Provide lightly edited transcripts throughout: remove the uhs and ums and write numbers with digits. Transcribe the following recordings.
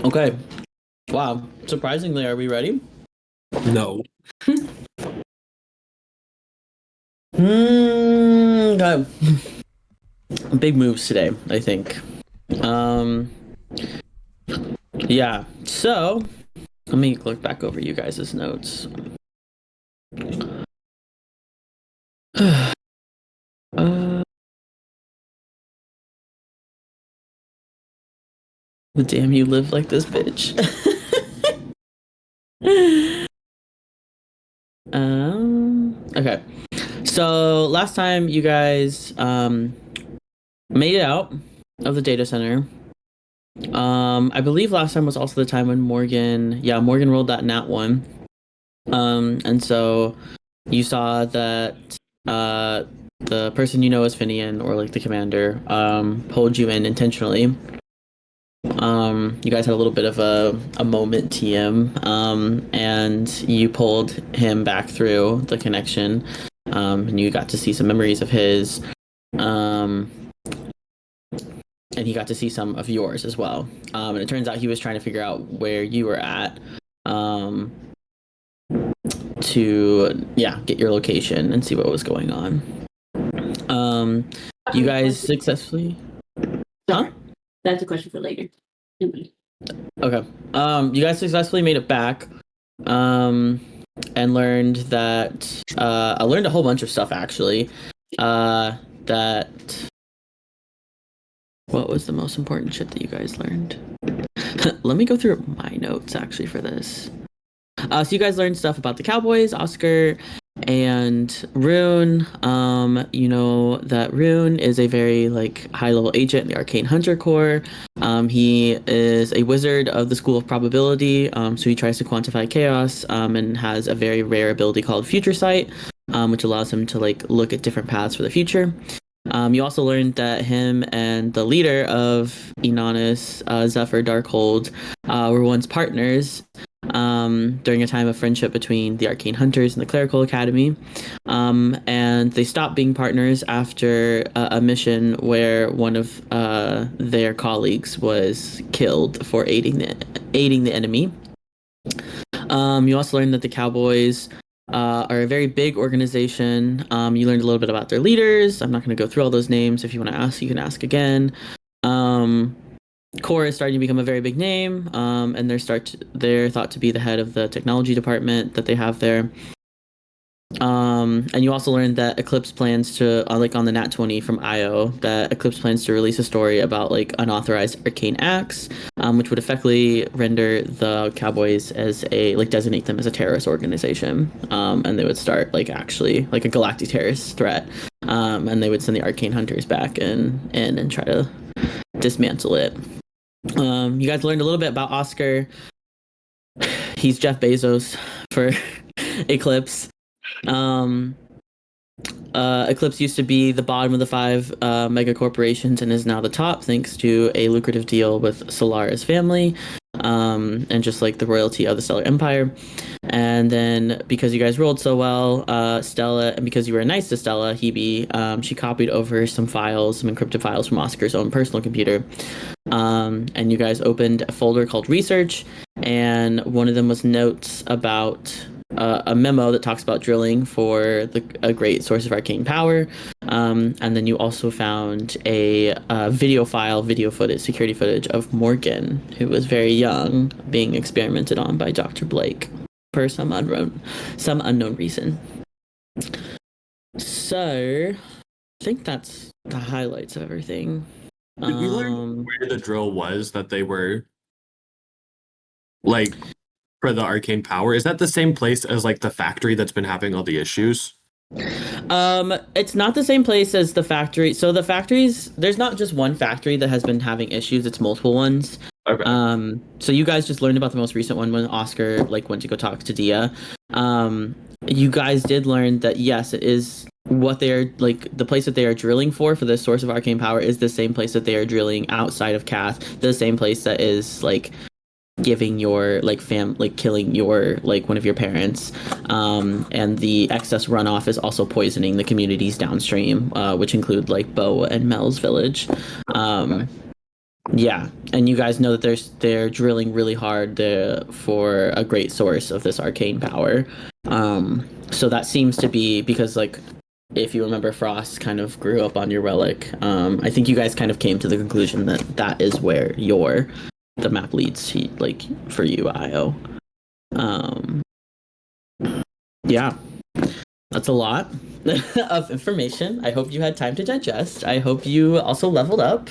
Okay. Wow. Surprisingly, are we ready? No. Okay. Big moves today, I think. Yeah. So, let me look back over you guys' notes. uh, Damn, you live like this, bitch. Okay. So last time you guys made it out of the data center. I believe last time was also the time when Morgan rolled that nat one. And so you saw that the person you know as Finian, or like the commander, pulled you in intentionally. You guys had a little bit of a moment TM, and you pulled him back through the connection, and you got to see some memories of his, and he got to see some of yours as well. And it turns out he was trying to figure out where you were at, to get your location and see what was going on. You guys successfully. Huh? That's a question for later. Okay. You guys successfully made it back. And learned that I learned a whole bunch of stuff actually. That what was the most important shit that you guys learned? Let me go through my notes actually for this. So you guys learned stuff about the Cowboys, Oscar, and Rune. You know that Rune is a very high-level agent in the Arcane Hunter Corps. He is a wizard of the School of Probability. So he tries to quantify chaos, and has a very rare ability called Future Sight, which allows him to look at different paths for the future. You also learned that him and the leader of Enonis, Zephyr Darkhold, were once partners during a time of friendship between the Arcane Hunters and the Clerical Academy. And they stopped being partners after a mission where one of their colleagues was killed for aiding the enemy. You also learned that the Cowboys are a very big organization. You learned a little bit about their leaders. I'm not going to go through all those names. If you want to ask, you can ask again. Core is starting to become a very big name, and they're thought to be the head of the technology department that they have there. And you also learned that Eclipse plans to, on the Nat 20 from IO, that Eclipse plans to release a story about unauthorized arcane acts, which would effectively render the Cowboys as designate them as a terrorist organization. And they would start actually a galactic terrorist threat. And they would send the Arcane Hunters back in and try to dismantle it. You guys learned a little bit about Oscar. He's Jeff Bezos for Eclipse. Eclipse used to be the bottom of the 5 mega corporations and is now the top thanks to a lucrative deal with Solara's family, and just the royalty of the Stellar Empire. And then because you guys rolled so well, Stella, and because you were nice to Stella, Hebe, she copied over some encrypted files from Oscar's own personal computer. And you guys opened a folder called Research, and one of them was notes about a memo that talks about drilling for a great source of arcane power. And then you also found a video footage, security footage of Morgan, who was very young, being experimented on by Dr. Blake for some unknown reason. So, I think that's the highlights of everything. Did we learn where the drill was that they were for the arcane power? Is that the same place as the factory that's been having all the issues? It's not the same place as the factory. So the factories, there's not just one factory that has been having issues, it's multiple ones. Okay. So you guys just learned about the most recent one when Oscar went to go talk to Dia. You guys did learn that yes, it is what they're the place that they are drilling for the source of arcane power is the same place that they are drilling outside of Cath, the same place that is giving your killing your one of your parents, and the excess runoff is also poisoning the communities downstream, which include Boa and Mel's village. Okay. Yeah, and you guys know that they're drilling really hard for a great source of this arcane power. So that seems to be because, like, if you remember, Frost kind of grew up on your relic. I think you guys kind of came to the conclusion that that is where the map leads to, like, for you, Io. Yeah, that's a lot of information. I hope you had time to digest. I hope you also leveled up.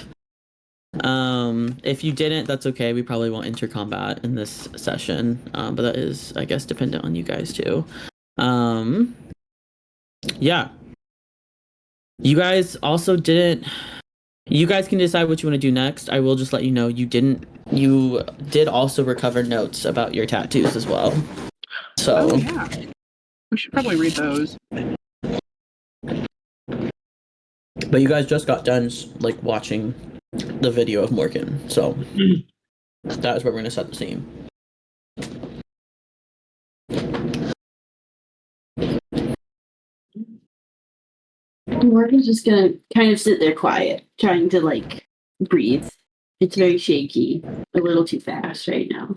If you didn't, that's okay. We probably won't enter combat in this session. But that is, I guess, dependent on you guys too. Yeah. You guys also didn't. You guys can decide what you want to do next. I will just let you know you did also recover notes about your tattoos as well. So yeah. We should probably read those. But you guys just got done, like, watching the video of Morgan, so that is where we're gonna set the scene. Morgan's just gonna kind of sit there quiet, trying to, like, breathe. It's very shaky, a little too fast right now.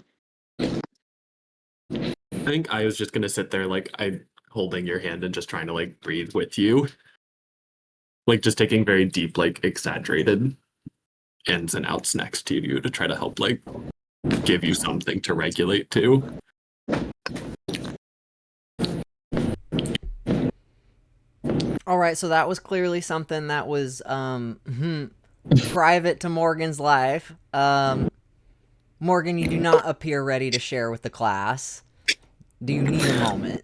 I think I was just gonna sit there, like, I holding your hand and just trying to, like, breathe with you. Like, just taking very deep, like, exaggerated ins and outs next to you to try to help, like, give you something to regulate to. All right, so that was clearly something that was private to Morgan's life. Morgan, you do not appear ready to share with the class. Do you need a moment?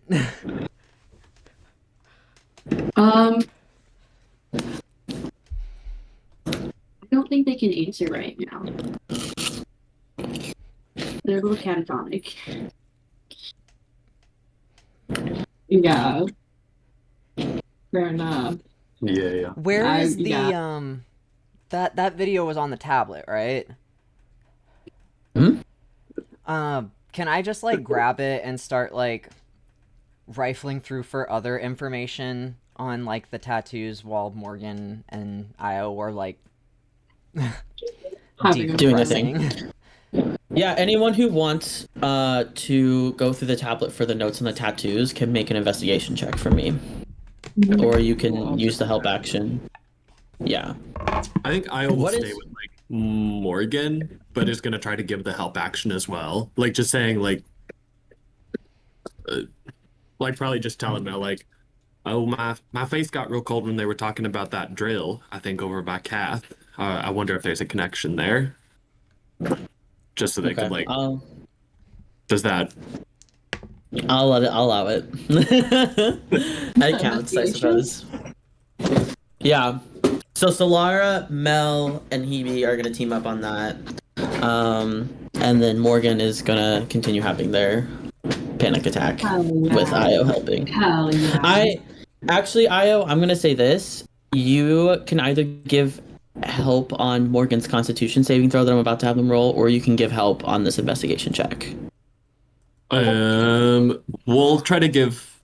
I don't think they can answer right now. They're a little catatonic. Yeah. Fair enough. Yeah. Where is the that video was on the tablet, right? Can I just, like, grab it and start, like, rifling through for other information on, like, the tattoos while Morgan and Io are, like, doing the thing? Yeah, anyone who wants to go through the tablet for the notes on the tattoos can make an investigation check for me. Or you can use the help action. Yeah. I think I will What stay is- with, like, Morgan, but is gonna try to give the help action as well. Like, just saying, like, probably just telling them, like, oh, my face got real cold when they were talking about that drill, I think, over by Kath. I wonder if there's a connection there. Just so they could, like, does that... I'll allow it. That counts, I suppose. Yeah. So Solara, Mel, and Hebe are gonna team up on that. And then Morgan is gonna continue having their panic attack with Io helping. Hell yeah. Io, I'm gonna say this. You can either give help on Morgan's Constitution saving throw that I'm about to have them roll, or you can give help on this investigation check. We'll try to give...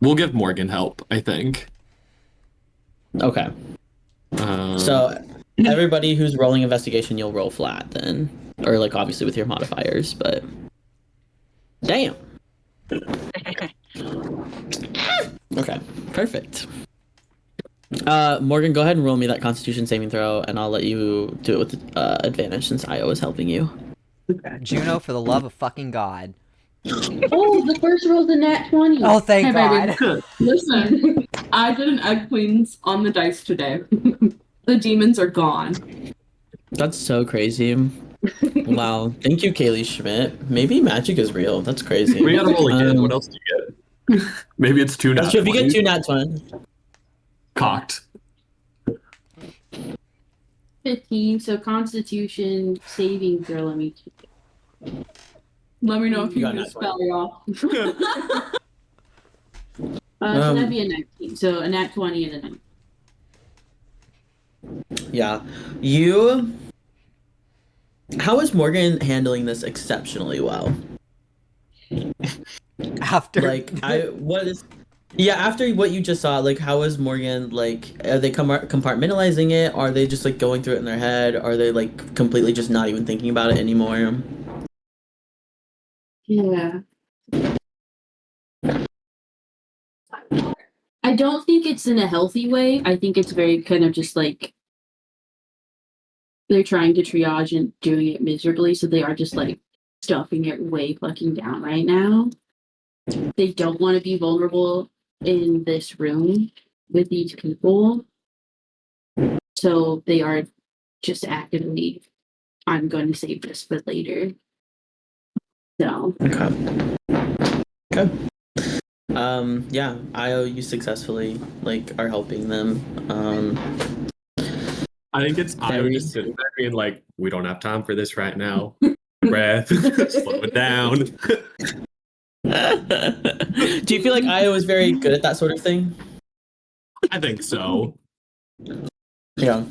We'll give Morgan help, I think. Okay. So everybody who's rolling investigation, you'll roll flat then. Or, like, obviously with your modifiers, but... Damn! Okay, perfect. Morgan, go ahead and roll me that Constitution saving throw, and I'll let you do it with advantage since Io is helping you. Okay. Juno, for the love of fucking God. Oh, the first roll's a nat 20. Oh, thank Hey, God. baby. Listen, I did an egg queens on the dice today. The demons are gone. That's so crazy. Wow. Thank you, Kaylee Schmidt. Maybe magic is real. That's crazy. We gotta roll again. What else do you get? Maybe it's 2 nat That's true. If you get 20s. 2 nat 20. Cocked. 15, so Constitution saving throw. Let me Let me know if You you got can nat spell 20. y'all. So that'd be a 19. So a nat 20 and a 19. Yeah. How is Morgan handling this exceptionally well? After Like, what is Yeah, after what you just saw, like, how is Morgan, like, are they compartmentalizing it? Are they just, like, going through it in their head? Are they, like, completely just not even thinking about it anymore? Yeah. I don't think it's in a healthy way. I think it's very kind of just like they're trying to triage and doing it miserably, so they are just like stuffing it way fucking down right now. They don't want to be vulnerable in this room with these people. So they are just actively, I'm going to save this for later. So Okay. Okay. Yeah, IO, you successfully, like, are helping them. I think it's I would Very- just sitting there being like, we don't have time for this right now. Breath, slow it down. Do you feel like IO is very good at that sort of thing? I think so. Yeah.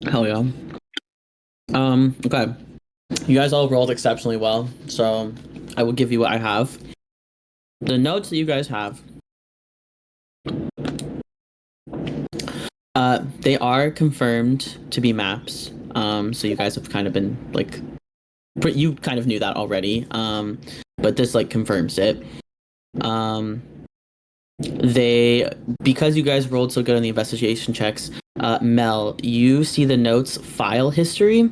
Hell yeah. Okay. You guys all rolled exceptionally well, so I will give you what I have. The notes that you guys have, they are confirmed to be maps. So you guys have kind of been like, you kind of knew that already. But this like confirms it. They, because you guys rolled so good on the investigation checks, Mel, you see the notes file history.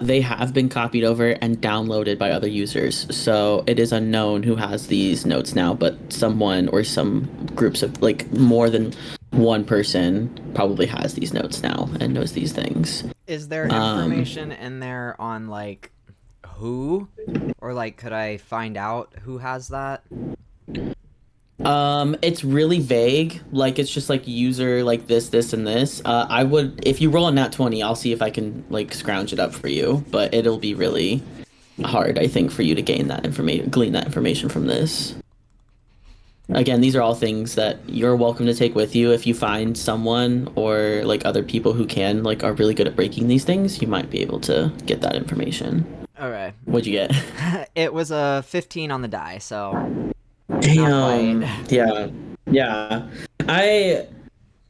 They have been copied over and downloaded by other users, so it is unknown who has these notes now, but someone or some groups of like more than one person probably has these notes now and knows these things. Is there information in there on like who, or like could I find out who has that? It's really vague. Like it's just like user like this and this. I would, if you roll a nat 20, I'll see if I can like scrounge it up for you, but it'll be really hard, I think, for you to gain that information, glean that information from this. Again, these are all things that you're welcome to take with you. If you find someone or like other people who can like are really good at breaking these things, you might be able to get that information. Okay. What'd you get? It was a 15 on the die, so Damn. quite. Yeah.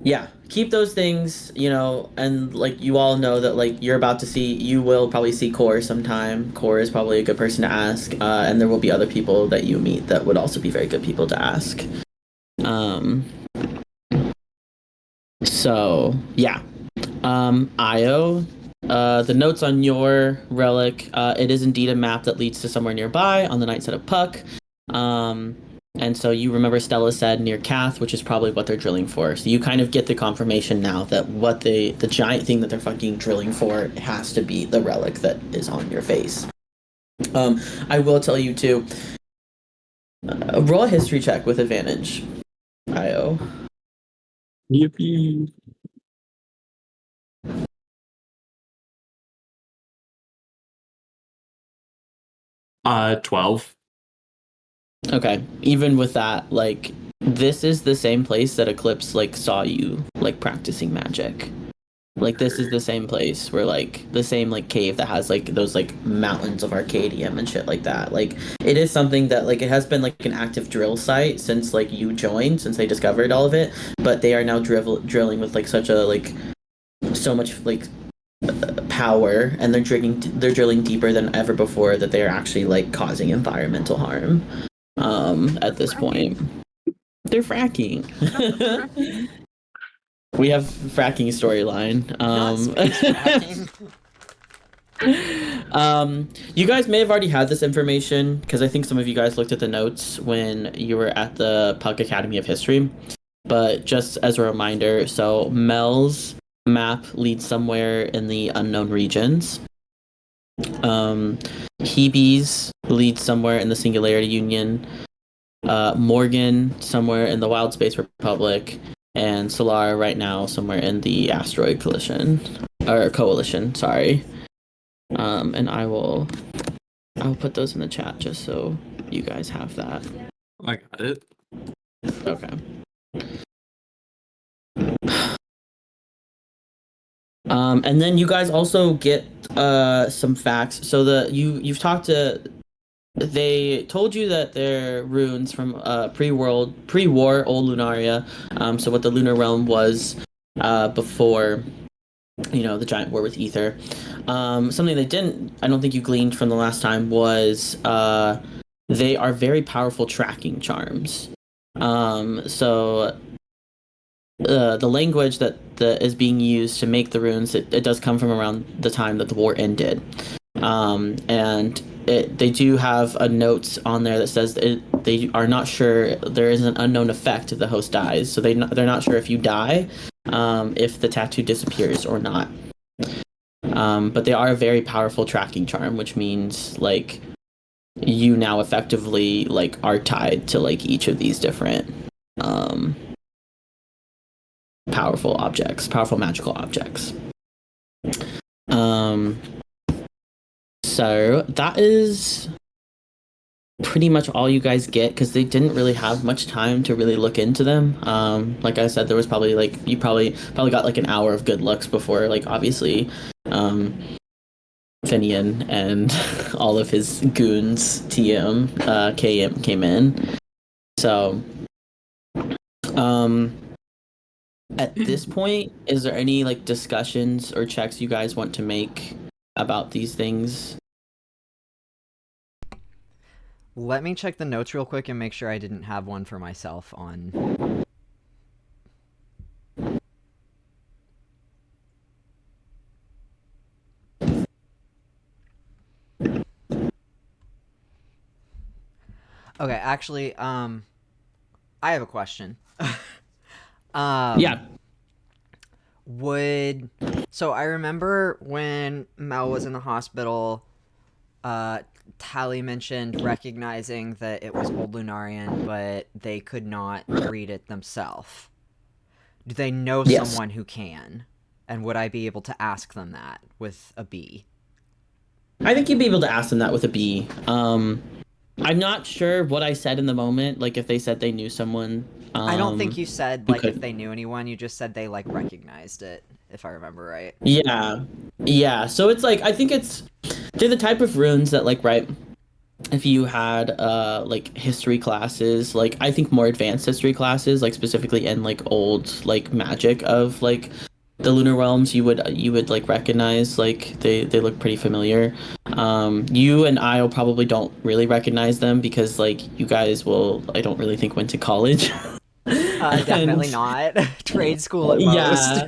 Yeah, keep those things, you know, and like you all know that like you're about to see, you will probably see Core sometime. Core is probably a good person to ask, and there will be other people that you meet that would also be very good people to ask. So yeah, Io, the notes on your relic, it is indeed a map that leads to somewhere nearby on the night side of Puck. And so you remember Stella said near Kath, which is probably what they're drilling for. So you kind of get the confirmation now that what the giant thing that they're fucking drilling for has to be the relic that is on your face. I will tell you too. Roll a history check with advantage. Io. Yippee. 12. Okay. Even with that, like this is the same place that Eclipse like saw you like practicing magic. Like this is the same place where like the same like cave that has like those like mountains of Arcadium and shit like that. Like it is something that like it has been like an active drill site since like you joined, since they discovered all of it. But they are now drilling with like such a like so much like power, and they're drilling deeper than ever before that they are actually like causing environmental harm. At this point, they're fracking. We have fracking storyline. Not space fracking. You guys may have already had this information because I think some of you guys looked at the notes when you were at the Puck Academy of History. But just as a reminder, so Mel's map leads somewhere in the unknown regions. Hebe's leads somewhere in the Singularity Union. Morgan somewhere in the Wild Space Republic. And Solara right now somewhere in the Asteroid Coalition, sorry. And I'll put those in the chat just so you guys have that. I got it. Okay. And then you guys also get some facts. So you've talked to they told you that they're runes from pre-war old Lunaria. So what the lunar realm was before, the giant war with Ether. Something I don't think you gleaned from the last time was they are very powerful tracking charms. So the language that is being used to make the runes, it does come from around the time that the war ended. And they do have a note on there that says they are not sure, there is an unknown effect if the host dies. So they're not sure if you die, if the tattoo disappears or not. But they are a very powerful tracking charm, which means like you now effectively like are tied to like each of these different powerful magical objects. So that is pretty much all you guys get, because they didn't really have much time to really look into them. Like I said, there was probably like you probably got like an hour of good looks before like obviously Finian and all of his goons KM came in. So at this point, is there any like discussions or checks you guys want to make about these things? Let me check the notes real quick and make sure I didn't have one for myself on. Okay, actually, I have a question. Yeah. So I remember when Mel was in the hospital, Tally mentioned recognizing that it was Old Lunarian, but they could not read it themselves. Do they know someone who can? And would I be able to ask them that with a B? I think you'd be able to ask them that with a B. I'm not sure what I said in the moment, like if they said they knew someone. I don't think you said like if they knew anyone, you just said they like recognized it, if I remember right. Yeah. So it's like, I think they're the type of runes that like, right, if you had like history classes, like I think more advanced history classes, like specifically in like old like magic of like the lunar realms, you would like recognize, like they look pretty familiar. You and I will probably don't really recognize them because like you guys I don't really think went to college. Definitely not. Trade school at most.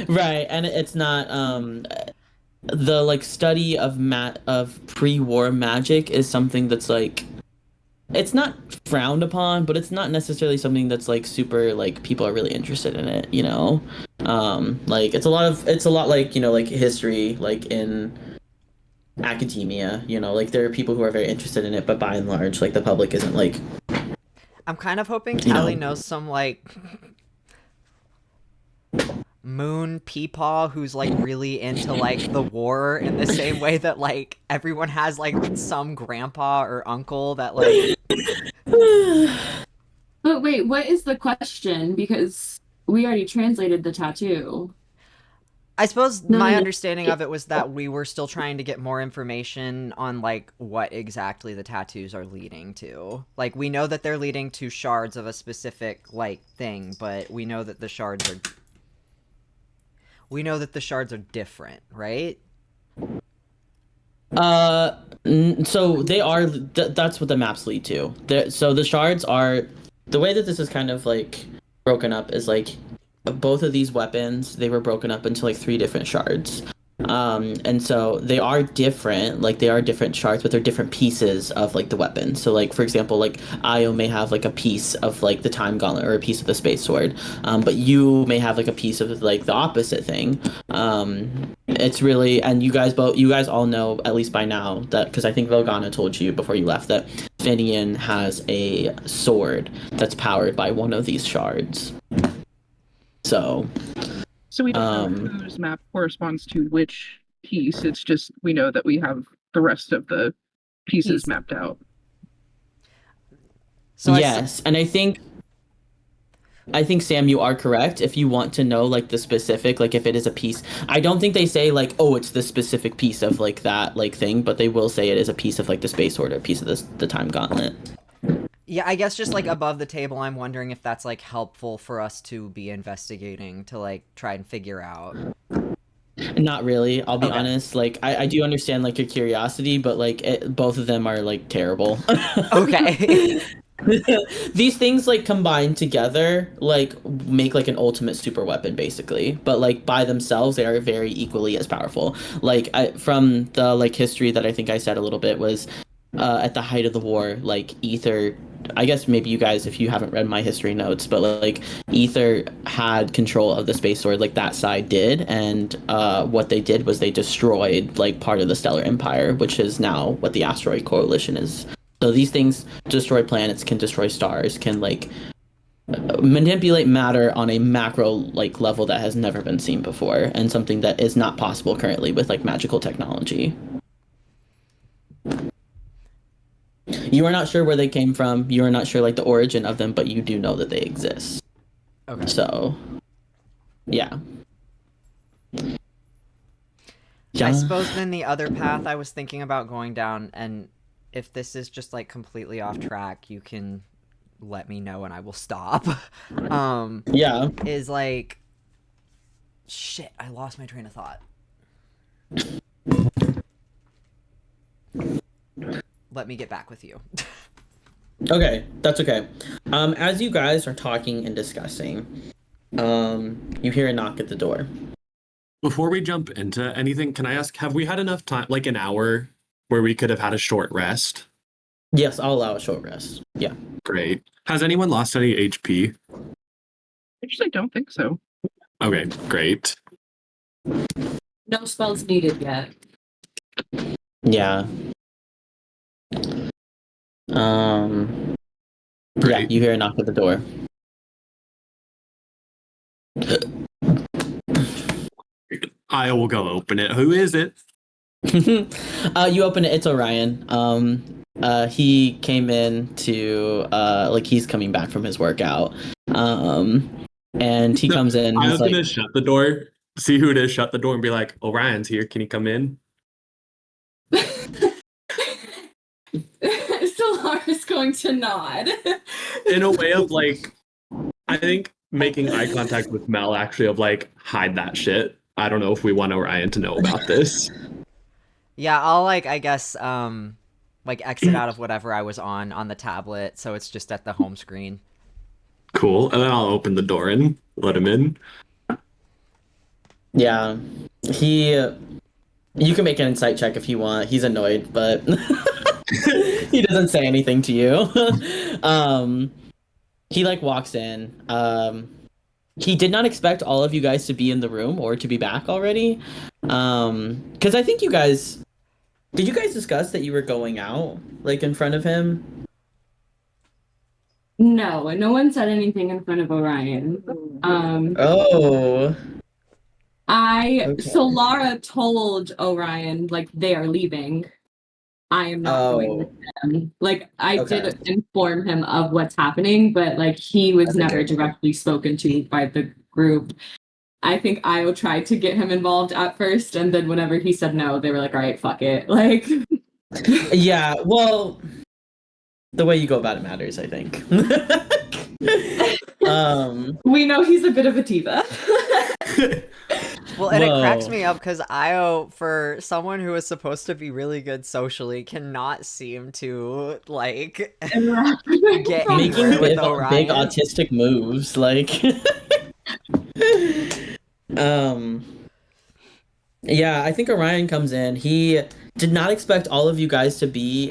Right, and it's not the like study of pre-war magic is something that's like, it's not frowned upon, but it's not necessarily something that's like super like people are really interested in it, like it's a lot like like history, like in academia, like there are people who are very interested in it, but by and large like the public isn't like. I'm kind of hoping Tally knows some like moon peepaw who's like really into like the war in the same way that like everyone has like some grandpa or uncle that like. But wait, what is the question? Because we already translated the tattoo. I suppose my understanding of it was that we were still trying to get more information on like what exactly the tattoos are leading to. Like we know that they're leading to shards of a specific like thing, but we know that the shards are different, right? So they are. That's what the maps lead to. So the shards are, the way that this is kind of like broken up is like both of these weapons, they were broken up into like 3 different shards. And so they are different, like they are different shards, but they're different pieces of like the weapon. So like, for example, like Io may have like a piece of like the time gauntlet or a piece of the space sword. But you may have like a piece of like the opposite thing. It's really, and you guys all know, at least by now, that, because I think Velgana told you before you left, that Finian has a sword that's powered by one of these shards. So we don't know whose map corresponds to which piece. It's just we know that we have the rest of the pieces mapped out. So yes, and I think I think, Sam, you are correct. If you want to know like the specific, like if it is a piece, I don't think they say like, oh, it's the specific piece of like that like thing, but they will say it is a piece of like the space sword or a piece of the time gauntlet. Yeah, I guess just like above the table, I'm wondering if that's like helpful for us to be investigating to like try and figure out. Not really. I'll be Okay. honest. Like I do understand like your curiosity, but like both of them are like terrible. Okay. These things like combined together like make like an ultimate super weapon basically, but like by themselves they are very equally as powerful. Like from the like history that I think I said a little bit was at the height of the war, like Ether, I guess maybe you guys, if you haven't read my history notes, but like Ether had control of the space sword, like that side did, and what they did was they destroyed like part of the Stellar Empire, which is now what the Asteroid Coalition is. So these things destroy planets, can destroy stars, can like manipulate matter on a macro like level that has never been seen before, and something that is not possible currently with like magical technology. You are not sure where they came from. You are not sure like the origin of them, but you do know that they exist. Okay. So, yeah. I suppose then the other path I was thinking about going down, and if this is just like completely off track, you can let me know and I will stop. Yeah. Is like, shit, I lost my train of thought. Let me get back with you. Okay, that's okay. As you guys are talking and discussing, you hear a knock at the door. Before we jump into anything, can I ask, have we had enough time, like an hour, where we could have had a short rest? Yes, I'll allow a short rest. Yeah. Great. Has anyone lost any HP? Actually, don't think so. Okay, great. No spells needed yet. Yeah. Yeah, Great. you hear a knock at the door. I will go open it. Who is it? You open it, it's Orion. He came in to like he's coming back from his workout. And he comes in, I he's was like, gonna shut the door, see who it is, shut the door, and be like, Orion's here. Can he come in? Solara's going to nod. In a way of like, I think making eye contact with Mel actually of like, hide that shit. I don't know if we want Orion to know about this. Yeah, I'll like, I guess, like exit out of whatever I was on the tablet, so it's just at the home screen. Cool. And then I'll open the door and let him in. yeah. You can make an insight check if you want. He's annoyed, but he doesn't say anything to you. He like walks in. He did not expect all of you guys to be in the room or to be back already. Because I think did you guys discuss that you were going out like in front of him? No, and no one said anything in front of Orion. Oh. Okay. Solara told Orion like they are leaving. I am not going with them. Like I did inform him of what's happening, but like he was never directly spoken to by the group. I think Io tried to get him involved at first, and then whenever he said no, they were like, all right, fuck it. Like Yeah, well, the way you go about it matters, I think. we know he's a bit of a diva. Well, and it cracks me up because Io, for someone who is supposed to be really good socially, cannot seem to like get making anywhere with Orion. big autistic moves, like. Yeah, I think Orion comes in. He did not expect all of you guys to be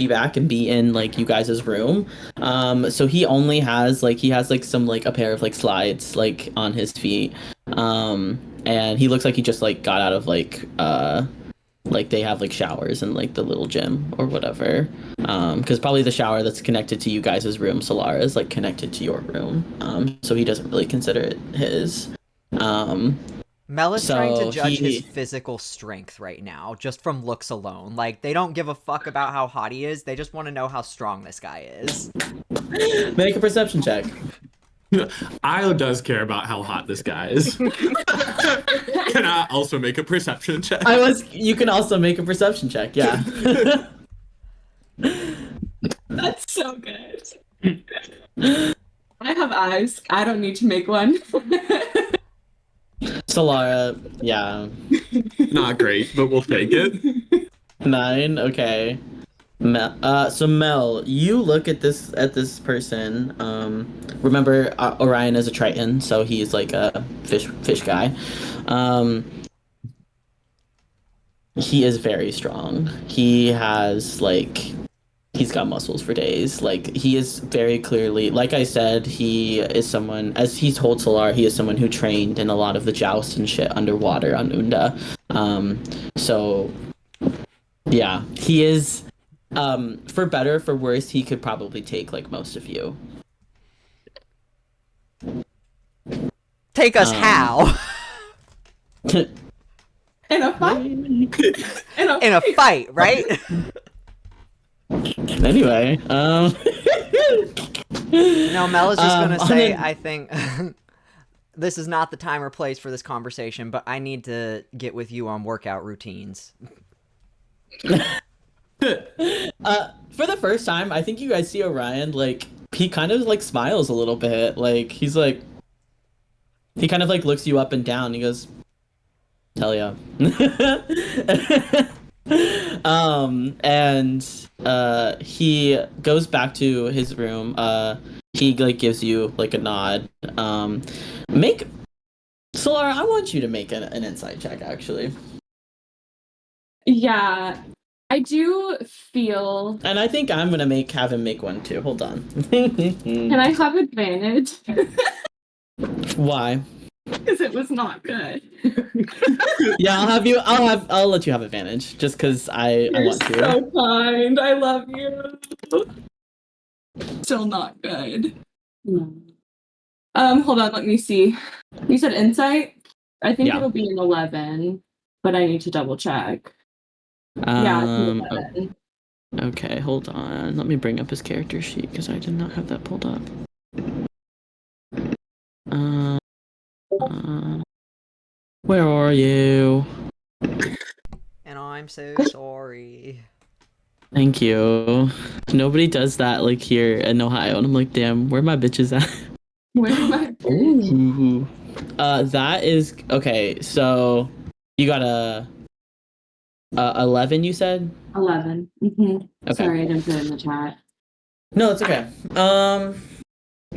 back and be in like you guys' room. So he only has like some like a pair of like slides like on his feet. And he looks like he just like got out of like they have like showers in like the little gym or whatever. Because probably the shower that's connected to you guys' room, Solara, is like connected to your room. So he doesn't really consider it his. Mel is trying to judge he- his physical strength right now, just from looks alone. Like, they don't give a fuck about how hot he is, they just want to know how strong this guy is. Make a perception check. Io does care about how hot this guy is. Can I also make a perception check? You can also make a perception check, yeah. That's so good. I have eyes. I don't need to make one. Solara, yeah. Not great, but we'll take it. 9, okay. So Mel, you look at this person. Remember, Orion is a Triton, so he's like a fish guy. He is very strong. He has he's got muscles for days. Like, he is very clearly, like I said, he is someone, as he told Solar, he is someone who trained in a lot of the joust and shit underwater on Unda. So yeah, he is, for better, for worse, he could probably take like most of you. Take us how? In a fight? In a fight, right? Anyway, No, Mel is just gonna say, I think this is not the time or place for this conversation, but I need to get with you on workout routines. For the first time, I think you guys see Orion, like, he kind of like smiles a little bit. Like, he's like, he kind of like looks you up and down. He goes, hell yeah. And he goes back to his room. He like gives you like a nod. Make Solar, I want you to make an insight check, actually. Yeah, I do feel. And I think I'm gonna have him make one too. Hold on. Can I have advantage? Why? Because it was not good. Yeah, I'll let you have advantage just because I want to. You're so kind. I love you. Still not good. No. Hold on, let me see. You said insight? I think Yeah. it'll be an 11, but I need to double check. Yeah, it's an 11. Okay, hold on. Let me bring up his character sheet because I did not have that pulled up. Where are you? And I'm so sorry. Thank you. Nobody does that like here in Ohio, and I'm like, damn, where my bitches at? Where am I? Ooh. That is okay. So you got a 11. You said 11. Mm-hmm. Okay. Sorry, I didn't put it in the chat. No, it's okay.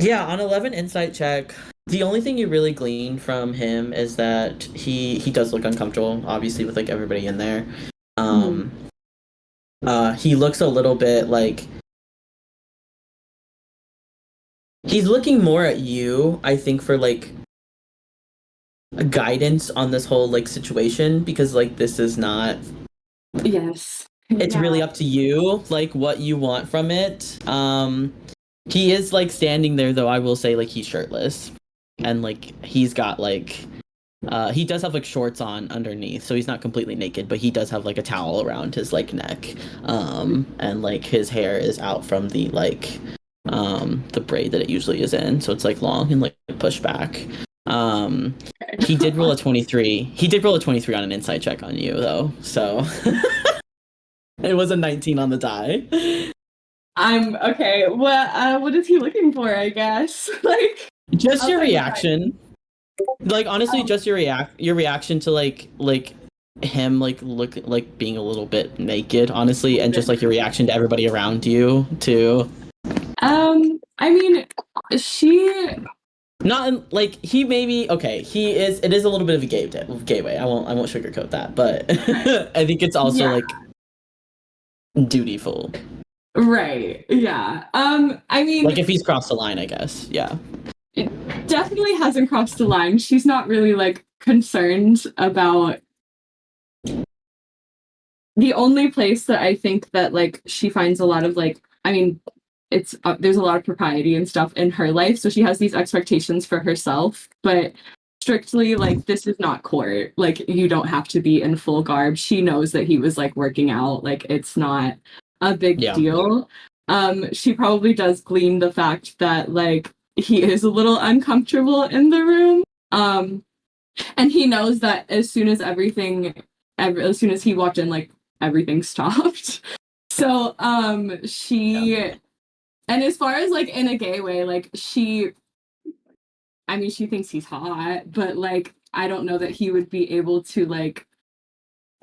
Yeah, on 11 insight check, the only thing you really glean from him is that he does look uncomfortable, obviously, with like everybody in there. He looks a little bit like he's looking more at you, I think, for like guidance on this whole like situation, because like this is not. Yes. It's really up to you, like what you want from it. He is like standing there though, I will say, like he's shirtless. And like he's got like he does have like shorts on underneath, so he's not completely naked, but he does have like a towel around his like neck. And like his hair is out from the like the braid that it usually is in, so it's like long and like pushed back. He did roll a 23. He did roll a 23 on an insight check on you though, so it was a 19 on the die. I'm okay. What is he looking for, I guess? Like just your reaction. Like honestly, just your reaction to like him like look like being a little bit naked, honestly, and just like your reaction to everybody around you too. I mean, she not in, like he maybe okay. He is. It is a little bit of a gay way. I won't sugarcoat that, but I think it's also like dutiful. Right. Yeah. I mean, like if he's crossed the line, I guess. Yeah. It definitely hasn't crossed the line. She's not really like concerned about. The only place that I think that like she finds a lot of like, I mean, it's there's a lot of propriety and stuff in her life, so she has these expectations for herself, but strictly like this is not court. Like you don't have to be in full garb. She knows that he was like working out. Like it's not a big deal. She probably does glean the fact that like he is a little uncomfortable in the room. And he knows that as soon as he walked in, like everything stopped. So she and as far as like in a gay way, like she thinks he's hot, but like I don't know that he would be able to like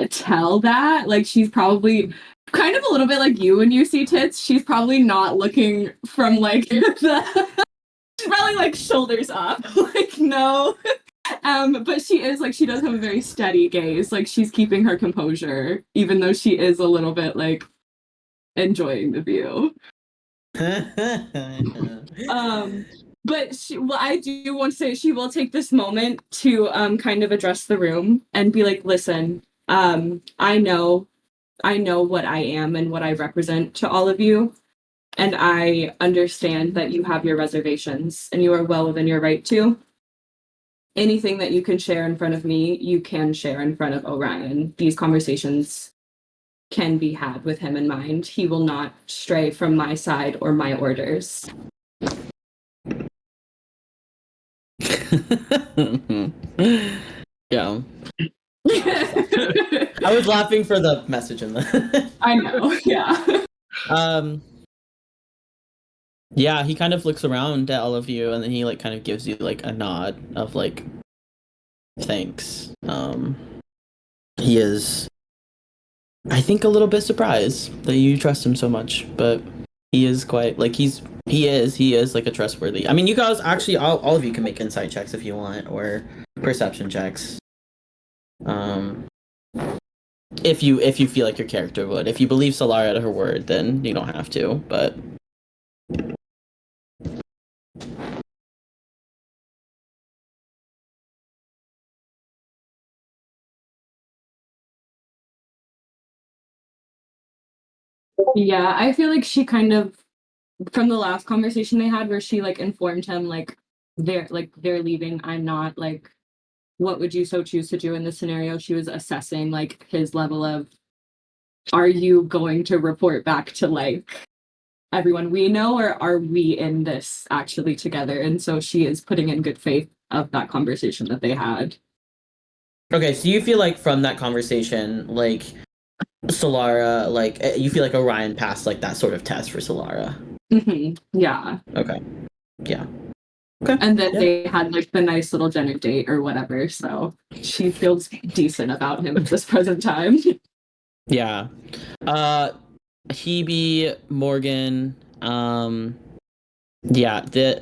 tell that. Like she's probably kind of a little bit like you when you see tits. She's probably not looking from like she's probably like shoulders up. Like no. But she is like she does have a very steady gaze. Like she's keeping her composure, even though she is a little bit like enjoying the view. But I do want to say she will take this moment to kind of address the room and be like, listen, I know what I am and what I represent to all of you. And I understand that you have your reservations and you are well within your right to. Anything that you can share in front of me, you can share in front of Orion. These conversations can be had with him in mind. He will not stray from my side or my orders. Yeah. I was laughing for the message in the I know, yeah. Yeah, he kind of looks around at all of you and then he like kind of gives you like a nod of like thanks. He is I think a little bit surprised that you trust him so much, but he is quite like he is like a trustworthy. I mean, you guys actually all of you can make insight checks if you want or perception checks. If you feel like your character would. If you believe Solara at her word, then you don't have to, but Yeah, I feel like she kind of from the last conversation they had where she like informed him like they're leaving. I'm not like what would you so choose to do in this scenario? She was assessing like his level of are you going to report back to like everyone we know or are we in this actually together? And so she is putting in good faith of that conversation that they had. okay, so you feel like from that conversation, like Solara, like you feel like Orion passed like that sort of test for Solara. Yeah. Okay. Yeah. Okay. And then they had like the nice little dinner date or whatever, so she feels decent about him at this present time. Yeah. Hebe, Morgan, yeah,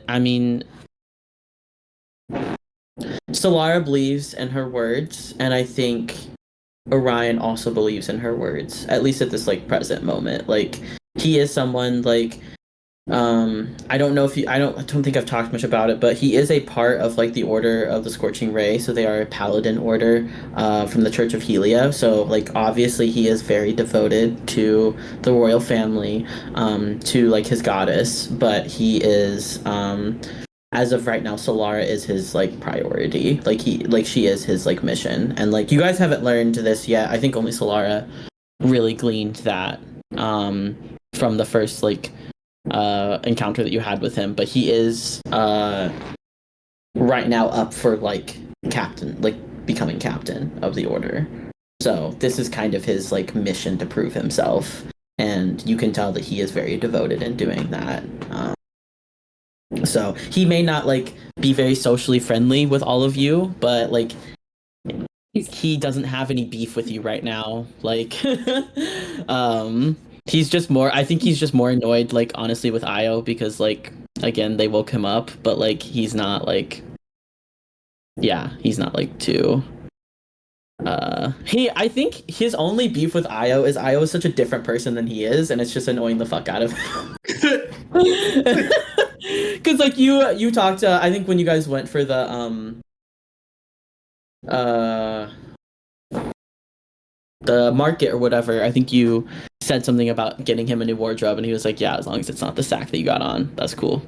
I mean Solara believes in her words, and I think Orion also believes in her words, at least at this like present moment. Like he is someone like I don't know if I don't think I've talked much about it, but he is a part of like the Order of the Scorching Ray, so they are a paladin order from the Church of Helia. So like obviously he is very devoted to the royal family, to like his goddess, but he is as of right now, Solara is his like priority. Like she is his like mission. And like you guys haven't learned this yet. I think only Solara really gleaned that from the first like encounter that you had with him. But he is right now up for like captain, like becoming captain of the order. So this is kind of his like mission to prove himself. And you can tell that he is very devoted in doing that. So he may not like be very socially friendly with all of you, but like he doesn't have any beef with you right now. Like he's just more I think he's just more annoyed like honestly with Io because like again they woke him up, but like he's not like too I think his only beef with Io is such a different person than he is, and it's just annoying the fuck out of him. Cause like you talked I think when you guys went for the market or whatever, I think you said something about getting him a new wardrobe, and he was like, yeah, as long as it's not the sack that you got on, that's cool.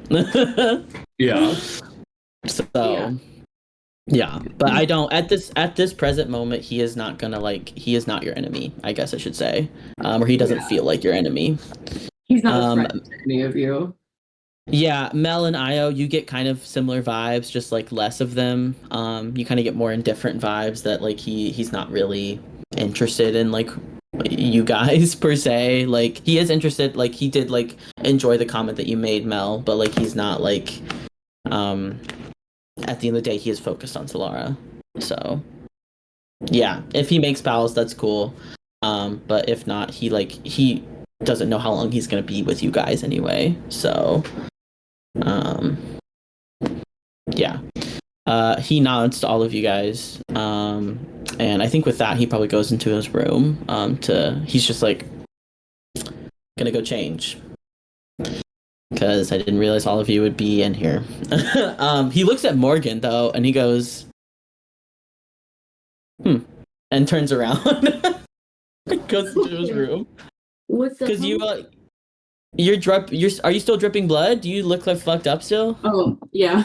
Yeah. So yeah, but I don't at this present moment he is not your enemy, I guess I should say. Or he doesn't feel like your enemy. He's not a threat to any of you. Yeah, Mel and Io, you get kind of similar vibes, just like less of them. You kind of get more indifferent vibes that like he's not really interested in like you guys per se. Like he is interested, like he did like enjoy the comment that you made, Mel, but like he's not like at the end of the day he is focused on Solara. So yeah, if he makes pals, that's cool. But if not, he doesn't know how long he's gonna be with you guys anyway. So yeah. He nods to all of you guys. And I think with that he probably goes into his room. He's just like gonna go change. Because I didn't realize all of you would be in here. He looks at Morgan though, and he goes, and turns around. Goes into his room. What's the Because are you still dripping blood? Do you look like fucked up still? Oh, yeah.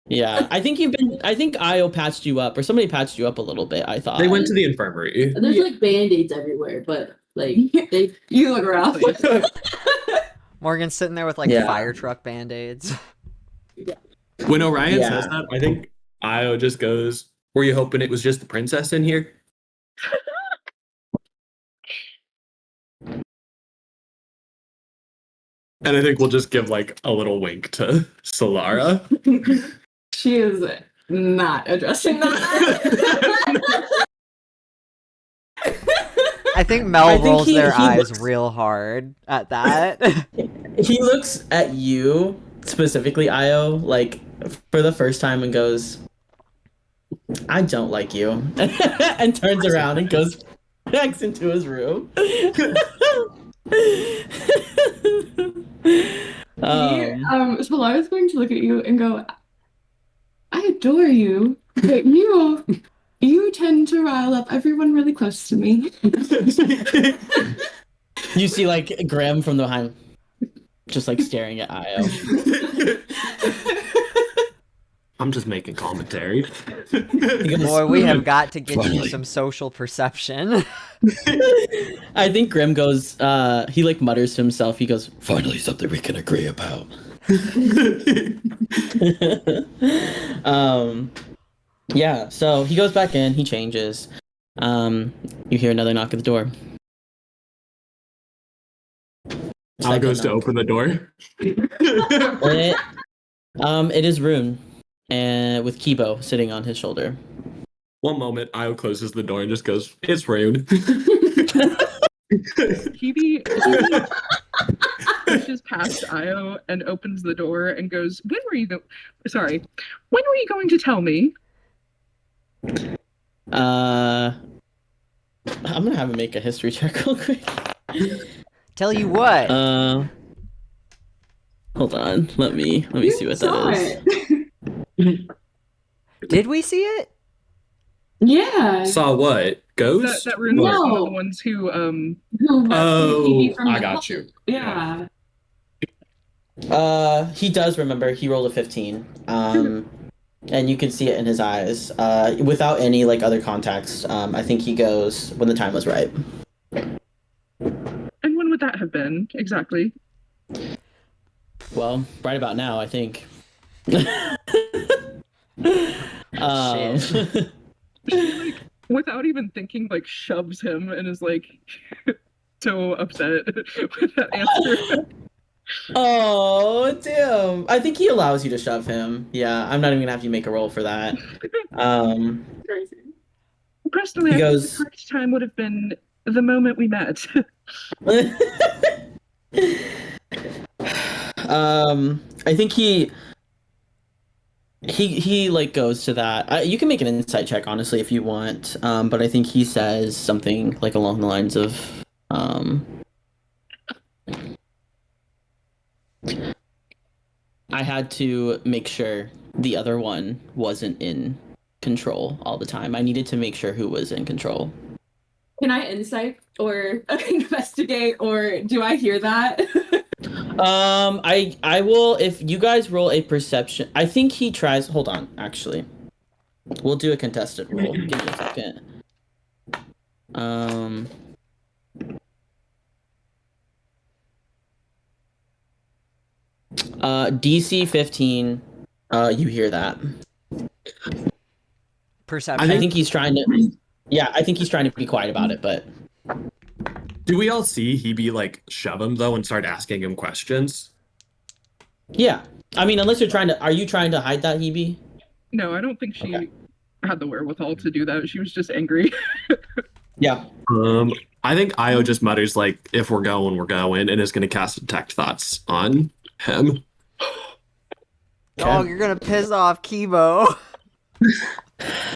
Yeah, I think Io patched you up, or somebody patched you up a little bit, I thought. They went to the infirmary. There's like band-aids everywhere, but like they You look rough. Morgan's sitting there with like Yeah. fire truck band-aids. When Orion Yeah. says that, I think Io just goes, "Were you hoping it was just the princess in here?" And I think we'll just give like a little wink to Solara. She is not addressing that. I think Mel I think rolls he their eyes looks- real hard at that. He looks at you, specifically Io, like for the first time and goes, I don't like you. And turns around and goes back into his room. Solara's going to look at you and go, I adore you, but you tend to rile up everyone really close to me. You see like Graham from behind, just like staring at Io. I'm just making commentary. He goes, Boy, we have got to get you Finally. some social perception. I think Grim goes, he like mutters to himself, he goes, finally something we can agree about. Yeah, so he goes back in, he changes. You hear another knock at the door. Al goes to Second knock. open the door. It is Rune, and with Kibo sitting on his shoulder. One moment, Io closes the door and just goes, "It's Rune." Kibi pushes past Io and opens the door and goes, when were you going to tell me? I'm gonna have him make a history check real quick. Tell you what. Hold on. Let me see what that is. Did we see it? Yeah. Saw what? Ghost? That Rune What? was one of No. the ones who Oh, from I the got cult. you. Yeah. He does remember. He rolled a 15. And you can see it in his eyes. Without any like other context. I think he goes when the time was right. and when would that have been exactly? Well, right about now, I think. Shit. She like without even thinking like shoves him and is like so upset with that answer. Oh, damn. I think he allows you to shove him. Yeah, I'm not even gonna have you make a roll for that. Personally, He I goes- think the correct time would have been the moment we met. I think he like goes to that. You can make an insight check, honestly, if you want. But I think he says something like along the lines of, I had to make sure the other one wasn't in control all the time. I needed to make sure who was in control. Can I insight or investigate, or do I hear that? I will, if you guys roll a perception. I think he tries. Hold on, actually, we'll do a contested roll. Give me a second. DC 15. You hear that? Perception. I think he's trying to. Yeah, I think he's trying to be quiet about it, but Do we all see Hebe like shove him though and start asking him questions? yeah. I mean, unless you're trying to. Are you trying to hide that, Hebe? No, I don't think she Okay. had the wherewithal to do that. She was just angry. Yeah. I think Io just mutters like, "If we're going, we're going," and is going to cast Detect Thoughts on him. Dog, you're gonna piss off Kibo.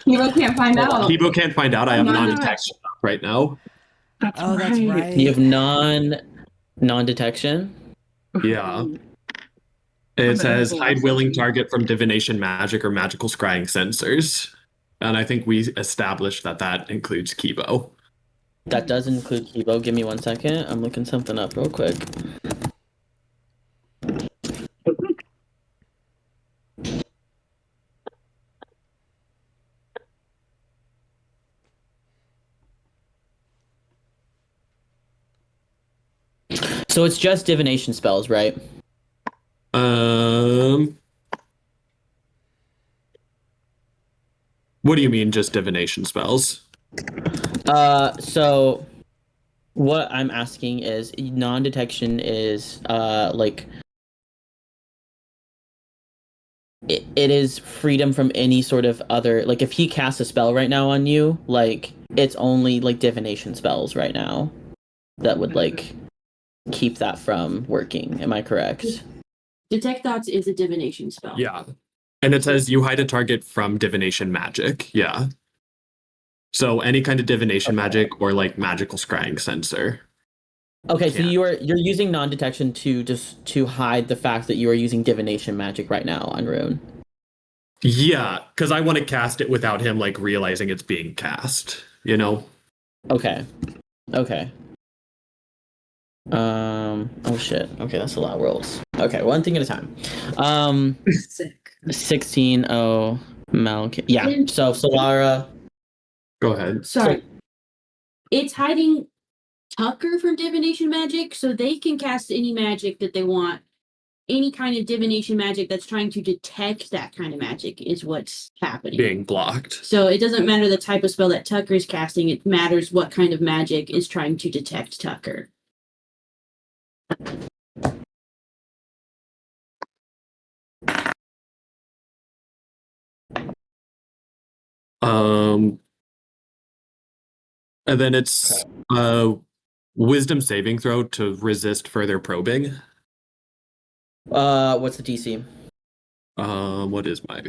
Hero can't find out. Kibo can't find out. I have Not. non-detection right now. That's Oh, that's right. You have non-detection. Yeah. Ooh. It I'm says an hide willing asshole. target from divination magic or magical scrying sensors. And I think we established that that includes Kibo. That does include Kibo. Give me 1 second. I'm looking something up real quick. So it's just divination spells, right? What do you mean just divination spells? So what I'm asking is non-detection is like it is freedom from any sort of other, like if he casts a spell right now on you, like it's only like divination spells right now that would like keep that from working. Am I correct? Detect Thoughts is a divination spell. Yeah. And it says you hide a target from divination magic. Yeah. So any kind of divination magic or like magical scrying sensor. Okay, so Yeah. you're using non-detection to hide the fact that you are using divination magic right now on Rune. Yeah, because I want to cast it without him like realizing it's being cast, you know? Okay. Okay. Oh shit. Okay, that's a lot of rolls. Okay, one thing at a time. Sick. 16. Oh, Mel. Yeah. So Solara. Go ahead. Sorry. It's hiding Tucker from divination magic, so they can cast any magic that they want. Any kind of divination magic that's trying to detect that kind of magic is what's happening. Being blocked. So it doesn't matter the type of spell that Tucker is casting, it matters what kind of magic is trying to detect Tucker. And then it's wisdom saving throw to resist further probing. What's the DC? What is my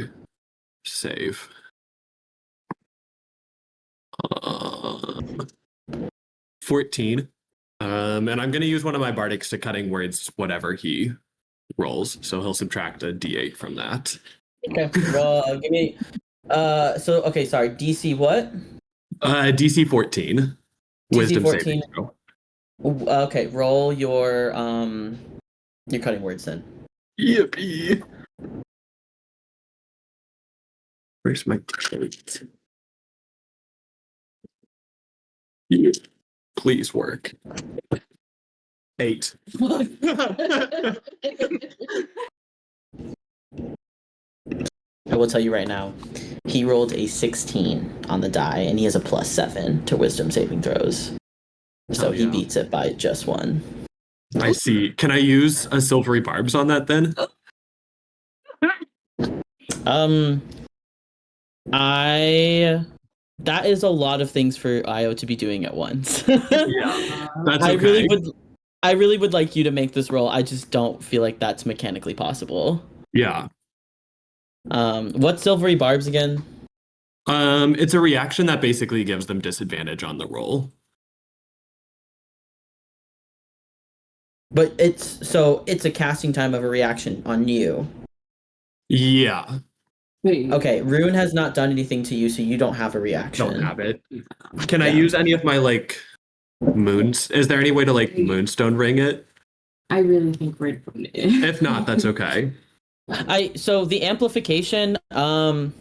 save? 14. And I'm gonna use one of my bardics to cutting words whatever he rolls, so he'll subtract a d8 from that. Okay. Well, give me. So okay, sorry. DC what? DC 14. Wisdom 14. saving throw. Okay, roll your cutting words then. Yippee! Where's my d8? Yeah. Please work. 8. I will tell you right now, he rolled a 16 on the die, and he has a +7 to wisdom saving throws. So Oh, he yeah. beats it by just 1. I see. Can I use a silvery barbs on that then? That is a lot of things for Io to be doing at once. Yeah, that's I okay. really would like you to make this roll. I just don't feel like that's mechanically possible. Yeah. What's silvery barbs again? It's a reaction that basically gives them disadvantage on the roll. But it's a casting time of a reaction on you. Yeah. Okay, Rune has not done anything to you, so you don't have a reaction. Don't have it. Can I Yeah. use any of my like moons? Is there any way to like moonstone ring it? I really think we're If not, that's okay. So the amplification, I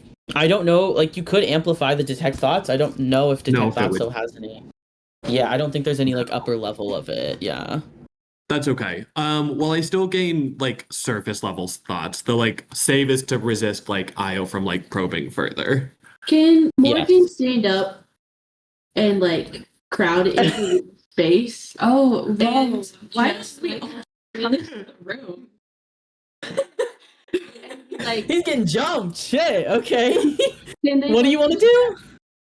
don't know, like you could amplify the detect thoughts. I don't know if detect No, if it thoughts would- still has any. Yeah, I don't think there's any like upper level of it. Yeah. That's okay. Well, I still gain like surface level thoughts. The like save is to resist like Io from like probing further. Can Morgan Yes. stand up and like crowd into space? Oh, And whoa. Why just, is we like, all come into the room? like He's getting jumped. Shit. Okay. can they What do you want to do?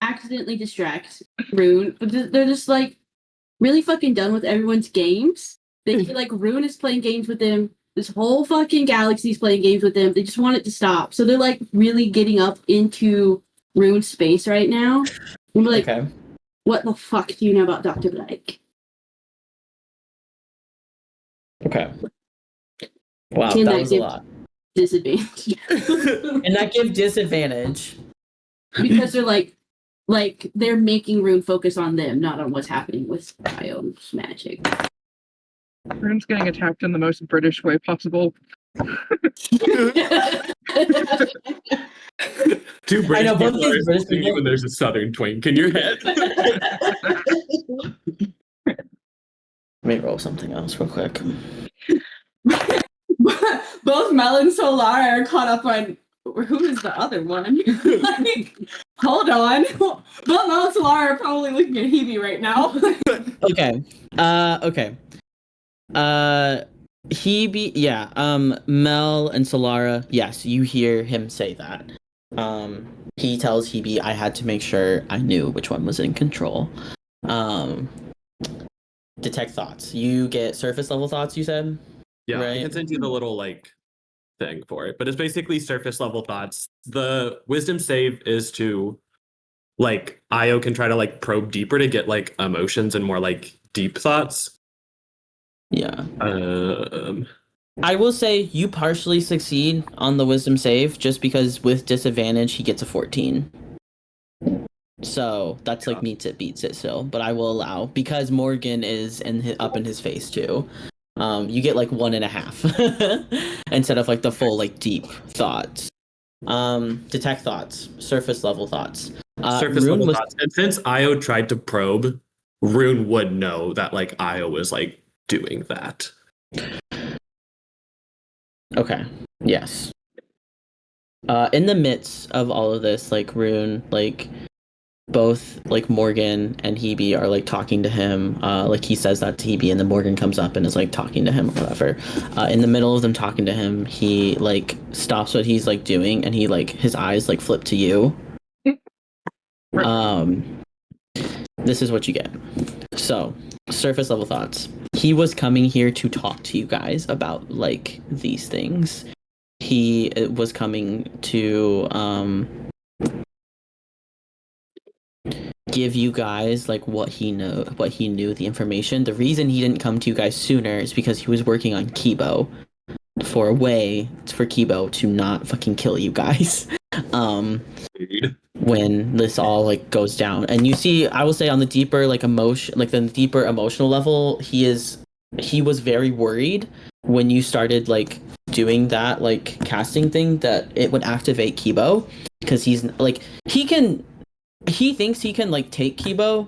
accidentally distract Rune? But they're just like really fucking done with everyone's games. They feel like Rune is playing games with them. This whole fucking galaxy's playing games with them. They just want it to stop. So they're like really getting up into Rune's space right now. I'm like, Okay. what the fuck do you know about Dr. Blake? Okay. Wow, Can that that was a give lot. disadvantage? And that give disadvantage. Because they're like they're making Rune focus on them, not on what's happening with Bio's magic. Rune's getting attacked in the most British way possible. Two British know, both people these are British succeeding people- when there's a southern twink in your head. Let me roll something else real quick. Both Mel and Solar are caught up on who is the other one? Like, hold on. Both Mel and Solar are probably looking at Hebe right now. Okay. Okay. Mel and Solara, yes, you hear him say that. He tells Hebe, I had to make sure I knew which one was in control. Detect thoughts. You get surface level thoughts, you said? Yeah, I Right. can send you the little like thing for it, but it's basically surface level thoughts. The wisdom save is to like Io can try to like probe deeper to get like emotions and more like deep thoughts. Yeah. Um, I will say you partially succeed on the wisdom save just because with disadvantage he gets a 14. So that's like meets it, beats it still, but I will allow because Morgan is up in his face too. You get like 1.5 instead of like the full like deep thoughts. Detect thoughts, surface level thoughts. surface Rune level thoughts. And since Io tried to probe, Rune would know that like Io was like doing that. Okay. Yes. In the midst of all of this, like Rune, like both like Morgan and Hebe are like talking to him. Like he says that to Hebe, and then Morgan comes up and is like talking to him or whatever. In the middle of them talking to him, he like stops what he's like doing, and he like his eyes like flip to you. This is what you get. So, surface level thoughts. He was coming here to talk to you guys about like these things. He was coming to give you guys like what he knew, the information. The reason he didn't come to you guys sooner is because he was working on Kibo for a way for Kibo to not fucking kill you guys. When this all like goes down, and you see, I will say on the deeper like emotion, like the deeper emotional level, he was very worried when you started like doing that like casting thing that it would activate Kibo, because he's like he thinks he can like take Kibo,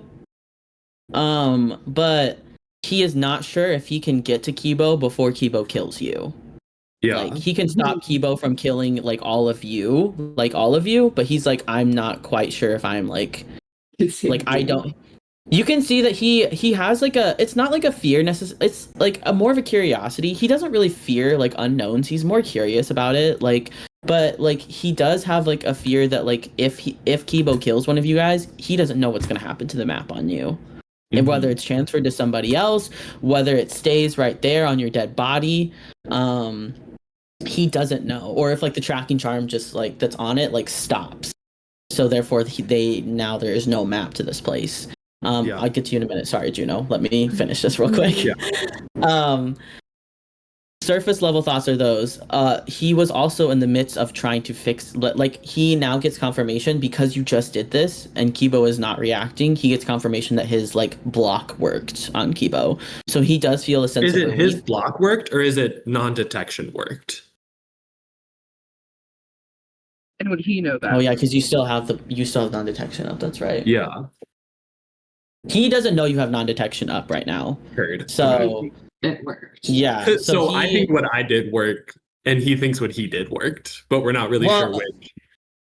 but he is not sure if he can get to Kibo before Kibo kills you. Yeah. Like he can stop Kibo from killing like all of you, but he's like, I'm not quite sure if I'm like I don't. You can see that he has like it's not like a fear it's like a more of a curiosity. He doesn't really fear like unknowns. He's more curious about it. Like, but like he does have like a fear that like if Kibo kills one of you guys, he doesn't know what's gonna happen to the map on you. And whether it's transferred to somebody else, whether it stays right there on your dead body, he doesn't know. Or if like the tracking charm just like that's on it like stops. So therefore there is no map to this place. I'll get to you in a minute. Sorry, Juno. Let me finish this real quick. Yeah. Surface level thoughts are those. He was also in the midst of trying to fix, like he now gets confirmation because you just did this and Kibo is not reacting. He gets confirmation that his like block worked on Kibo. So he does feel a sense of relief. Is it his block worked or is it non-detection worked? And would he know that? Oh yeah, because you still have non-detection up. That's right. Yeah. He doesn't know you have non-detection up right now. Heard. So it worked. Yeah. So I he- think what I did worked, and he thinks what he did worked, but we're not really sure Well, which.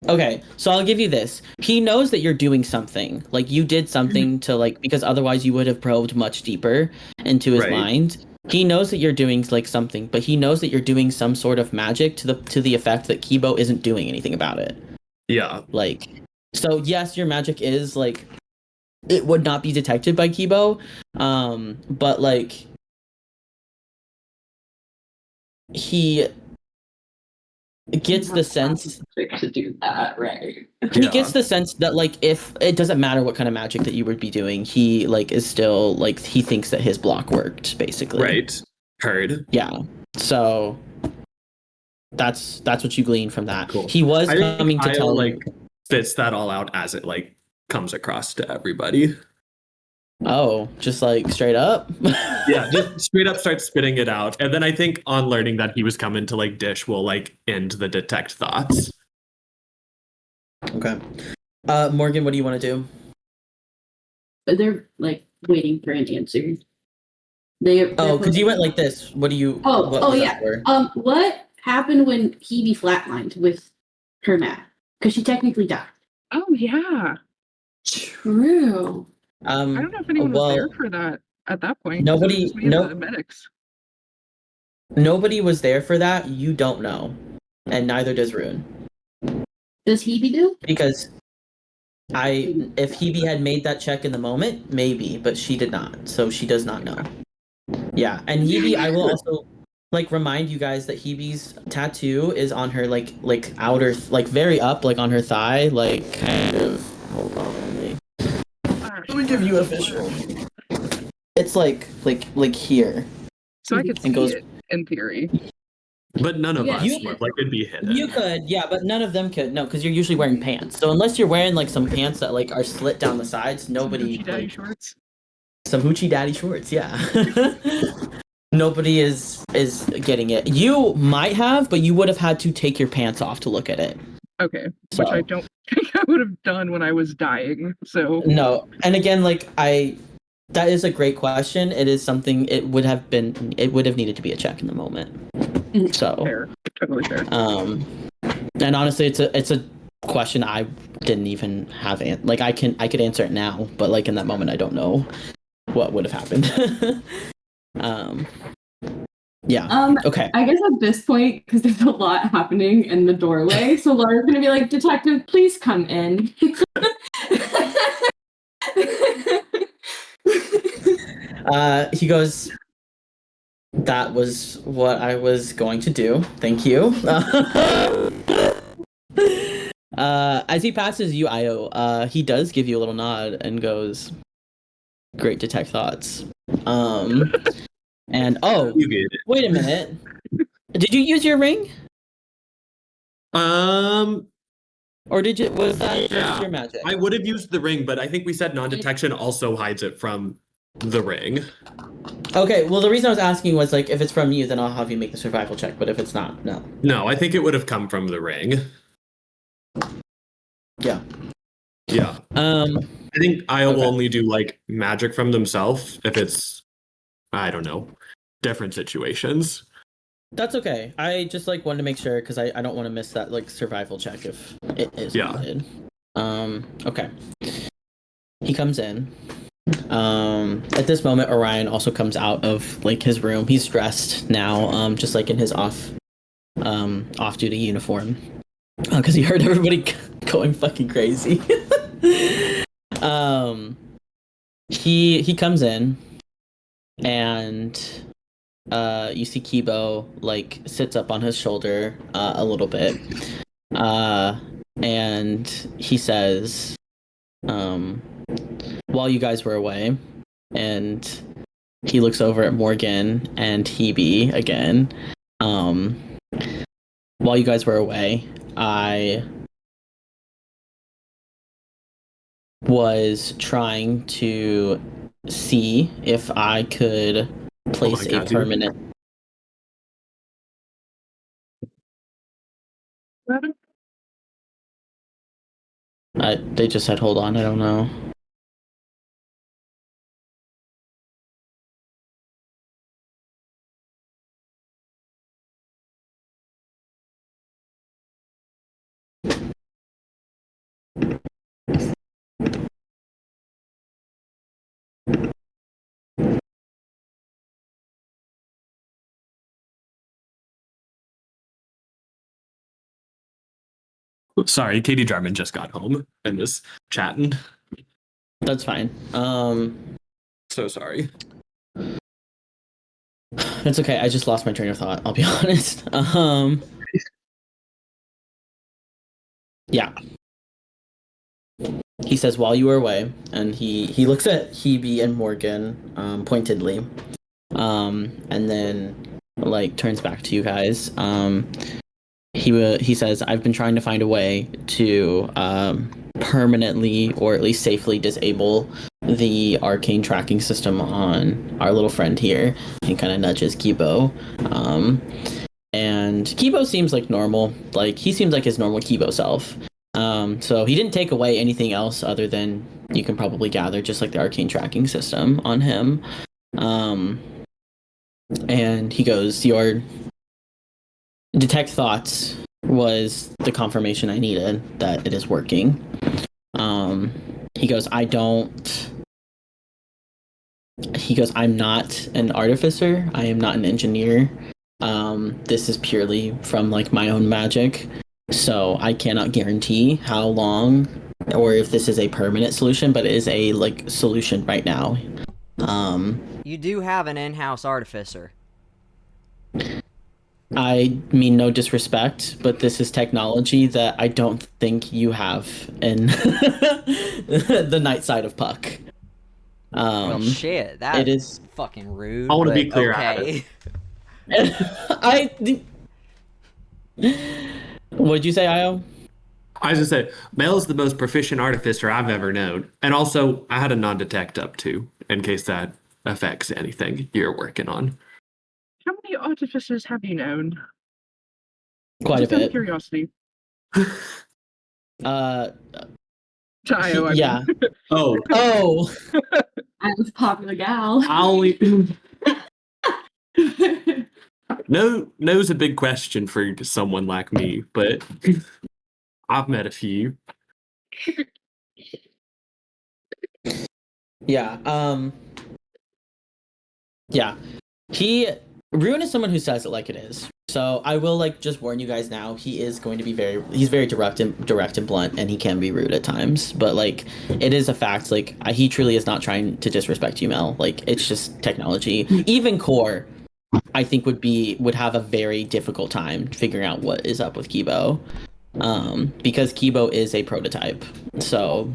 Okay, so I'll give you this. He knows that you're doing something. Like you did something to like because otherwise you would have probed much deeper into his Right. mind. He knows that you're doing like something, but he knows that you're doing some sort of magic to the effect that Kibo isn't doing anything about it. Yeah. Like so yes, your magic is like it would not be detected by Kibo. But like he gets the sense To do that, right? he Yeah. gets the sense that like if it doesn't matter what kind of magic that you would be doing, he like is still like he thinks that his block worked basically. Right. Heard. Yeah. So that's what you glean from that. Cool. He was I think coming to Io, tell like spits that all out as it like comes across to everybody. Oh, just like straight up. Yeah, just straight up starts spitting it out. And then I think on learning that he was coming to like dish will like end the detect thoughts. Okay. Morgan, what do you want to do? But they're like waiting for an answer. They're Because you went like this. What do you? Oh, what oh was yeah. that for? What happened when Hebe flatlined with her math? Because she technically died. Oh yeah. True. I don't know if anyone was there for that at that point. So it was Nobody- just me and no- the medics. Nobody was there for that. You don't know, and neither does Rune. Does Hebe do? Because if Hebe had made that check in the moment, maybe, but she did not, so she does not know. Yeah, and Hebe, I will also like remind you guys that Hebe's tattoo is on her like outer like very up like on her thigh, like kind of. Hold on, let me give you a visual. It's like here. So I could see And goes- it in theory. But none of Yeah, us you- would. Like it'd be hidden. You could, yeah, but none of them could. No, because you're usually wearing pants. So unless you're wearing like some pants that like are slit down the sides, nobody Gucci daddy like, shorts. some hoochie daddy shorts, yeah. Nobody is getting it. You might have, but you would have had to take your pants off to look at it. Okay. So- Which I don't think I would have done when I was dying. So No, and again, like that is a great question. It is something it would have needed to be a check in the moment. So fair. Totally fair. and honestly, it's a question I didn't even have like I could answer it now, but like in that moment, I don't know what would have happened. Yeah. Okay. I guess at this point, because there's a lot happening in the doorway, so Laura's gonna be like, "Detective, please come in." He goes, that was what I was going to do. Thank you. As he passes you, Io, he does give you a little nod and goes, "Great detect thoughts." And You get it. wait a minute. Did you use your ring? Or was that just your magic? I would have used the ring, but I think we said non-detection also hides it from the ring. Okay, well the reason I was asking was like if it's from you, then I'll have you make the survival check, but if it's not, no. No, I think it would have come from the ring. Yeah. Yeah. I think Io will Okay. only do like magic from themselves if it's, I don't know, different situations. That's okay. I just like wanted to make sure because I don't want to miss that like survival check if it is needed. Okay. He comes in. At this moment, Orion also comes out of like his room. He's dressed now, just like in his off duty uniform, because he heard everybody going fucking crazy. He comes in, and you see Kibo like sits up on his shoulder a little bit, and he says, while you guys were away, and he looks over at Morgan and Hebe again. While you guys were away, I was trying to see if I could place God, a dude. permanent. They just said, "Hold on, I don't know." Sorry, Katie Jarman just got home and is chatting. That's fine. So sorry. It's okay. I just lost my train of thought. I'll be honest. Yeah. He says while you were away, and he looks at Hebe and Morgan pointedly, and then like turns back to you guys. He says, I've been trying to find a way to permanently or at least safely disable the arcane tracking system on our little friend here. He kind of nudges Kibo. And Kibo seems like normal. Like, he seems like his normal Kibo self. So he didn't take away anything else other than, you can probably gather, just like the arcane tracking system on him. And he goes, your detect thoughts was the confirmation I needed that it is working. He goes, I'm not an artificer. I am not an engineer. This is purely from like my own magic. So I cannot guarantee how long or if this is a permanent solution, but it is a like solution right now. You do have an in-house artificer. I mean no disrespect, but this is technology that I don't think you have in the night side of Puck. Well, shit, that it is fucking rude. I want to but be clear. Okay. What'd you say, Io? I was just say, Mel is the most proficient artificer I've ever known, and also I had a non-detect up too, in case that affects anything you're working on. How many artificers have you known? Quite Just a out of bit. curiosity. Io, I yeah. mean. Oh. I was a popular gal. I only No's a big question for someone like me, but I've met a few. Yeah. Yeah. Ruin is someone who says it like it is. So I will like just warn you guys now. He is going to be he's very direct and blunt, and he can be rude at times. But like, it is a fact. Like, he truly is not trying to disrespect you, Mel. Like, it's just technology. Even Core, I think would have a very difficult time figuring out what is up with Kibo, because Kibo is a prototype. So,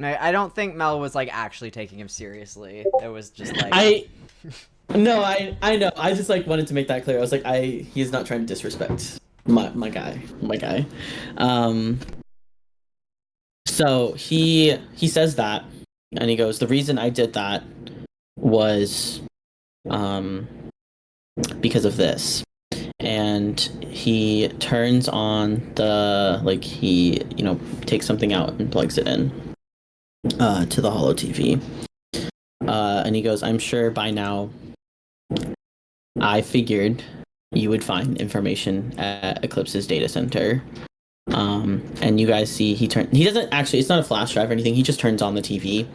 No, I don't think Mel was like actually taking him seriously. It was just like I know. I just like wanted to make that clear. I was like, he's not trying to disrespect my guy. So he says that, and he goes, the reason I did that was because of this. And he turns on he takes something out and plugs it in to the holo TV, and he goes, I'm sure by now I figured you would find information at Eclipse's data center. And you guys see he doesn't actually, it's not a flash drive or anything, he just turns on the TV,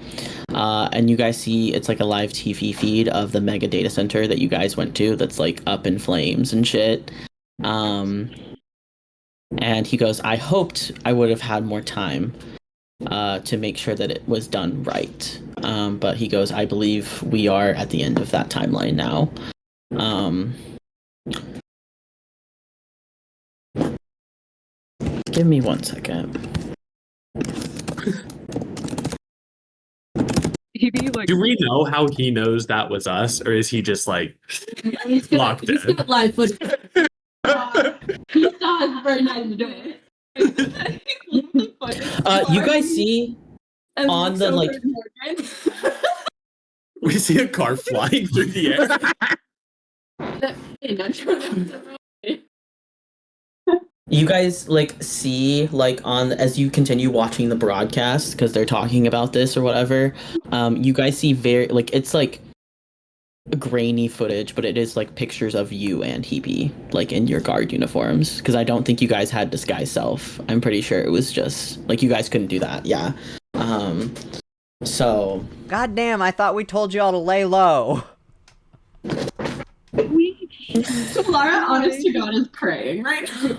and you guys see it's like a live TV feed of the mega data center that you guys went to that's like up in flames and shit. And he goes, I hoped I would have had more time to make sure that it was done right. But he goes, I believe we are at the end of that timeline now. Give me 1 second. Do we know how he knows that was us, or is he just like locked in? He's got live footage. He's not very nice to do it. You guys see on the like we see a car flying through the air. You guys like see like on as you continue watching the broadcast because they're talking about this or whatever. You guys see very like it's like grainy footage, but it is like pictures of you and Hebe like in your guard uniforms, because I don't think you guys had disguise self. I'm pretty sure it was just like you guys couldn't do that. Yeah. So God damn, I thought we told you all to lay low. Lara, honest to God, is praying right now.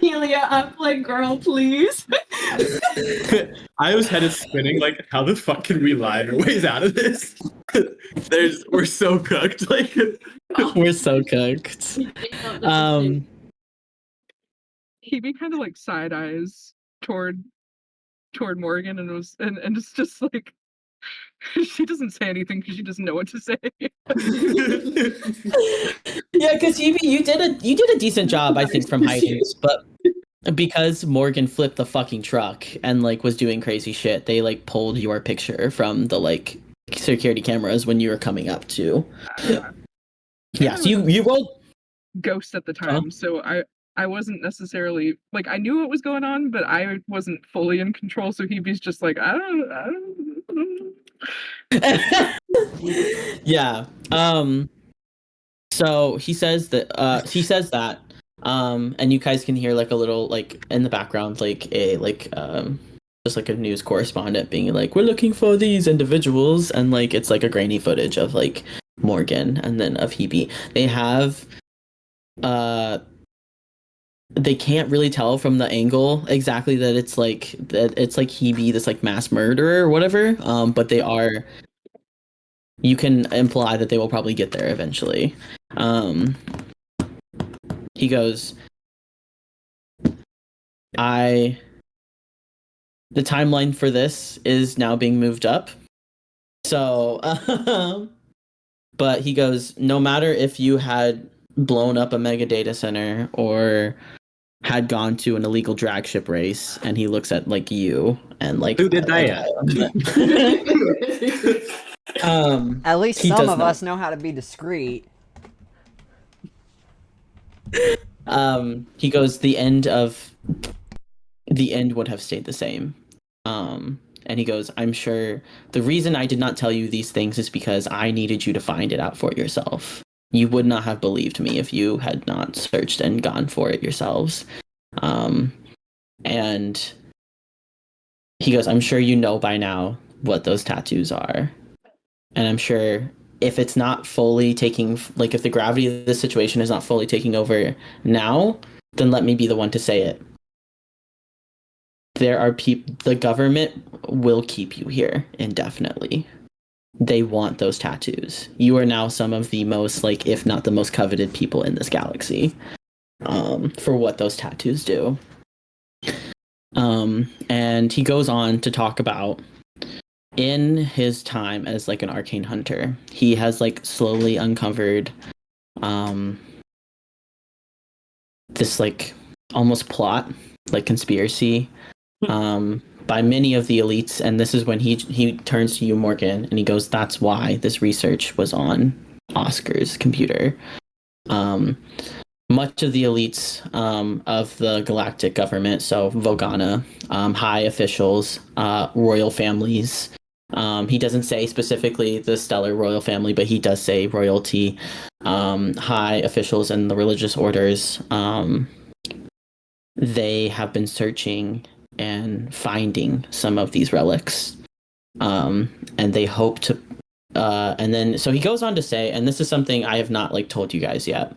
Helia up, like, girl, please. Io's head is spinning. Like, how the fuck can we lie our ways out of this? We're so cooked. Like, we're so cooked. Hebe kind of like side eyes toward Morgan and it's just like she doesn't say anything because she doesn't know what to say. Yeah, because you did a decent job, I think, from hiding, but because Morgan flipped the fucking truck and like was doing crazy shit, they like pulled your picture from the like security cameras when you were coming up to. Yeah, so you rolled Ghost at the time, so I wasn't necessarily like I knew what was going on, but I wasn't fully in control. So Hebe's just like I don't. Yeah. So he says that. And you guys can hear like a little like in the background like a just like a news correspondent being like, we're looking for these individuals, and like it's like a grainy footage of like Morgan and then of Hebe. They have they can't really tell from the angle exactly that it's like Hebe, this like mass murderer or whatever. But they are. You can imply that they will probably get there eventually. He goes, the timeline for this is now being moved up. So, but he goes, no matter if you had blown up a mega data center or had gone to an illegal drag ship race, and he looks at like you and like who did that? At least some of us know how to be discreet. He goes, the end would have stayed the same. And he goes, I'm sure the reason I did not tell you these things is because I needed you to find it out for yourself. You would not have believed me if you had not searched and gone for it yourselves. And he goes, I'm sure you know by now what those tattoos are. And I'm sure if it's not fully taking, like if the gravity of the situation is not fully taking over now, then let me be the one to say it. There are the government will keep you here indefinitely. They want those tattoos. You are now some of the most, like, if not the most coveted people in this galaxy, for what those tattoos do. And he goes on to talk about, in his time as like an arcane hunter, he has like slowly uncovered this like almost plot, like conspiracy, by many of the elites. And this is when he turns to you, Morgan, and he goes, that's why this research was on Oscar's computer. Much of the elites of the galactic government, so Vogana, high officials, royal families. He doesn't say specifically the stellar royal family, but he does say royalty, high officials in the religious orders. They have been searching and finding some of these relics. And they hope to, and then, so he goes on to say, and this is something I have not like told you guys yet.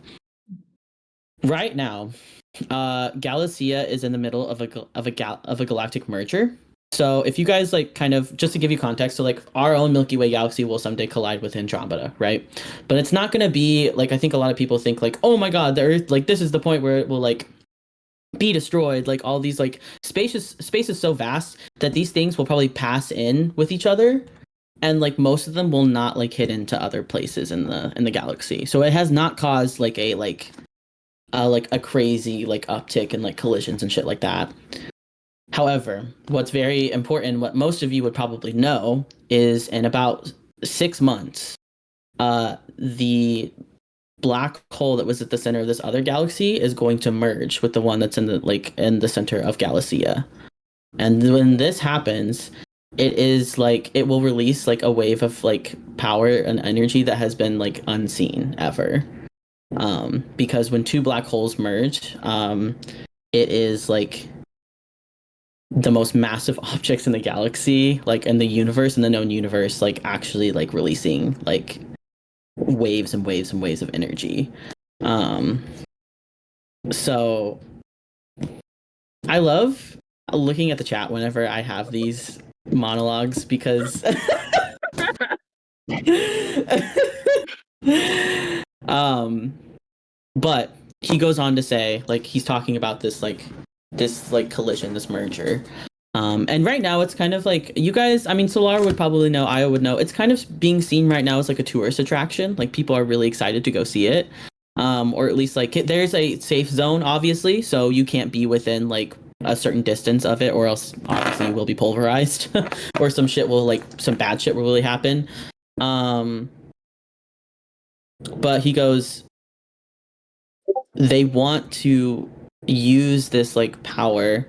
Right now, Galaxia is in the middle of a galactic merger. So if you guys like kind of, just to give you context, so like our own Milky Way galaxy will someday collide with Andromeda, right? But it's not going to be like, I think a lot of people think like, oh my God, the Earth, like this is the point where it will like be destroyed. Like all these like space is so vast that these things will probably pass in with each other. And like most of them will not like hit into other places in the galaxy. So it has not caused like a crazy like uptick in like collisions and shit like that. However, what's very important, what most of you would probably know, is in about 6 months, the black hole that was at the center of this other galaxy is going to merge with the one that's in the center of Galaxia. And when this happens, it will release like a wave of like power and energy that has been like unseen ever. Because when two black holes merge, it is like the most massive objects in the galaxy, like in the universe, in the known universe, like actually like releasing like waves and waves and waves of energy. So I love looking at the chat whenever I have these monologues because but he goes on to say, like, he's talking about this collision, this merger. And right now it's kind of like, you guys, I mean, Solar would probably know, Io would know, it's kind of being seen right now as like a tourist attraction. Like, people are really excited to go see it. Or at least like there's a safe zone, obviously, so you can't be within like a certain distance of it, or else obviously you will be pulverized, or some bad shit will really happen. But he goes, they want to use this like power.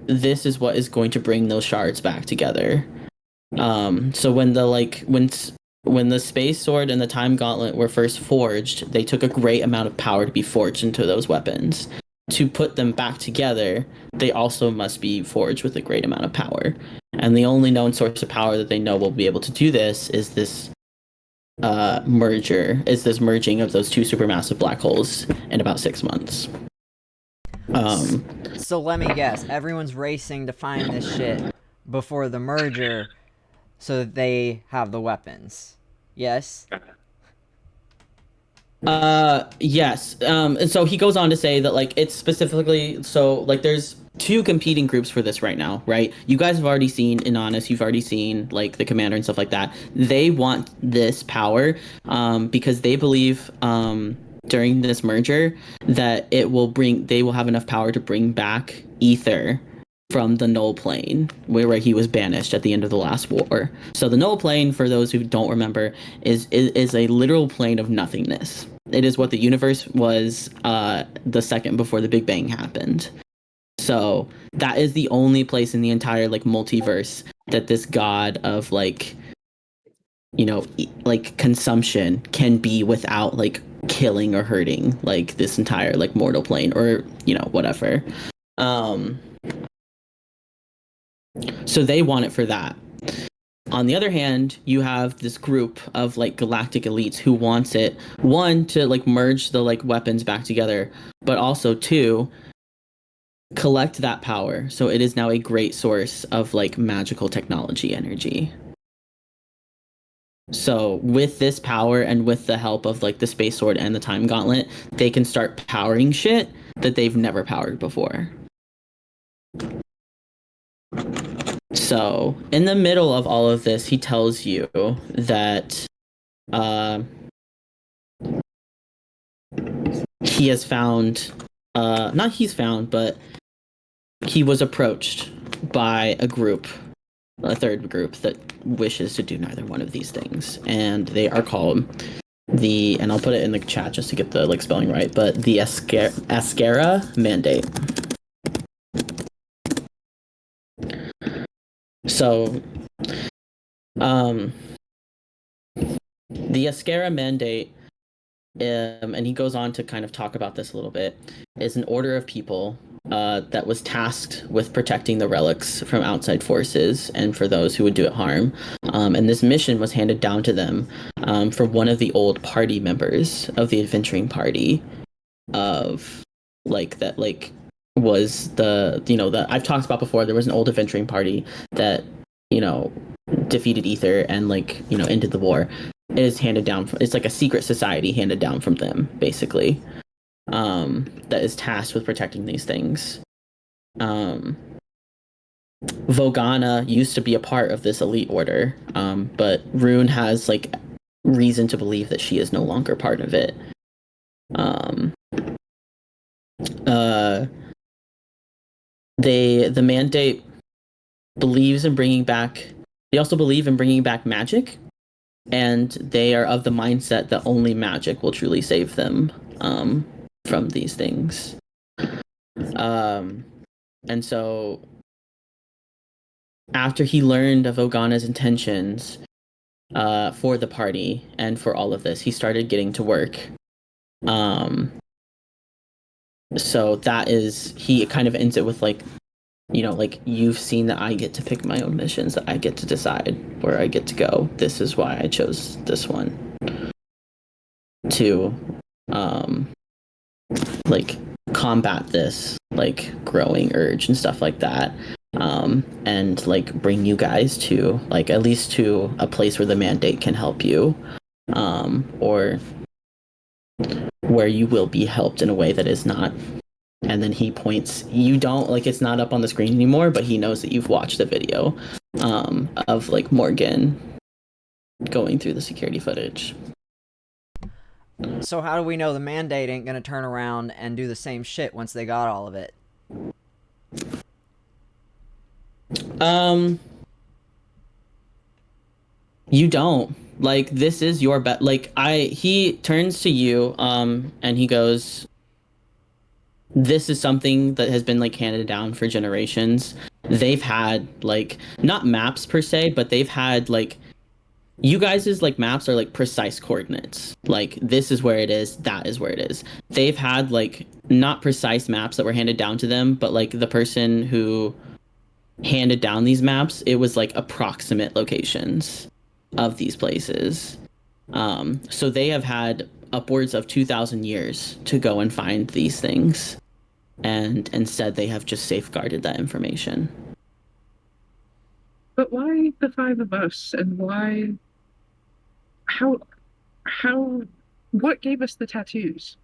This is what is going to bring those shards back together. So when the space sword and the time gauntlet were first forged, they took a great amount of power to be forged into those weapons. To put them back together, they also must be forged with a great amount of power. And the only known source of power that they know will be able to do this is this merging of those two supermassive black holes in about 6 months. So let me guess, everyone's racing to find this shit before the merger so that they have the weapons. Yes? Yes. And so he goes on to say that like it's specifically, so like there's two competing groups for this right now, right? You guys have already seen Inanis, you've already seen like the commander and stuff like that. They want this power because they believe during this merger that they will have enough power to bring back Ether from the null plane where he was banished at the end of the last war. So the null plane, for those who don't remember, is a literal plane of nothingness. It is what the universe was the second before the Big Bang happened. So that is the only place in the entire like multiverse that this god of like, you know, like consumption can be without like killing or hurting like this entire like mortal plane, or you know, whatever. So they want it for that. On the other hand, you have this group of like galactic elites who wants it, one, to like merge the like weapons back together, but also two, collect that power. So it is now a great source of like magical technology energy. So with this power and with the help of like the space sword and the time gauntlet, they can start powering shit that they've never powered before. So, in the middle of all of this, he tells you that he has found, not he's found, but he was approached by a third group that wishes to do neither one of these things. And they are called and I'll put it in the chat just to get the like spelling right, but the Askera Mandate. So, the Askera Mandate, and he goes on to kind of talk about this a little bit, is an order of people that was tasked with protecting the relics from outside forces and for those who would do it harm. And this mission was handed down to them from one of the old party members of the adventuring party of like that, like was I've talked about before. There was an old adventuring party that, you know, defeated Ether and like, you know, ended the war. It is handed down it's like a secret society handed down from them, basically, that is tasked with protecting these things. Vogana used to be a part of this elite order, but Rune has like reason to believe that she is no longer part of it. The Mandate believes in bringing back. They also believe in bringing back magic, and they are of the mindset that only magic will truly save them from these things. And so, after he learned of Ogana's intentions for the party and for all of this, he started getting to work. So that is, he kind of ends it with like you know, like you've seen that I get to pick my own missions, that I get to decide where I get to go. This is why I chose this one to like combat this like growing urge and stuff like that. And like bring you guys to like at least to a place where the mandate can help you, or where you will be helped in a way that is not. And then he points, you don't like, it's not up on the screen anymore, but he knows that you've watched the video of like Morgan going through the security footage. So how do we know the mandate ain't gonna turn around and do the same shit once they got all of it? You don't. Like, this is your bet. Like, he turns to you, and he goes, this is something that has been like handed down for generations. They've had like, not maps per se, but they've had like, you guys' like maps are like precise coordinates. Like, this is where it is, that is where it is. They've had like not precise maps that were handed down to them, but like the person who handed down these maps, it was like approximate locations of these places. So they have had upwards of 2,000 years to go and find these things, and instead they have just safeguarded that information. But why the five of us, and why? How? What gave us the tattoos?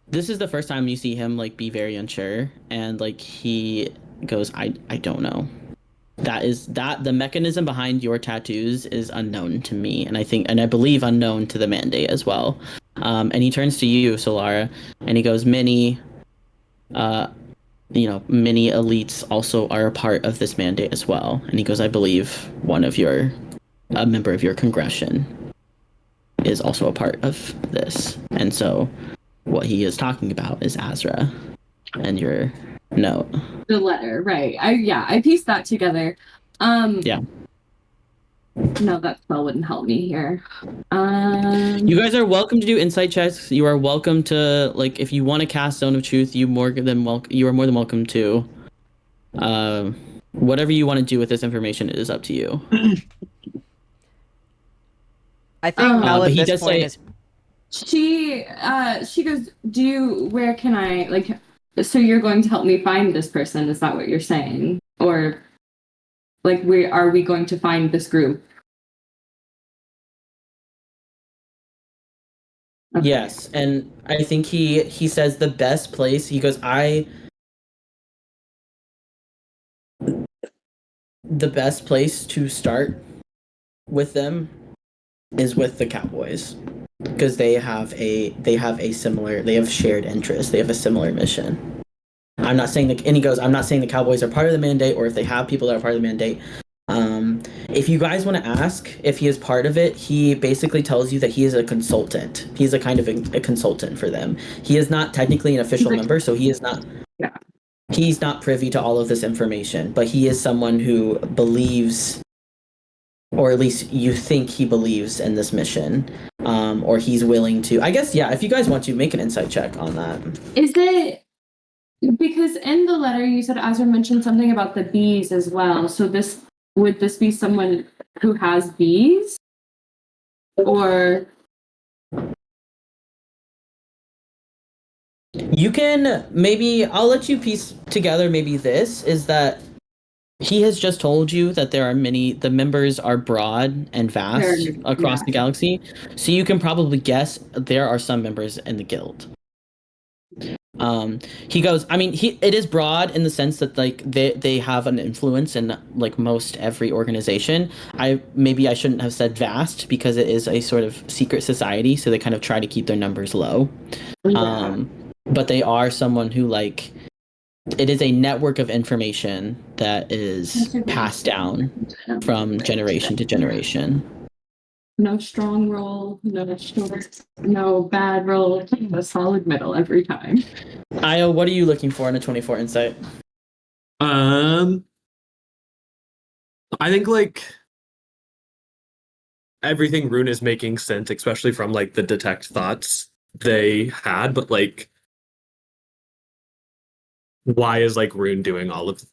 This is the first time you see him like be very unsure, and like he goes, I don't know. The mechanism behind your tattoos is unknown to me, and I believe unknown to the mandate as well. And he turns to you, Solara, and he goes, many elites also are a part of this mandate as well. And he goes, I believe a member of your congression is also a part of this. And so what he is talking about is Azra and your note. The letter, right. I pieced that together. Yeah. No, that spell wouldn't help me here. You guys are welcome to do insight checks. You are welcome to, like, if you want to cast Zone of Truth, you are more than welcome to. Whatever you want to do with this information, it is up to you. I think Mel but at he this does point say- is. She goes, where can I, like, so you're going to help me find this person? Is that what you're saying? Or, like, are we going to find this group? Okay. Yes, and I think he says the best place, he goes, the best place to start with them is with the Cowboys, because they have shared interests, they have a similar mission. I'm not saying the Cowboys are part of the mandate, or if they have people that are part of the mandate. If you guys want to ask if he is part of it, he basically tells you that he is a consultant. He's a kind of a consultant for them. He is not technically an official member, so he is not. Yeah. He's not privy to all of this information, but he is someone who believes, or at least you think he believes in this mission, or he's willing to. I guess, yeah. If you guys want to make an insight check on that. Is it because in the letter you said Azra mentioned something about the bees as well? So would this be someone who has bees? Or you can maybe, I'll let you piece together maybe this is that he has just told you that the members are broad and vast across the galaxy. So you can probably guess there are some members in the guild. He goes, I mean, it is broad in the sense that like they have an influence in like most every organization. I shouldn't have said vast, because it is a sort of secret society, so they kind of try to keep their numbers low. But they are someone who, like, it is a network of information that is passed down from generation to generation. no strong roll, no short, no bad roll, a solid middle every time. Io, what are you looking for in a 24 insight? I think like everything Rune is making sense, especially from like the detect thoughts they had, but like why is like Rune doing all of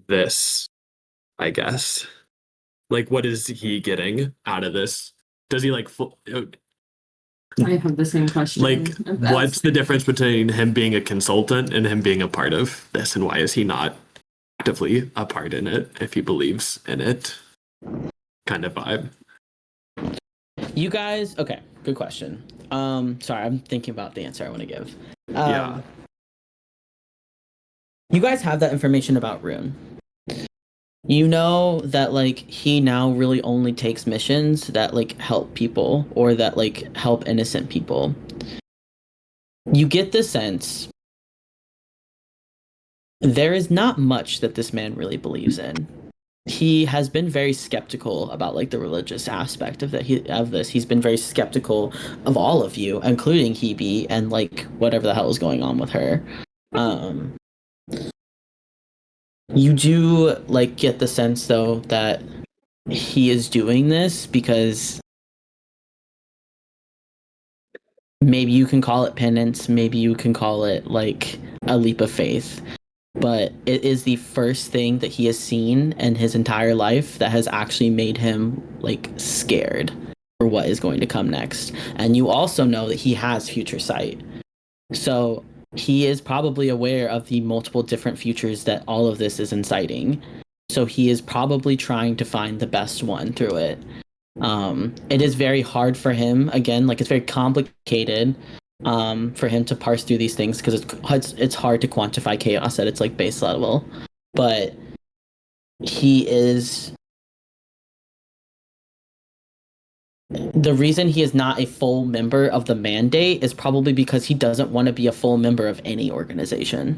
this, I guess? Like, what is he getting out of this? Does he like I have the same question. like what's the difference between him being a consultant and him being a part of this, and why is he not actively a part in it if he believes in it? Kind of vibe. You guys, okay, good question. Sorry, I'm thinking about the answer I want to give. Yeah. You guys have that information about Rune. You know that like he now really only takes missions that like help people or that like help innocent people. You get the sense there is not much that this man really believes in. He has been very skeptical about like the religious aspect of this. He's been very skeptical of all of you, including Hebe and like whatever the hell is going on with her. You do like get the sense though that he is doing this because maybe you can call it penance, maybe you can call it like a leap of faith, but it is the first thing that he has seen in his entire life that has actually made him like scared for what is going to come next. And you also know that he has future sight. So he is probably aware of the multiple different futures that all of this is inciting. So he is probably trying to find the best one through it. It is very hard for him, again, like it's very complicated for him to parse through these things because it's hard to quantify chaos at its like base level. But he is the reason he is not a full member of the Mandate is probably because he doesn't want to be a full member of any organization,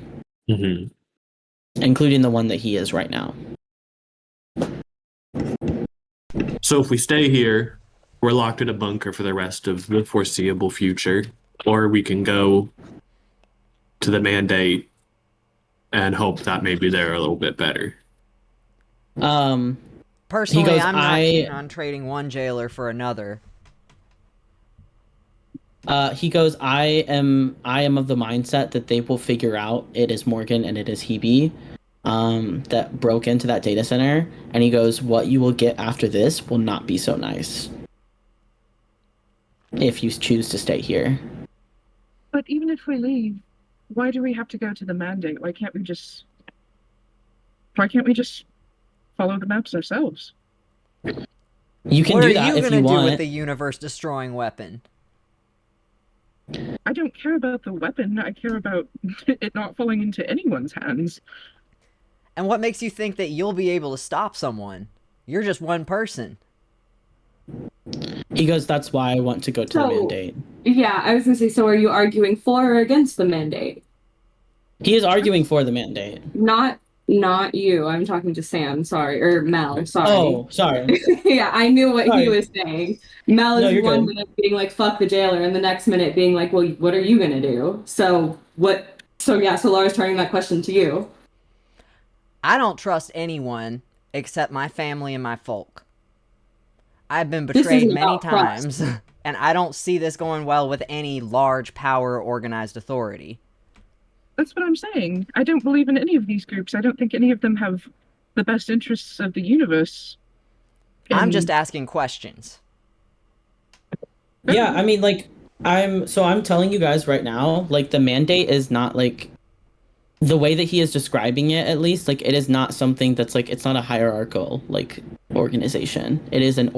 including the one that he is right now. So if we stay here, we're locked in a bunker for the rest of the foreseeable future, or we can go to the Mandate and hope that maybe they're a little bit better. Personally, goes, I'm not keen on trading one jailer for another. He goes, I am of the mindset that they will figure out it is Morgan and it is Hebe that broke into that data center. And he goes, what you will get after this will not be so nice if you choose to stay here. But even if we leave, why do we have to go to the Mandate? Why can't we just follow the maps ourselves? You can do that if you want. What are you gonna do with the universe-destroying weapon? I don't care about the weapon. I care about it not falling into anyone's hands. And what makes you think that you'll be able to stop someone? You're just one person. He goes, that's why I want to go to the Mandate. Yeah, I was gonna say, so are you arguing for or against the Mandate? He is arguing for the Mandate. Not you. I'm talking to Sam, sorry. Or Mel, sorry. Oh, sorry. Yeah, I knew what he was saying. Mel is one minute being like, fuck the jailer, and the next minute being like, well, what are you gonna do? So Laura's turning that question to you. I don't trust anyone except my family and my folk. I've been betrayed many times, and I don't see this going well with any large power or organized authority. That's what I'm saying. I don't believe in any of these groups. I don't think any of them have the best interests of the universe. I'm just asking questions. Yeah, I mean, like, I'm telling you guys right now, like, the Mandate is not, like, the way that he is describing it, at least, like, it is not something that's, like, it's not a hierarchical, like, organization. It is it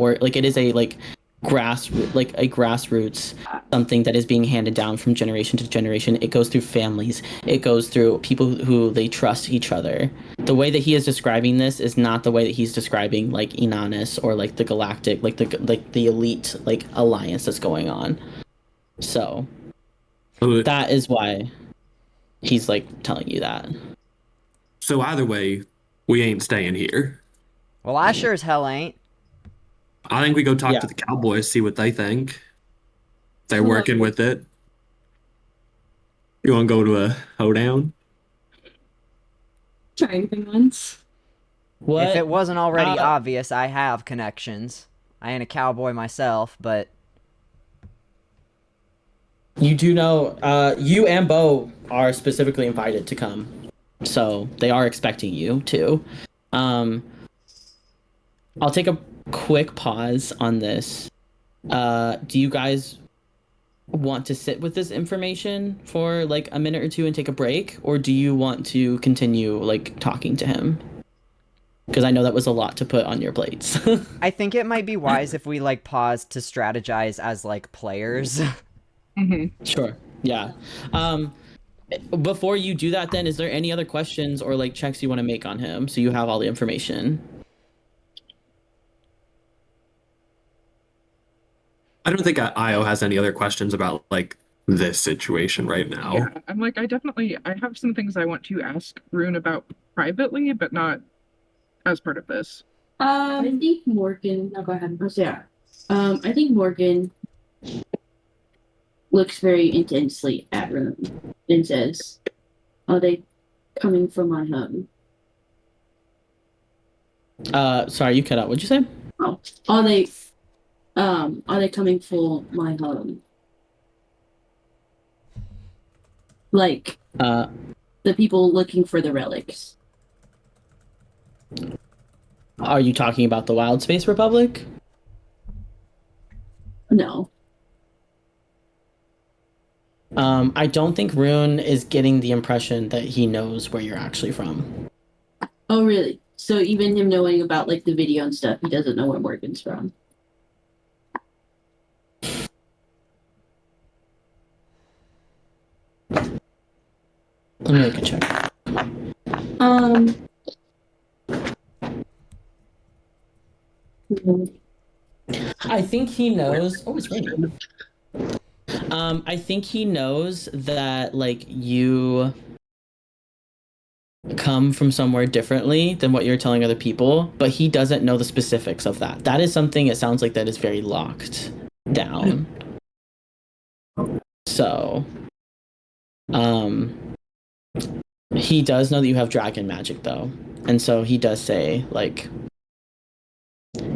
is a, like, grassroots, something that is being handed down from generation to generation. It goes through families. It goes through people who they trust each other. The way that he is describing this is not the way that he's describing like Inannis or like the galactic, like the elite like alliance that's going on. So that is why he's like telling you that. So either way, we ain't staying here. Well, I sure as hell ain't. I think we go talk to the Cowboys, see what they think. They're working with it. You want to go to a hoedown? Try anything once. What? If it wasn't already obvious, I have connections. I ain't a cowboy myself, but... You do know, you and Bo are specifically invited to come So they are expecting you too. I'll take a quick pause on this. Do you guys want to sit with this information for like a minute or two and take a break, or do you want to continue like talking to him? Because I know that was a lot to put on your plates. I think it might be wise if we like pause to strategize as like players. Sure. Yeah. Before you do that, then, is there any other questions or like checks you want to make on him so you have all the information? I don't think Io has any other questions about like this situation right now. Yeah, I'm like, I have some things I want to ask Rune about privately, but not as part of this. I think Morgan. No, go ahead. Oh, so yeah. I think Morgan looks very intensely at Rune and says, "Are they coming for my home?" Sorry, you cut out. What'd you say? Oh, are they coming for my home? Like the people looking for the relics. Are you talking about the Wild Space Republic? No. I don't think Rune is getting the impression that he knows where you're actually from. Oh, really? So even him knowing about like the video and stuff, he doesn't know where Morgan's from. Let me make a check. I think he knows. Oh, it's raining. I think he knows that like you come from somewhere differently than what you're telling other people, but he doesn't know the specifics of that. That is something it sounds like that is very locked down. So, he does know that you have dragon magic though. And so he does say like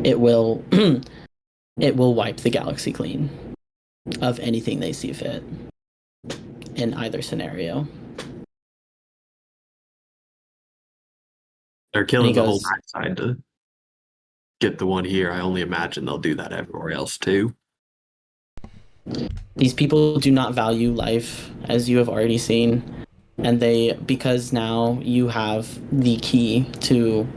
it will it will wipe the galaxy clean of anything they see fit in either scenario. They're killing the whole Because- backside to get the one here. I only imagine they'll do that everywhere else too. These people do not value life, as you have already seen, and because now you have the key to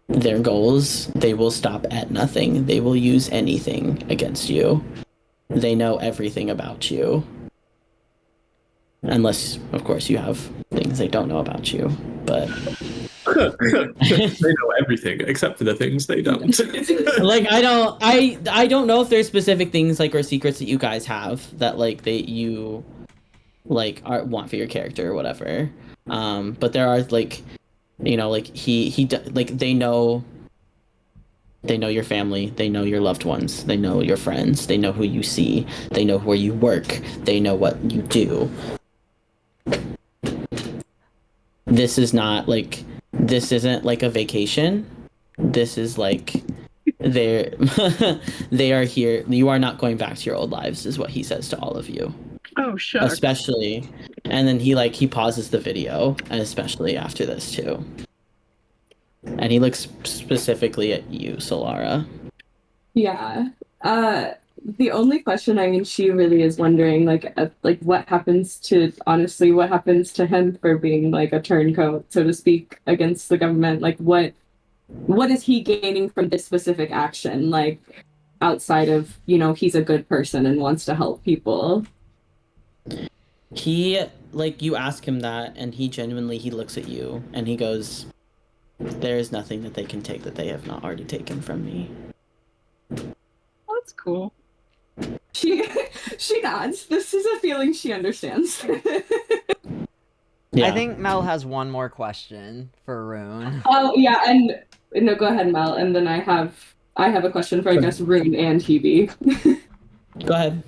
their goals, they will stop at nothing. They will use anything against you. They know everything about you. Unless, of course, you have things they don't know about you. But They know everything except for the things they don't. like I don't know if there's specific things like or secrets that you guys have that like you like want for your character or whatever. But there are like, you know, like like they know your family, they know your loved ones, they know your friends, they know who you see, they know where you work, they know what you do. This isn't like a vacation. This is like they are here. You are not going back to your old lives, is what he says to all of you. Oh, shucks. Especially, and then he pauses the video, and especially after this too. And he looks specifically at you, Solara. Yeah. The only question, I mean, she really is wondering, like what happens to him for being like a turncoat, so to speak, against the government? Like, what is he gaining from this specific action? Like, outside of, you know, he's a good person and wants to help people. He, like, you ask him that, and he looks at you, and he goes, "There is nothing that they can take that they have not already taken from me." Oh, that's cool. She nods. This is a feeling she understands. Yeah. I think Mel has one more question for Rune. Oh yeah, and no, go ahead, Mel, and then I have a question for, I guess, Rune and Hebe. Go ahead.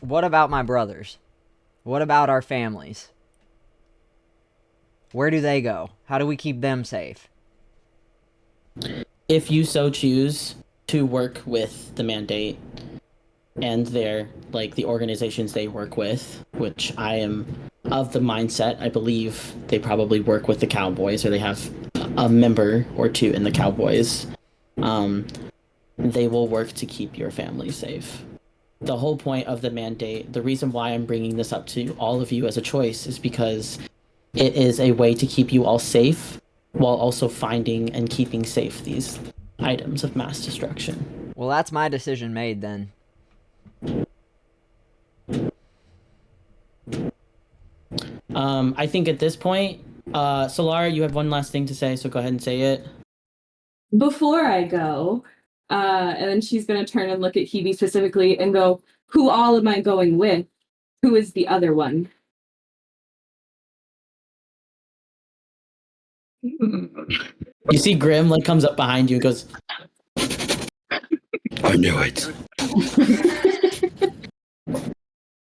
What about my brothers? What about our families? Where do they go? How do we keep them safe? If you so choose to work with the Mandate and their, like, the organizations they work with, which I am of the mindset. I believe they probably work with the Cowboys, or they have a member or two in the Cowboys. They will work to keep your family safe. The whole point of the mandate, the reason why I'm bringing this up to all of you as a choice, is because it is a way to keep you all safe while also finding and keeping safe these items of mass destruction. Well, that's my decision made then. I think at this point, Solara, you have one last thing to say, so go ahead and say it. Before I go, and then she's going to turn and look at Hebe specifically and go, who all am I going with? Who is the other one? You see Grim like comes up behind you and goes, I knew it.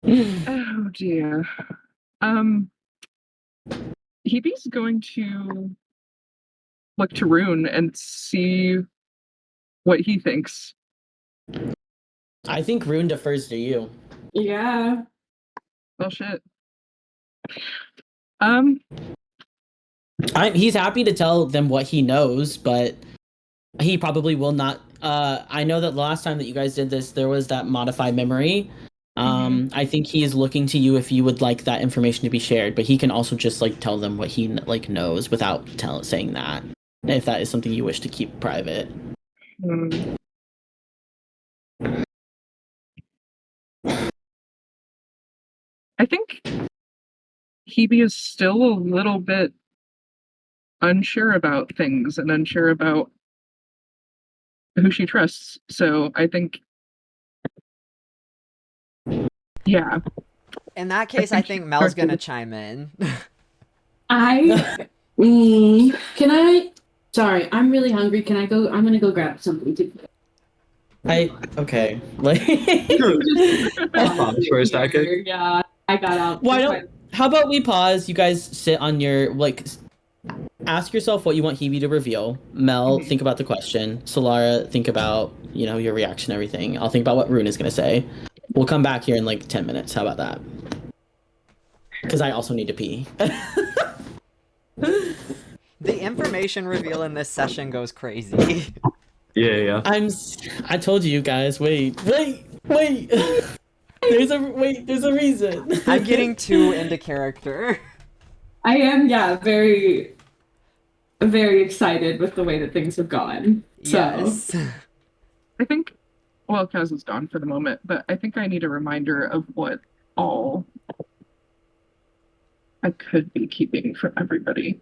Oh dear. Hebe's going to look to Rune and see what he thinks. I think Rune defers to you. Yeah. Well, shit. He's happy to tell them what he knows, but he probably will not. I know that the last time that you guys did this, there was that modified memory. I think he is looking to you if you would like that information to be shared, but he can also just like tell them what he like knows without saying that, if that is something you wish to keep private. I think Hebe is still a little bit unsure about things and unsure about who she trusts. So I think, yeah. In that case, I think Mel's gonna chime in. Can I? Sorry, I'm really hungry. Can I go? I'm gonna go grab something to. Okay. Like, Pause for a second. Yeah, I got out. how about we pause? You guys sit on your ask yourself what you want Hebe to reveal. Mel, think about the question. Solara, think about your reaction, everything. I'll think about what Rune is gonna say. We'll come back here in 10 minutes. How about that? Because I also need to pee. The information reveal in this session goes crazy. Yeah. I told you guys. Wait. There's a reason. I'm getting too into character. I am, very, very excited with the way that things have gone. Yes. I think, well, Kaz is gone for the moment, but I think I need a reminder of what all I could be keeping from everybody.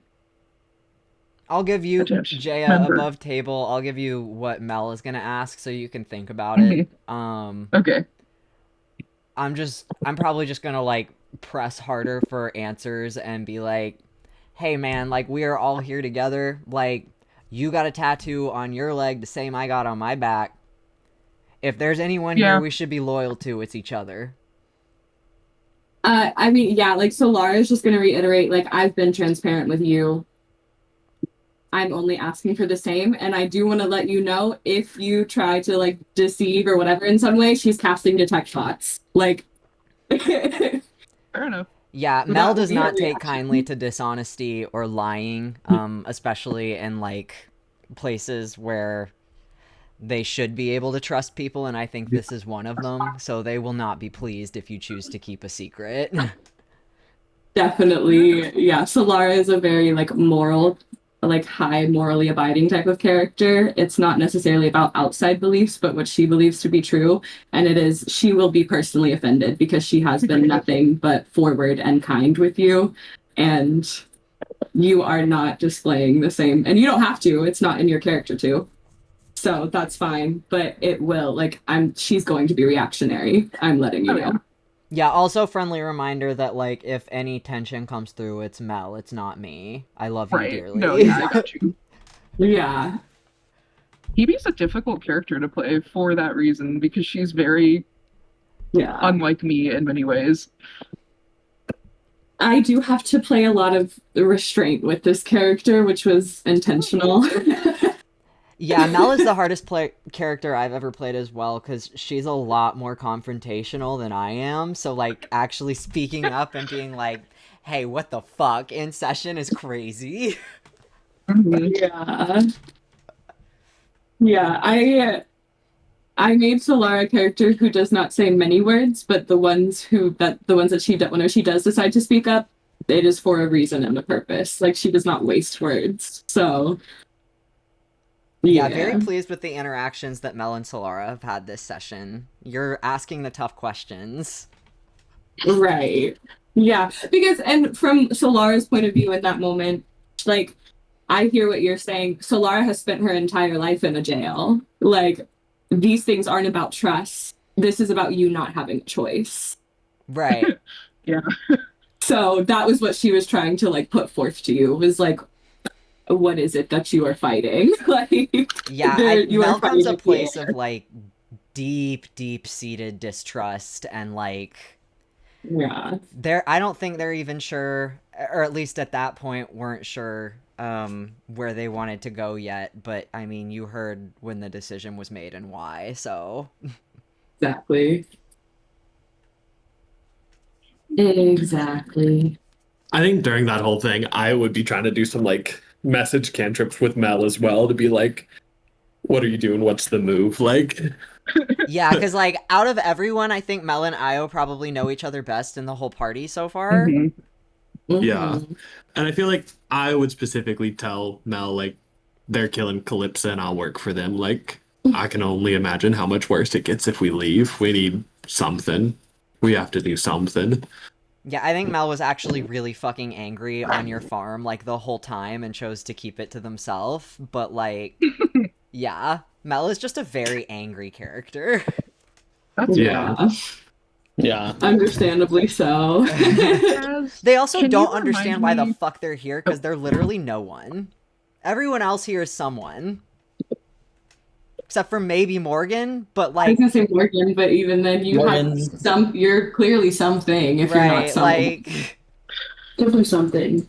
I'll give you, Jaya, above table, I'll give you what Mel is gonna ask so you can think about it. Okay. I'm probably just gonna press harder for answers and be like, hey man, we are all here together. You got a tattoo on your leg the same I got on my back. If there's anyone here we should be loyal to, it's each other. So Lara's just gonna reiterate, I've been transparent with you. I'm only asking for the same, and I do want to let you know if you try to deceive or whatever in some way, she's casting detect bots. Fair enough. Yeah, Mel does not take kindly to dishonesty or lying, especially in places where they should be able to trust people, and I think this is one of them. So they will not be pleased if you choose to keep a secret. Definitely, yeah. Solara is a very moral, high morally abiding type of character. It's not necessarily about outside beliefs, but what she believes to be true. And it is, she will be personally offended because she has been nothing but forward and kind with you. And you are not displaying the same, and you don't have to, it's not in your character to. So that's fine, but it will, she's going to be reactionary. I'm letting you know. Yeah, also friendly reminder that, if any tension comes through, it's Mel, it's not me. I love you dearly. No, yeah, I got you. Yeah. Hebe's a difficult character to play for that reason, because she's very unlike me in many ways. I do have to play a lot of restraint with this character, which was intentional. Yeah, Mel is the hardest character I've ever played as well, because she's a lot more confrontational than I am. So, like, actually speaking up and being like, hey, what the fuck in session is crazy. Mhm. Yeah. Yeah, I made Solara a character who does not say many words, but the ones that she when she does decide to speak up, it is for a reason and a purpose. Like she does not waste words. So Yeah, very yeah. pleased with the interactions that Mel and Solara have had this session. You're asking the tough questions. Right. Yeah. Because and from Solara's point of view in that moment, like I hear what you're saying. Solara has spent her entire life in a jail. Like these things aren't about trust. This is about you not having a choice. Right. Yeah. So that was what she was trying to like put forth to you was like, what is it that you are fighting? Like, Yeah, you are Mel comes a fighting place the of like deep seated distrust and like yeah, I don't think they're even sure, or at least at that point weren't sure where they wanted to go yet, but I mean you heard when the decision was made and why, so exactly. Exactly. I think during that whole thing, I would be trying to do some like message cantrips with Mel as well to be like, what are you doing? What's the move? Like, yeah, because like out of everyone, I think Mel and Io probably know each other best in the whole party so far. Mhm. yeah. Mhm. And I feel like I would specifically tell Mel, like, they're killing Calypso and I'll work for them. Like, I can only imagine how much worse it gets if we leave. We need something. We have to do something. Yeah, I think Mel was actually really fucking angry on your farm like the whole time and chose to keep it to themselves. But like, yeah, Mel is just a very angry character. That's Yeah. fine. Yeah. Understandably so. Kaz, They also can don't you understand remind why the me- fuck they're here because they're literally no one. Everyone else here is someone. Except for maybe Morgan, but I was like, gonna say Morgan, but even then Morgan's- you're clearly something if you're not right, someone. like, Definitely something.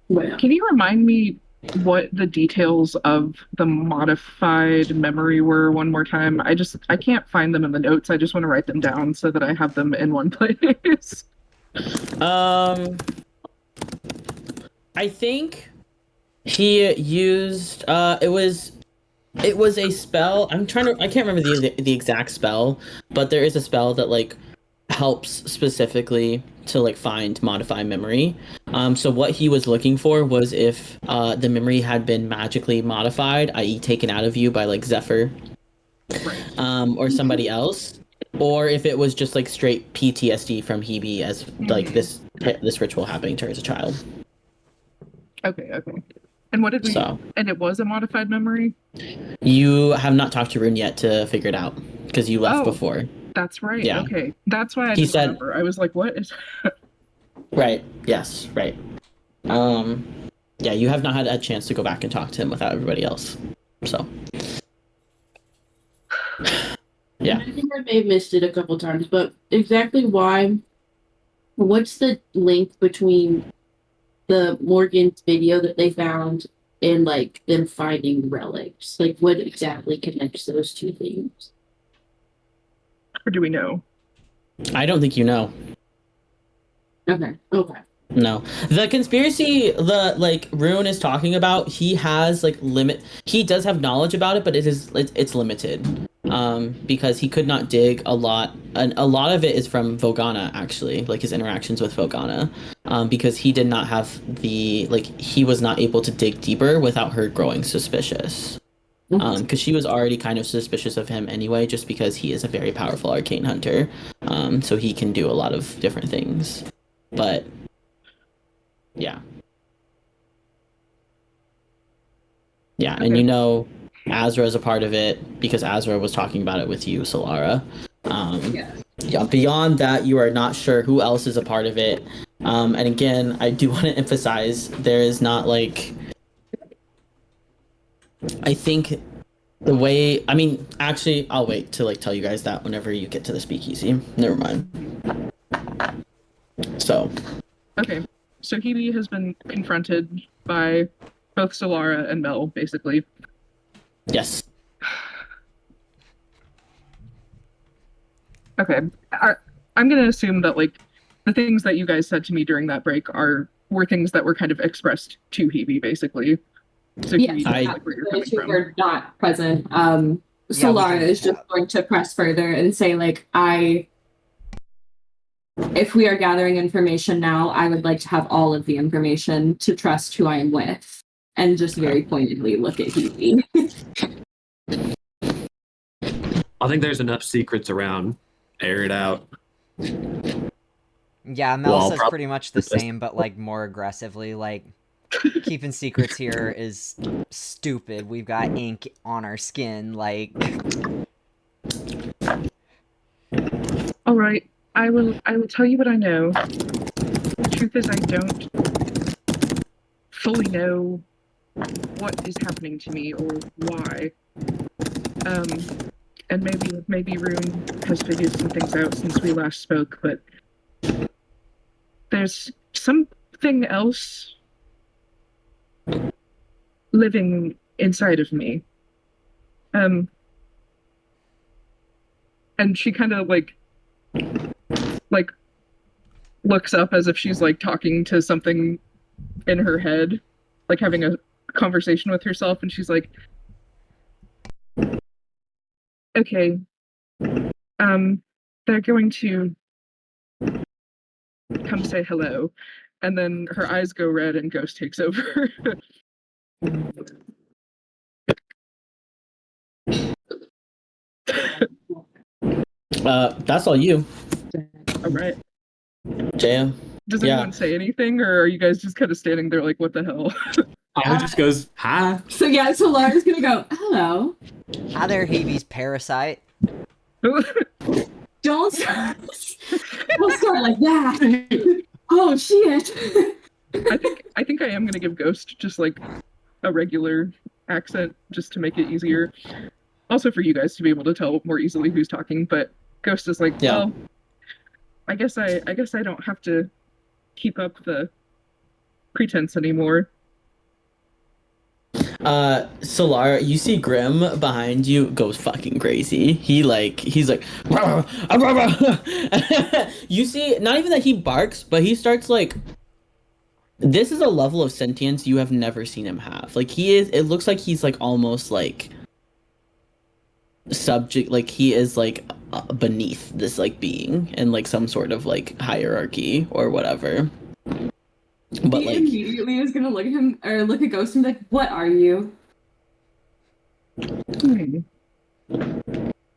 Well, Can you remind me what the details of the modified memory were one more time? I can't find them in the notes. I just want to write them down so that I have them in one place. I think he used it was a spell. I can't remember the exact spell, but there is a spell that like helps specifically to like find modify memory. So what he was looking for was if the memory had been magically modified, i.e. taken out of you by like Zephyr or somebody else, or if it was just like straight PTSD from Hebe as like this ritual happening to her as a child. Okay. And what did we? So And it was a modified memory? you have not talked to Rune yet to figure it out because you left Oh. before. That's right. Yeah. Okay. That's why I He didn't said- remember. I was like, what is Right. Yes. Right. Yeah, you have not had a chance to go back and talk to him without everybody else. So. Yeah. I think I may have missed it a couple times, but exactly why? What's the link between the Morgan's video that they found and like them finding relics? Like, what exactly connects those two things? or do we know? I don't think you know. Okay. No. The conspiracy the like Rune is talking about, he has like he does have knowledge about it, but it's limited. Because he could not dig a lot, and a lot of it is from Vogana actually, like his interactions with Vogana. Because he did not have he was not able to dig deeper without her growing suspicious. Because she was already kind of suspicious of him anyway, just because he is a very powerful arcane hunter. So he can do a lot of different things. But yeah. Yeah, and Okay. you know Azra is a part of it because Azra was talking about it with you, Solara. Yeah, beyond that, you are not sure who else is a part of it. And again, I do want to emphasize there is not like I think the way actually I'll wait to like tell you guys that whenever you get to the speakeasy. Never mind. So Okay. So Hebe has been confronted by both Solara and Mel, basically, Yes. Okay. I'm going to assume that, like, the things that you guys said to me during that break were things that were kind of expressed to Hebe, basically. So Yes, Hebe knows, like, where you're coming those who from. were not present. Yeah, we Solara can- is just going to press further and say, like, if we are gathering information now, I would like to have all of the information to trust who I am with. And just very pointedly look at Hebe. I think there's enough secrets around. Air it out. Yeah, Mel Well, says prob- pretty much the same, but like more aggressively. Like, keeping secrets here is stupid. We've got ink on our skin. Like, All right. I will tell you what I know. The truth is I don't fully know what is happening to me or why. And maybe Rune has figured some things out since we last spoke, but there's something else living inside of me. And she kind of like looks up as if she's like talking to something in her head, like having a conversation with herself, and she's like, okay, they're going to come say hello. And then her eyes go red and Ghost takes over. That's all you, All right. JM. Does Yeah. anyone say anything, or are you guys just kind of standing there like, what the hell? I just goes, hi. So yeah, so Lara's gonna go, hello. hi there, Hebe's parasite. Don't start, don't start like that. Oh shit. I think I am gonna give Ghost just like a regular accent just to make it easier. Also for you guys to be able to tell more easily who's talking, but Ghost is like, Yeah. well, I guess I don't have to keep up the pretense anymore. Solara, you see Grim behind you goes fucking crazy. He's like, "Rah, rah, rah, rah." You see, not even that he barks, but he starts like, this is a level of sentience you have never seen him have. Like it looks like he's like almost like subject, like he is like beneath this like being in like some sort of like hierarchy or whatever. But He like, immediately is gonna look at him or look at Ghost and be like, what are you?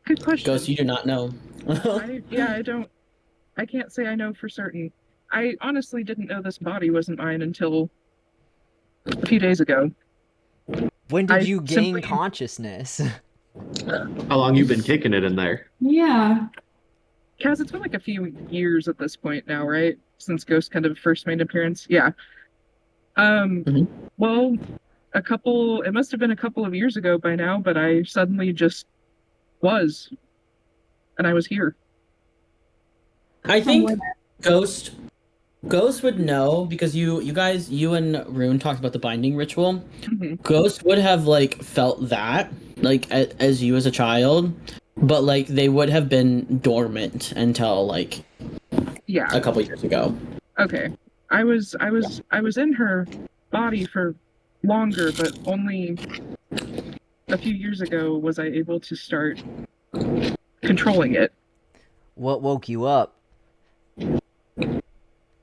Good question. Ghost, you do not know. I can't say I know for certain. I honestly didn't know this body wasn't mine until a few days ago. When did I you gain simply- consciousness? How long you been kicking it in there? Yeah. Kaz, it's been like a few years at this point now, right? Since Ghost kind of first made an appearance. Yeah. Mhm. Well, it must have been a couple of years ago by now, but I suddenly just was. And I was here. I think Ghost would know because you and Rune talked about the binding ritual. Mhm. Ghost would have like felt that like as you as a child, but like they would have been dormant until like Yeah. a couple years ago. Okay. I was in her body for longer, but only a few years ago was I able to start controlling it. What woke you up?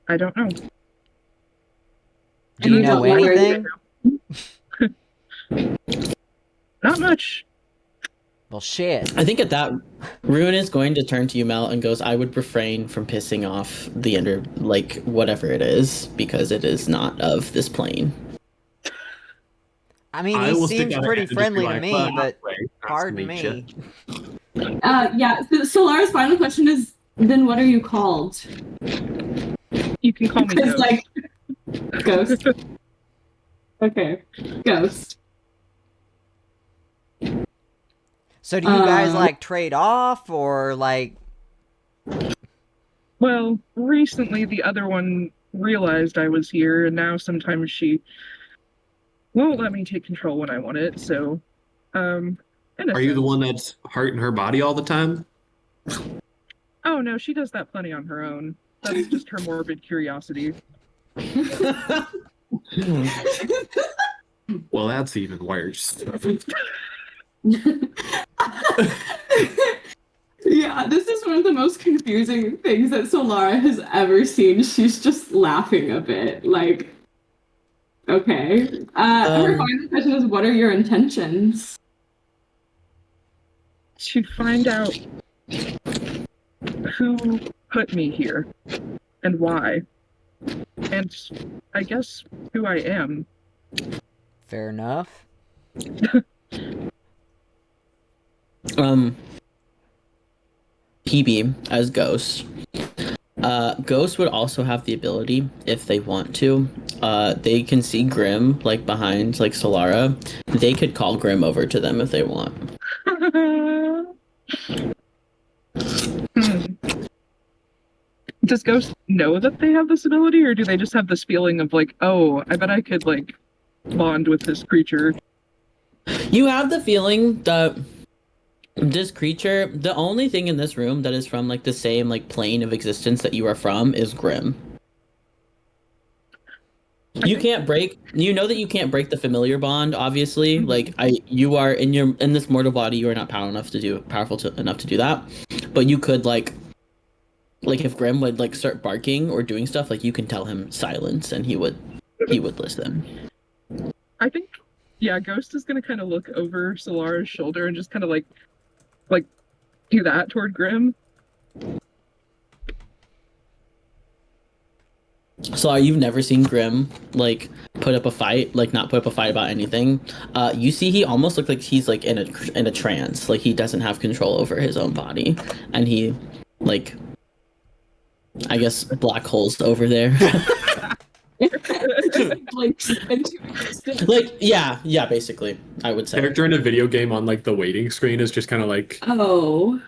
I don't know. Do you You know don't know where anything? Not much. Well, shit. I think at that, Rune is going to turn to you, Mel, and goes, "I would refrain from pissing off the like whatever it is because it is not of this plane." I mean, I he will stick seems out a pretty hand and just be friendly to like, me, "Well, but nice to pardon meet me. ya." Yeah. So Lara's final question is, then what are you called? You can call me It's Ghost. like Ghost. Okay. Ghost. So do you guys, Um, like, trade off, or, like... Well, recently the other one realized I was here, and now sometimes she won't let me take control when I want it, so Innocent. Are you the one that's hurting her body all the time? Oh no, she does that plenty on her own. That's just her morbid curiosity. Well, that's even worse. Yeah, this is one of the most confusing things that Solara has ever seen. She's just laughing a bit. Like, okay. Her final question is, what are your intentions? To find out who put me here and why. And I guess who I am. Fair enough. PB as Ghost. Ghost would also have the ability, if they want to, they can see Grim, like, behind, like, Solara. They could call Grim over to them if they want. Does Ghost know that they have this ability, or do they just have this feeling of like, oh, I bet I could, like, bond with this creature? You have the feeling that this creature, the only thing in this room that is from, like, the same, like, plane of existence that you are from is Grim. You can't break, you know that you can't break the familiar bond, obviously. Like, you are in this mortal body, you are not enough to do that. But you could, like if Grim would, like, start barking or doing stuff, like, you can tell him silence and he would listen. I think, yeah, Ghost is gonna kind of look over Solara's shoulder and just kind of like do that toward Grim. So you've never seen Grim, like, put up a fight, like, not put up a fight about anything. You see he almost looks like he's, like, in a trance, like he doesn't have control over his own body, and he, like, I guess black holes over there. Like, yeah, basically, I would say. Character in a video game on, like, the waiting screen is just kind of like, Oh.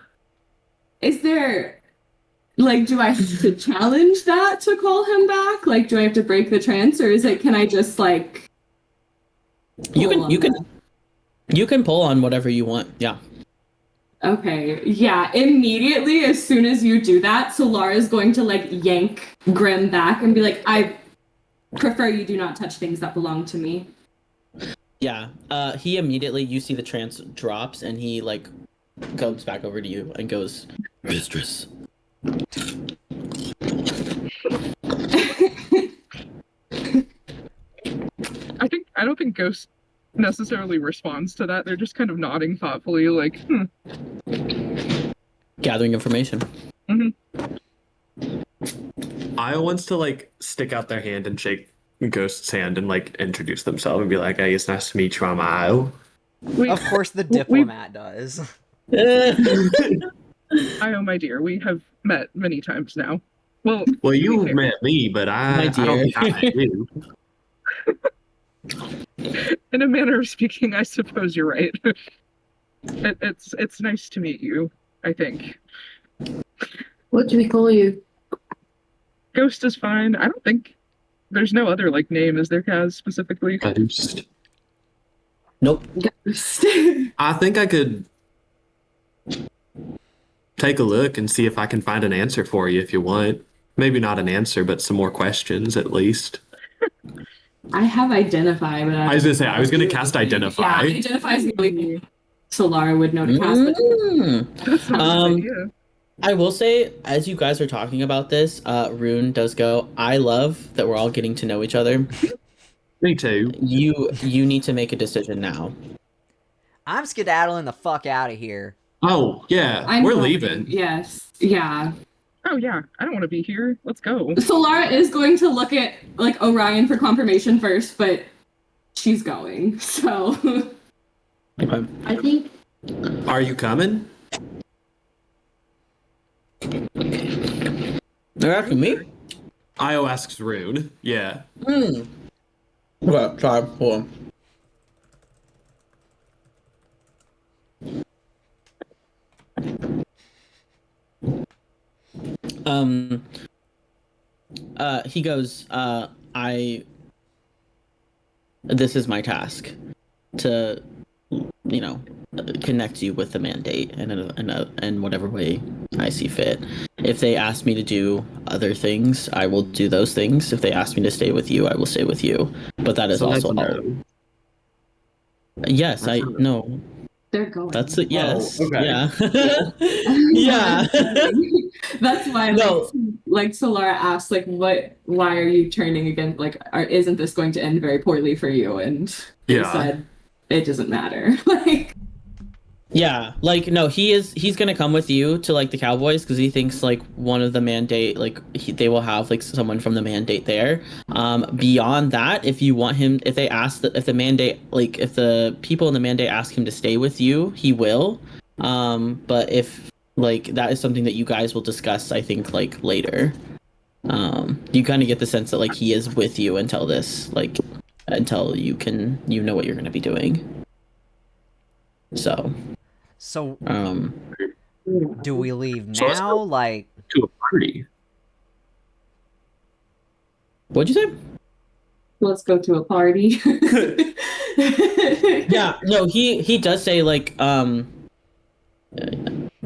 Is there, like, do I have to challenge that to call him back? Like, do I have to break the trance, or is it, can I just, like, You pull on that? you can pull on whatever you want. Yeah. Okay, yeah, immediately as soon as you do that, Solara is going to, like, yank Grim back and be like, I prefer you do not touch things that belong to me. Yeah. He immediately, you see the trance drops and he, like, comes back over to you and goes, "Mistress." I don't think Ghost necessarily responds to that. They're just kind of nodding thoughtfully, like, Gathering information. Io wants to, like, stick out their hand and shake Ghost's hand and, like, introduce themselves and be like, hey, it's nice to meet you, I'm Io. Of course the diplomat does. Io, my dear, we have met many times now. Well, You met me, but I don't think I met you. In a manner of speaking, I suppose you're right. It's nice to meet you, I think. What do we call you? Ghost is fine. I don't think there's no other, like, name, is there, Kaz, specifically? Ghost. Nope. I think I could take a look and see if I can find an answer for you if you want. Maybe not an answer, but some more questions at least. I have Identify, but I was gonna say, I was gonna cast Identify. Yeah, Identify is the only thing Solara would know to cast. That's not a good idea. I will say, as you guys are talking about this, Rune does go, I love that we're all getting to know each other. Me too. You need to make a decision now. I'm skedaddling the fuck out of here. Oh, yeah, I'm we're going. leaving. Yes. Yeah. Oh yeah, I don't want to be here. Let's go. Solara is going to look at, like, Orion for confirmation first, but she's going. So Okay. I think Are you coming? They're asking me? Io asks Rune. Yeah. Okay, sorry, hold on. He goes, this is my task to, you know, connect you with the mandate in whatever way I see fit. If they ask me to do other things, I will do those things. If they ask me to stay with you, I will stay with you. But that is So that's also a all. no. Yes, That's I not a- no. They're going. That's a yes. okay. Yeah. Yeah. Yeah. That's why, No. like Solara asked, like, why are you turning again? Like, isn't this going to end very poorly for you? And they Yeah. said, it doesn't matter. Like, Yeah, like no, he's gonna come with you to like the Cowboys because he thinks like one of the mandate like they will have like someone from the mandate there. Beyond that, if you want him, if they ask if the mandate like if the people in the mandate ask him to stay with you, he will. But if like that is something that you guys will discuss, I think like later. You kind of get the sense that like he is with you until this like until you know what you're gonna be doing. So, Um. do we leave So let's now? go. Like, To a party. What'd you say? let's go to a party. Yeah, no, he does say like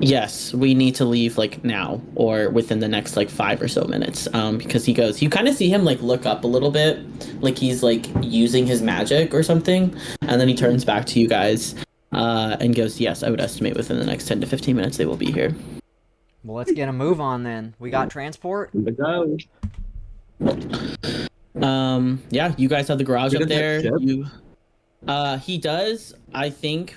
yes, we need to leave like now or within the next like 5 or so minutes. Because he goes, you kind of see him like look up a little bit, like he's like using his magic or something, and then he turns back to you guys, and goes, yes, I would estimate within the next 10 to 15 minutes they will be here. well, let's get a move on then. We got transport? Go. Yeah, you guys have the garage He up doesn't have there. ship? He does, I think.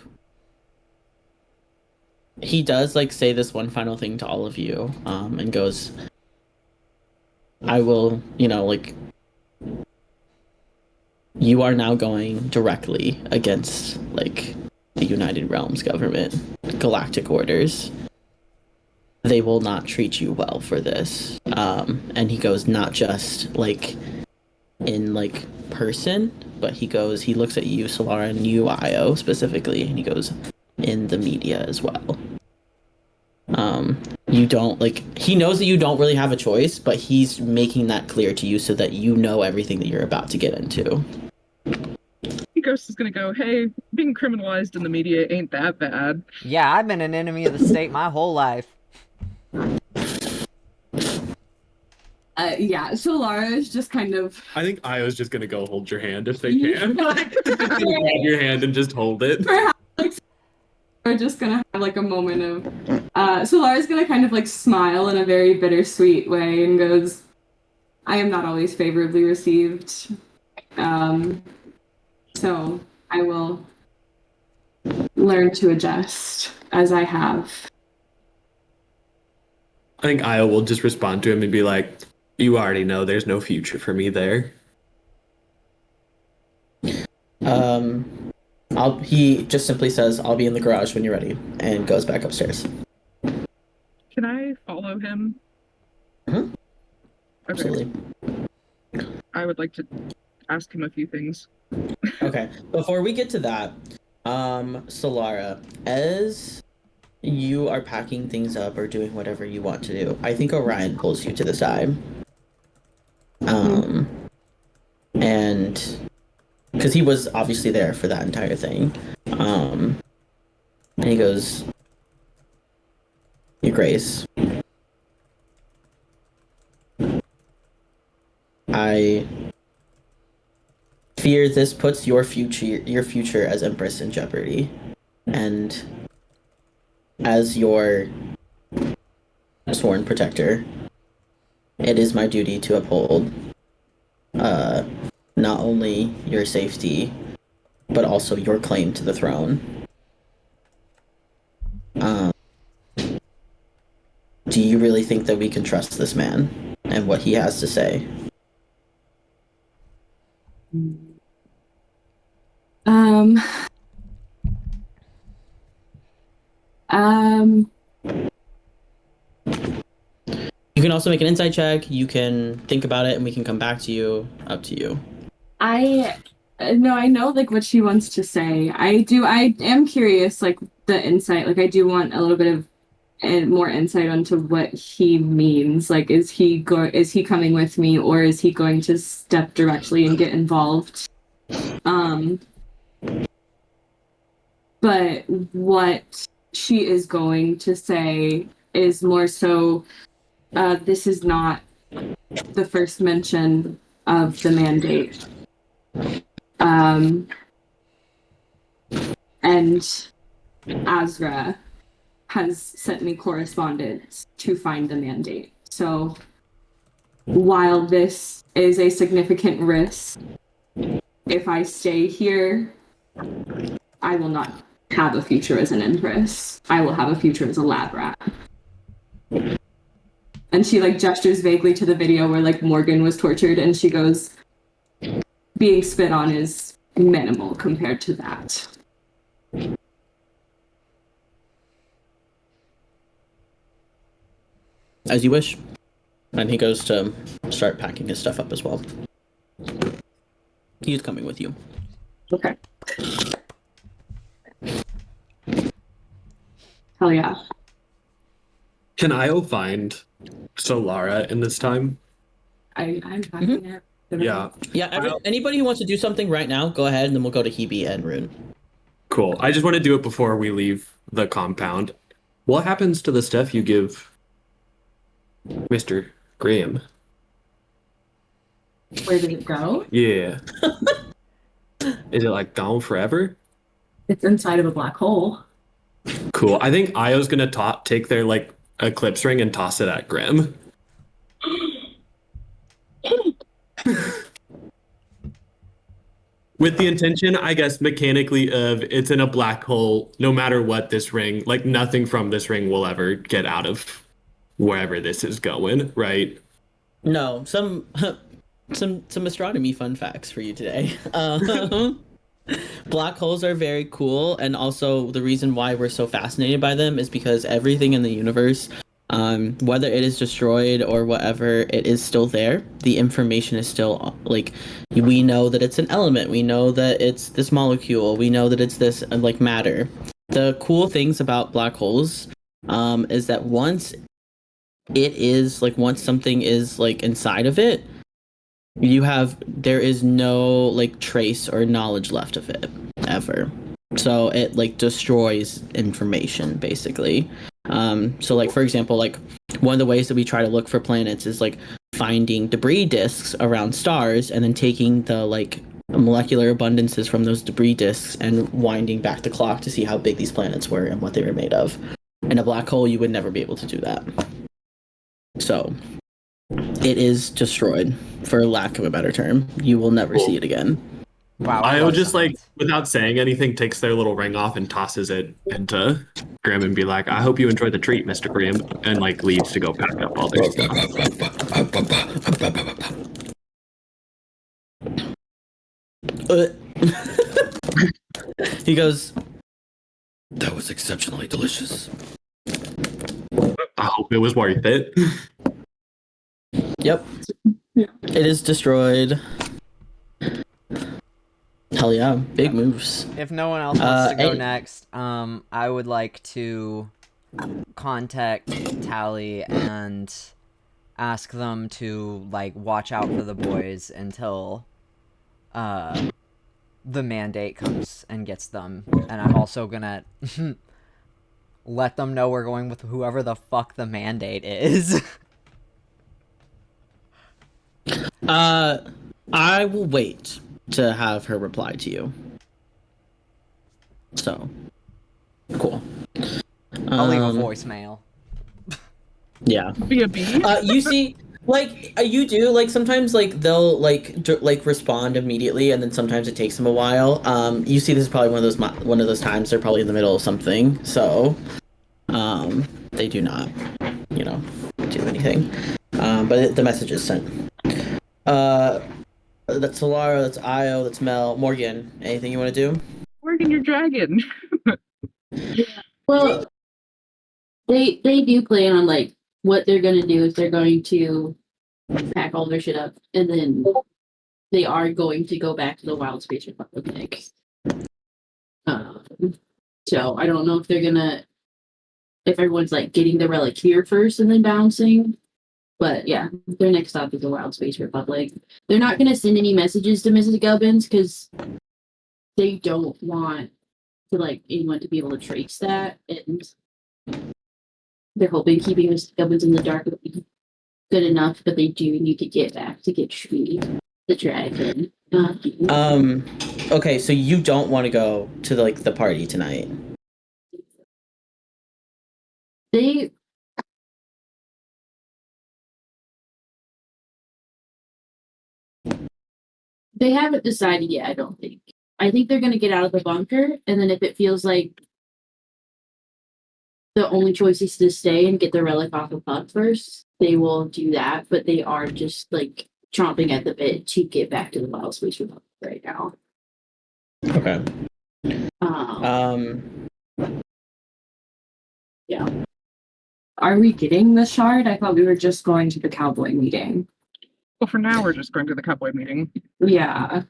He does like say this one final thing to all of you, and goes, I will, like you are now going directly against like the United Realms government, galactic orders. They will not treat you well for this. And he goes, not just like in like person, but he looks at you, Solara, and you, Io, specifically, and he goes, in the media as well. You don't like he knows that you don't really have a choice, but he's making that clear to you so that you know everything that you're about to get into. Ghost is gonna go, hey, being criminalized in the media ain't that bad. Yeah, I've been an enemy of the state my whole life. Yeah, Solara is just kind of. I think Io's just gonna go hold your hand if they can. Like, just gonna grab your hand and just hold it. We're just gonna have like a moment of Solara's gonna kind of like smile in a very bittersweet way and goes, I am not always favorably received. So I will learn to adjust as I have. I think Io will just respond to him and be like, you already know there's no future for me there. He just simply says, I'll be in the garage when you're ready, and goes back upstairs. Can I follow him? Mhm. Okay. Absolutely. I would like to ask him a few things. Okay. Before we get to that, Solara, as you are packing things up or doing whatever you want to do, I think Orion pulls you to the side. And because he was obviously there for that entire thing. And he goes, Your Grace, I fear this puts your future as Empress in jeopardy. And as your sworn protector, it is my duty to uphold not only your safety, but also your claim to the throne. Do you really think that we can trust this man and what he has to say? You can also make an insight check. You can think about it, and we can come back to you. Up to you. I know like what she wants to say. I am curious, like the insight. Like I do want a little bit of more insight onto what he means. Like is he coming with me, or is he going to step directly and get involved? But what she is going to say is more so, this is not the first mention of the mandate. And Azra has sent me correspondence to find the mandate. So while this is a significant risk, if I stay here, I will not have a future as an Empress. I will have a future as a lab rat. And she like gestures vaguely to the video where like Morgan was tortured, and she goes, being spit on is minimal compared to that. As you wish. And he goes to start packing his stuff up as well. He's coming with you. Okay. Hell yeah. Can Io find Solara in this time? I'm packing it. Yeah. Yeah, anybody who wants to do something right now, go ahead, and then we'll go to Hebe and Rune. Cool. I just want to do it before we leave the compound. What happens to the stuff you give Mr. Graham? Where did it go? Yeah. Is it like gone forever? It's inside of a black hole. Cool. I think Io's gonna take their like eclipse ring and toss it at Graham. With the intention, I guess, mechanically of it's in a black hole. No matter what this ring, like nothing from this ring will ever get out of wherever this is going, right? No, some astronomy fun facts for you today. Black holes are very cool, and also the reason why we're so fascinated by them is because everything in the universe, whether it is destroyed or whatever, it is still there. The information is still like, we know that it's an element, we know that it's this molecule, we know that it's this like matter. The cool things about black holes is that once something is like inside of it, there is no like trace or knowledge left of it ever. So it like destroys information basically. So like for example, like one of the ways that we try to look for planets is like finding debris disks around stars and then taking the like molecular abundances from those debris disks and winding back the clock to see how big these planets were and what they were made of. In a black hole, you would never be able to do that. So it is destroyed, for lack of a better term. You will never see it again. Wow. Io just like, without saying anything, takes their little ring off and tosses it into Graham and be like, I hope you enjoyed the treat, Mr. Graham, and like leaves to go pack up all their stuff. He goes, that was exceptionally delicious. I hope it was worth it. Yep. It is destroyed. Hell yeah, big moves. If no one else wants to go next, I would like to contact Tally and ask them to like watch out for the boys until the mandate comes and gets them. And I'm also gonna let them know we're going with whoever the fuck the mandate is. I will wait to have her reply to you. So, cool. I'll leave a voicemail. Yeah. Be a bee? You see, like you do, like sometimes like they'll like respond immediately, and then sometimes it takes them a while. You see, this is probably one of those times they're probably in the middle of something, so they do not, do anything. But the message is sent. That's Solara, that's Io, that's Mel. Morgan, anything you want to do? Morgan, your dragon. Well, they do plan on like what they're gonna do is they're going to pack all their shit up, and then they are going to go back to the Wild Space Republic. So I don't know if everyone's like getting the relic here first and then bouncing. But yeah, their next stop is the Wild Space Republic. They're not going to send any messages to Mrs. Gubbins because they don't want to like anyone to be able to trace that, and they're hoping keeping Mr. Gubbins in the dark would be good enough, but they do need to get back to get Shree, the dragon. Okay, so you don't want to go to the party tonight. They haven't decided yet, I don't think. I think they're gonna get out of the bunker, and then if it feels like the only choice is to stay and get the relic off of Puck first, they will do that, but they are just like chomping at the bit to get back to the Wild Space Republic right now. Okay. Yeah. Are we getting the shard? I thought we were just going to the cowboy meeting. Well, for now, we're just going to the cowboy meeting. Yeah.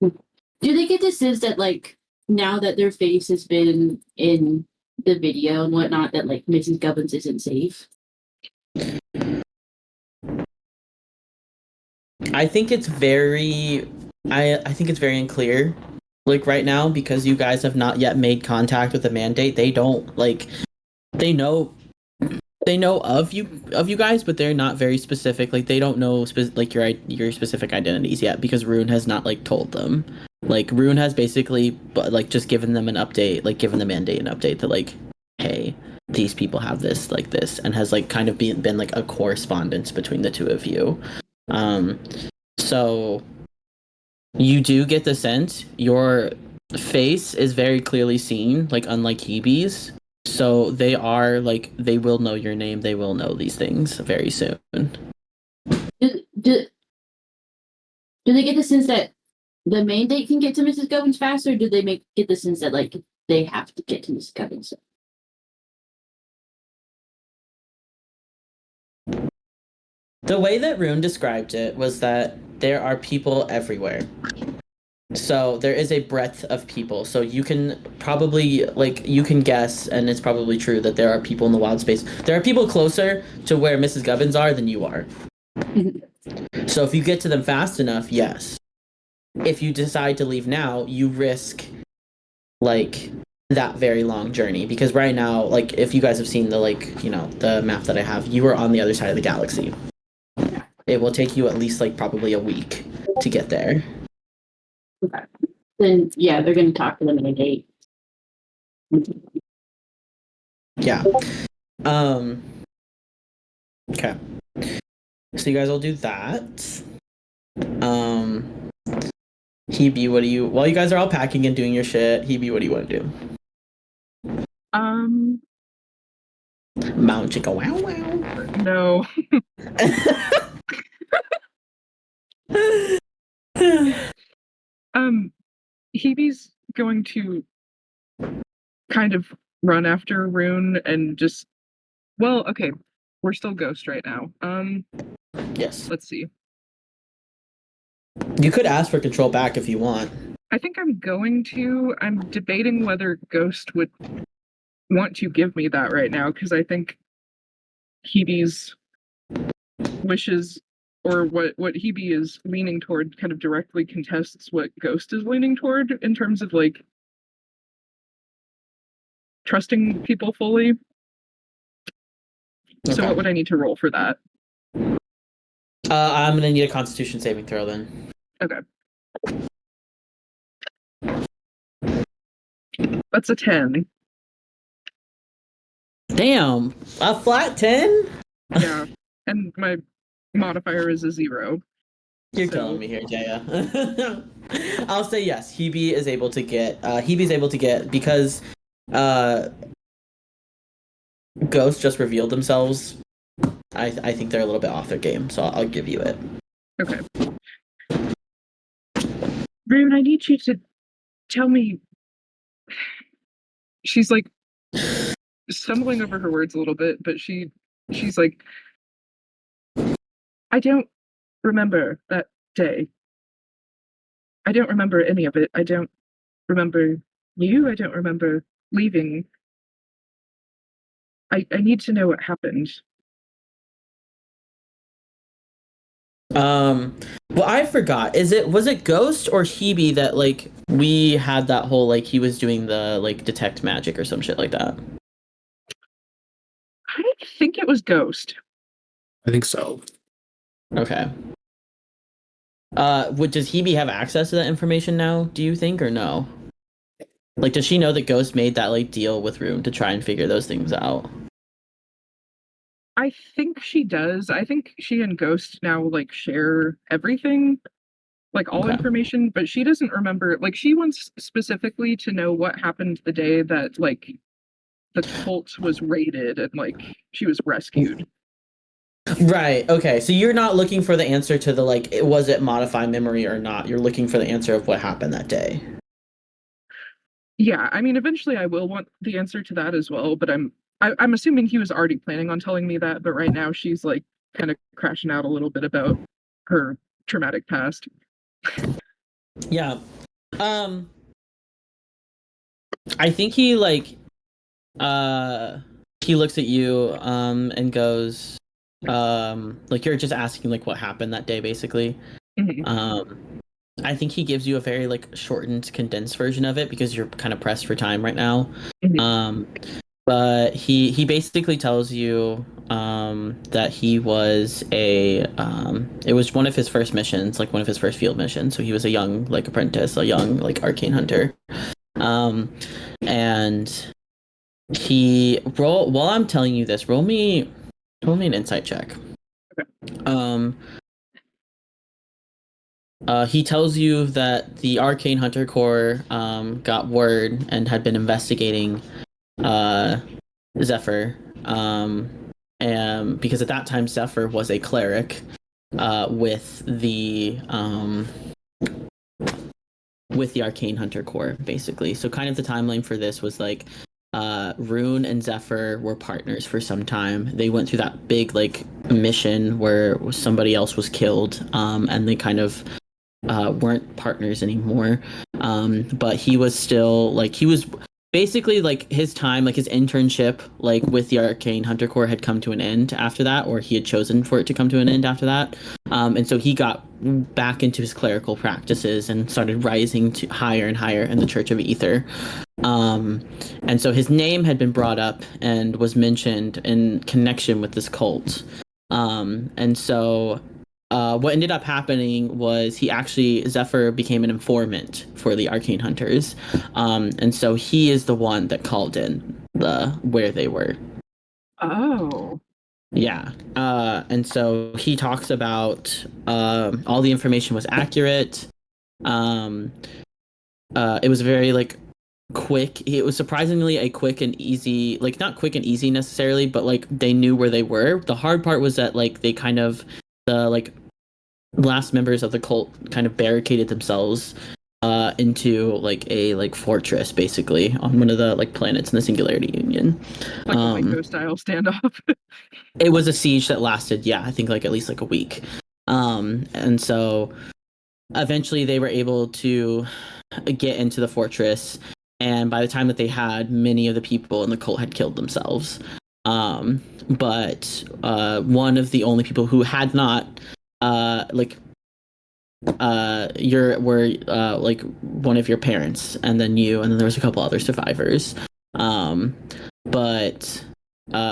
Do they get the sense that like now that their face has been in the video and whatnot, that like Mrs. Gubbins isn't safe? I think it's very I think it's very unclear. Like right now, because you guys have not yet made contact with the mandate, they don't like they know of you guys, but they're not very specific. Like they don't know your specific identities yet because Rune has not like told them. Like Rune has basically like just given them an update, like given the mandate an update that like, hey, these people have this like this, and has like kind of been like a correspondence between the two of you. So you do get the sense your face is very clearly seen, like unlike Hebe's. So they are like they will know your name. They will know these things very soon. Do they get the sense that the mandate can get to Mrs. Gubbins faster, or do they get the sense that like they have to get to Mrs. Gubbins? The way that Rune described it was that there are people everywhere. So there is a breadth of people. So you can probably you can guess, and it's probably true that there are people in the wild space. There are people closer to where Mrs. Gubbins are than you are. So if you get to them fast enough, yes. If you decide to leave now, you risk like that very long journey, because right now, like if you guys have seen the the map that I have, you are on the other side of the galaxy. It will take you at least probably a week to get there. Okay. Then yeah, they're gonna talk to them in a date. Yeah. Okay. So you guys will do that. Hebe, what do you while you guys are all packing and doing your shit, Hebe, what do you want to do? Mount chicka wow wow. No. Hebe's going to kind of run after Rune and just okay, we're still Ghost right now. Yes. Let's see. You could ask for control back if you want. I think I'm going to. I'm debating whether Ghost would want to give me that right now, because I think Hebe's wishes, or what Hebe is leaning toward, kind of directly contests what Ghost is leaning toward in terms of trusting people fully. Okay. So what would I need to roll for that? I'm gonna need a Constitution saving throw then. Okay. That's a 10. Damn, a flat 10? Yeah, and my modifier is a 0. You're killing me here, Jaya. I'll say yes. Hebe is able to get. Hebe's able to get because ghosts just revealed themselves. I think they're a little bit off their game, so I'll give you it. Okay. Rune, I need you to tell me. She's stumbling over her words a little bit, but she's like, I don't remember that day. I don't remember any of it. I don't remember you. I don't remember leaving. I need to know what happened. Well, I forgot. Was it Ghost or Hebe that like we had that whole like he was doing the like detect magic or some shit like that? I think it was Ghost. I think so. Okay. Does Hebe have access to that information now, do you think, or no? Like, does she know that Ghost made that like deal with Rune to try and figure those things out? I think she does. I think she and Ghost now like share everything, like all Okay. information, but she doesn't remember. Like she wants specifically to know what happened the day that like the cult was raided and like she was rescued. Right. Okay. So you're not looking for the answer to the like, was it modify memory or not? You're looking for the answer of what happened that day. Yeah, I mean, eventually I will want the answer to that as well, but I'm assuming he was already planning on telling me that, but right now she's like kind of crashing out a little bit about her traumatic past. Yeah. I think he like he looks at you and goes like you're just asking like what happened that day basically. Mhm. I think he gives you a very like shortened, condensed version of it because you're kind of pressed for time right now. Mhm. But he basically tells you that he was it was one of his first missions, like one of his first field missions. So he was a young like apprentice, a young like arcane hunter. And he while I'm telling you this, roll me an insight check. Okay. He tells you that the Arcane Hunter Corps got word and had been investigating Zephyr, and because at that time Zephyr was a cleric with the Arcane Hunter Corps, basically. So kind of the timeline for this was like Rune and Zephyr were partners for some time. They went through that big like mission where somebody else was killed, and they kind of weren't partners anymore. But he was still like he was basically like his time, like his internship, like with the Arcane Hunter Corps had come to an end after that, or he had chosen for it to come to an end after that. And so he got back into his clerical practices and started rising to higher and higher in the Church of Ether. And so his name had been brought up and was mentioned in connection with this cult. And so what ended up happening was Zephyr became an informant for the Arcane Hunters. And so he is the one that called in where they were. Oh. Yeah. And so he talks about all the information was accurate. It was very like quick. It was surprisingly a quick and easy, like not quick and easy necessarily, but like they knew where they were. The hard part was that like they kind of the like last members of the cult kind of barricaded themselves into like a like fortress basically on one of the like planets in the Singularity Union. Like a Waco style standoff. It was a siege that lasted, yeah, I think like at least like a week. And so eventually they were able to get into the fortress, and by the time that they had, many of the people in the cult had killed themselves. But one of the only people who had not like were like one of your parents, and then you, and then there was a couple other survivors. But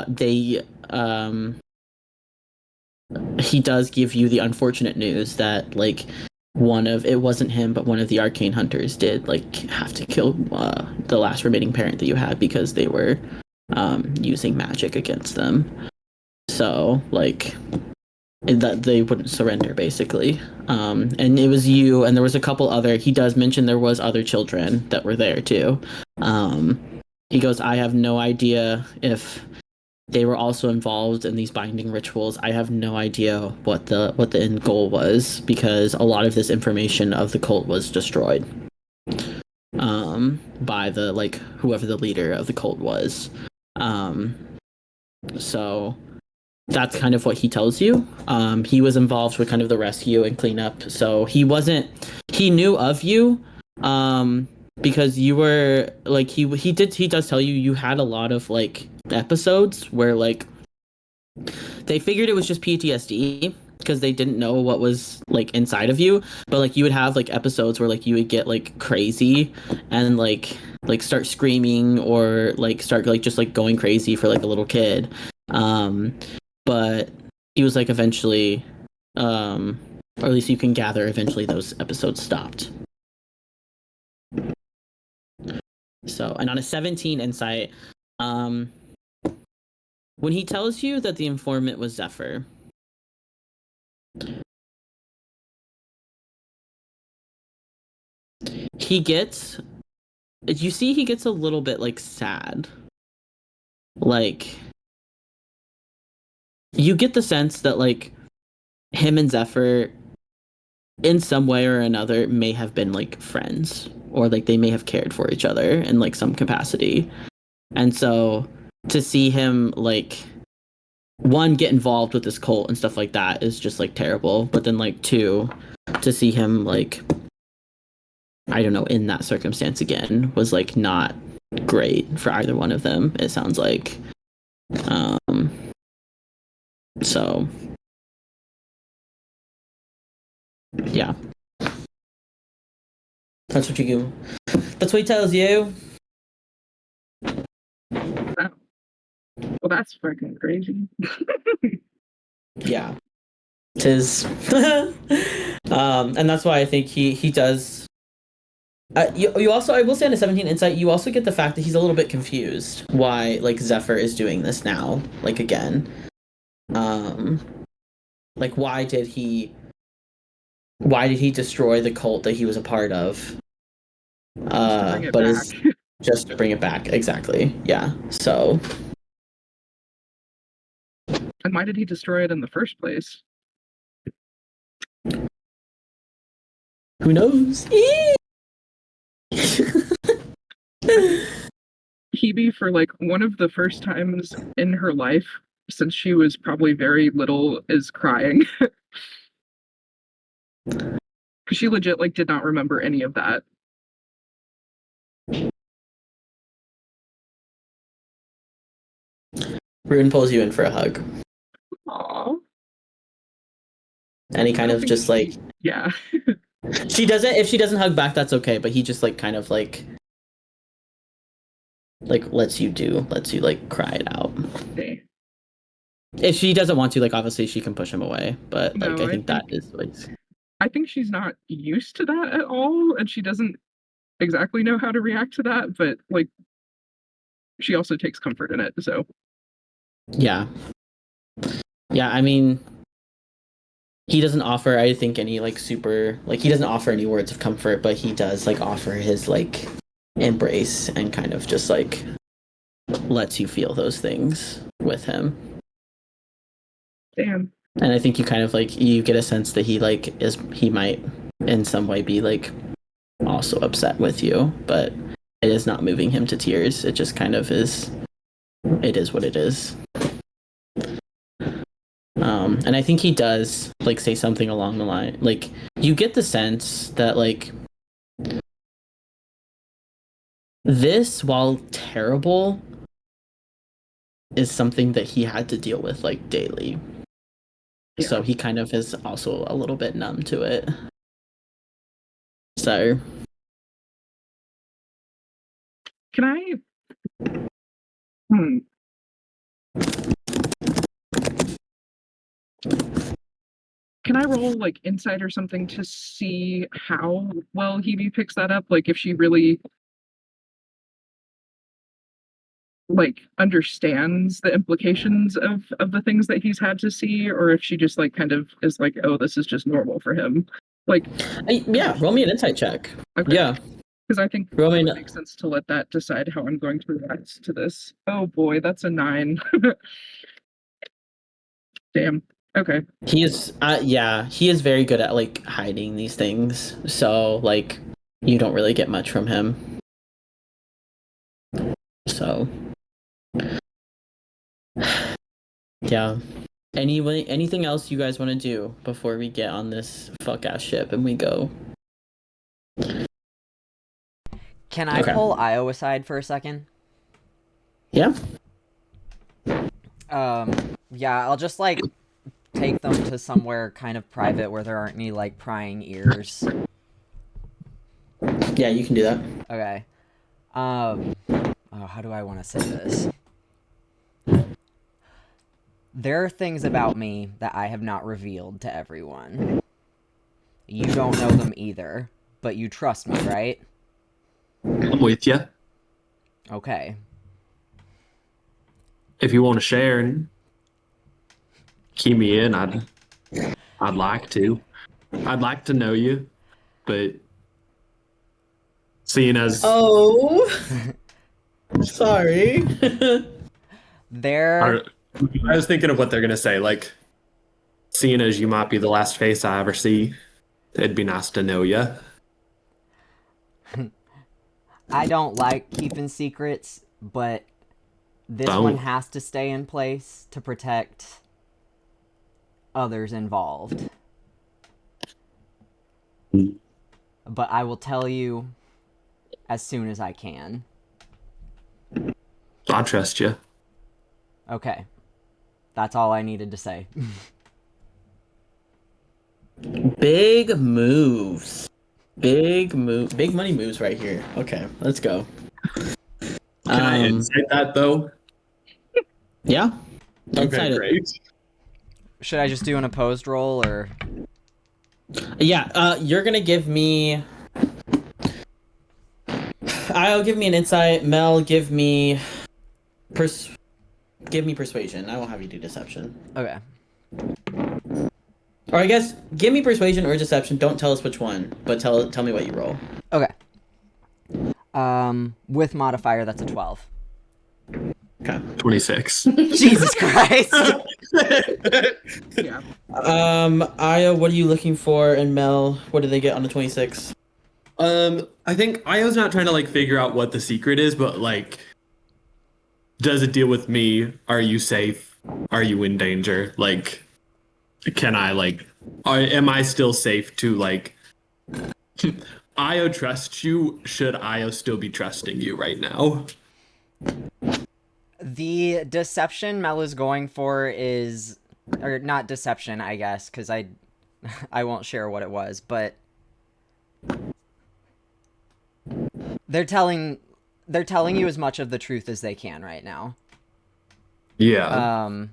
they he does give you the unfortunate news that like it wasn't him, but one of the Arcane Hunters did like have to kill the last remaining parent that you had because they were using magic against them. So like that they wouldn't surrender basically. And it was you, and there was a couple other, he does mention there was other children that were there too. He goes, I have no idea if they were also involved in these binding rituals. I have no idea what the end goal was, because a lot of this information of the cult was destroyed by the like whoever the leader of the cult was. So that's kind of what he tells you. He was involved with kind of the rescue and cleanup, so he knew of you because you were like he does tell you had a lot of like episodes where like they figured it was just PTSD, because they didn't know what was like inside of you, but like you would have like episodes where like you would get like crazy and like start screaming or like start like just like going crazy for like a little kid. But he was like eventually or at least you can gather eventually those episodes stopped. So, and on a 17 insight, when he tells you that the informant was Zephyr, he gets a little bit like sad. Like you get the sense that like him and Zephyr in some way or another may have been like friends, or like they may have cared for each other in like some capacity. And so to see him like one get involved with this cult and stuff like that is just like terrible, but then like two, to see him like I don't know in that circumstance again was like not great for either one of them, it sounds like. So yeah, that's what he tells you. Well, that's freaking crazy. Yeah, tis. And that's why I think he does. You also, I will say on a 17 insight, you also get the fact that he's a little bit confused why like Zephyr is doing this now, like again. Like why did he destroy the cult that he was a part of? But is just to bring it back, exactly. Yeah. So. And why did he destroy it in the first place? Who knows? Hebe, for like one of the first times in her life since she was probably very little, is crying. Because she legit like did not remember any of that. Rune pulls you in for a hug. Aww. And he kind of just like yeah. she doesn't, if she doesn't hug back, that's okay, but he just like kind of like lets you like cry it out. Okay. If she doesn't want to, like obviously she can push him away, but like No, I think that is like I think she's not used to that at all, and she doesn't exactly know how to react to that, but like she also takes comfort in it, so yeah. I mean, he doesn't offer, I think, any like super like he doesn't offer any words of comfort, but he does like offer his like embrace and kind of just like lets you feel those things with him. damn. And I think you kind of like you get a sense that he might in some way be like also upset with you, but it is not moving him to tears. It just kind of is. It is what it is. And I think he does like say something along the line. Like you get the sense that like this, while terrible, is something that he had to deal with like daily. Yeah. So he kind of is also a little bit numb to it. So can I Can I roll like insight or something to see how well Hebe picks that up? Like if she really like understands the implications of the things that he's had to see, or if she just like kind of is like, oh, this is just normal for him. Like yeah, roll me an insight check. Okay. Yeah. Because I think it makes sense to let that decide how I'm going to react to this. Oh boy, that's a 9. Damn. Okay. He is he is very good at like hiding these things. So like you don't really get much from him. So yeah. Anyway, anything else you guys want to do before we get on this fuck ass ship and we go? Can I pull Io aside for a second? Yeah. Yeah, I'll just like take them to to somewhere kind of private where there aren't any, like, prying ears? Yeah, you can do that. Okay. Oh, how do I want to say this? There are things about me that I have not revealed to everyone. You don't know them either, but you trust me, right? I'm with you. Okay. If you want to share and key me in, I'd like to. I'd like to know you, but seeing as Oh, sorry. There... I was thinking of what they're gonna say, like seeing as you might be the last face I ever see, it'd be nice to know you. I don't like keeping secrets, but this Don't. one has to stay in place to protect others involved. But I will tell you as soon as I can. I trust you. Okay. That's all I needed to say. Big moves. Big money moves right here. Okay, let's go. Can I insight that though? Yeah. Okay, Insight it. great. Should I just do an opposed roll, or... Yeah, you're gonna give me... I'll give me an insight. Mel, give me... Give me persuasion. I won't have you do deception. Okay. Or I guess, give me persuasion or deception. Don't tell us which one, but tell me what you roll. Okay. With modifier, that's a 12. Okay. 26. Jesus Christ! Yeah. Aya, what are you looking for? And Mel, what did they get on the 26? I think Io's not trying to like figure out what the secret is, but like, does it deal with me? Are you safe? Are you in danger? Like, can I like, am I still safe to like, Io trusts you? Should Io still be trusting you right now? The deception Mel is going for is... Or not deception, I guess, because I won't share what it was, but... They're telling you as much of the truth as they can right now. Yeah.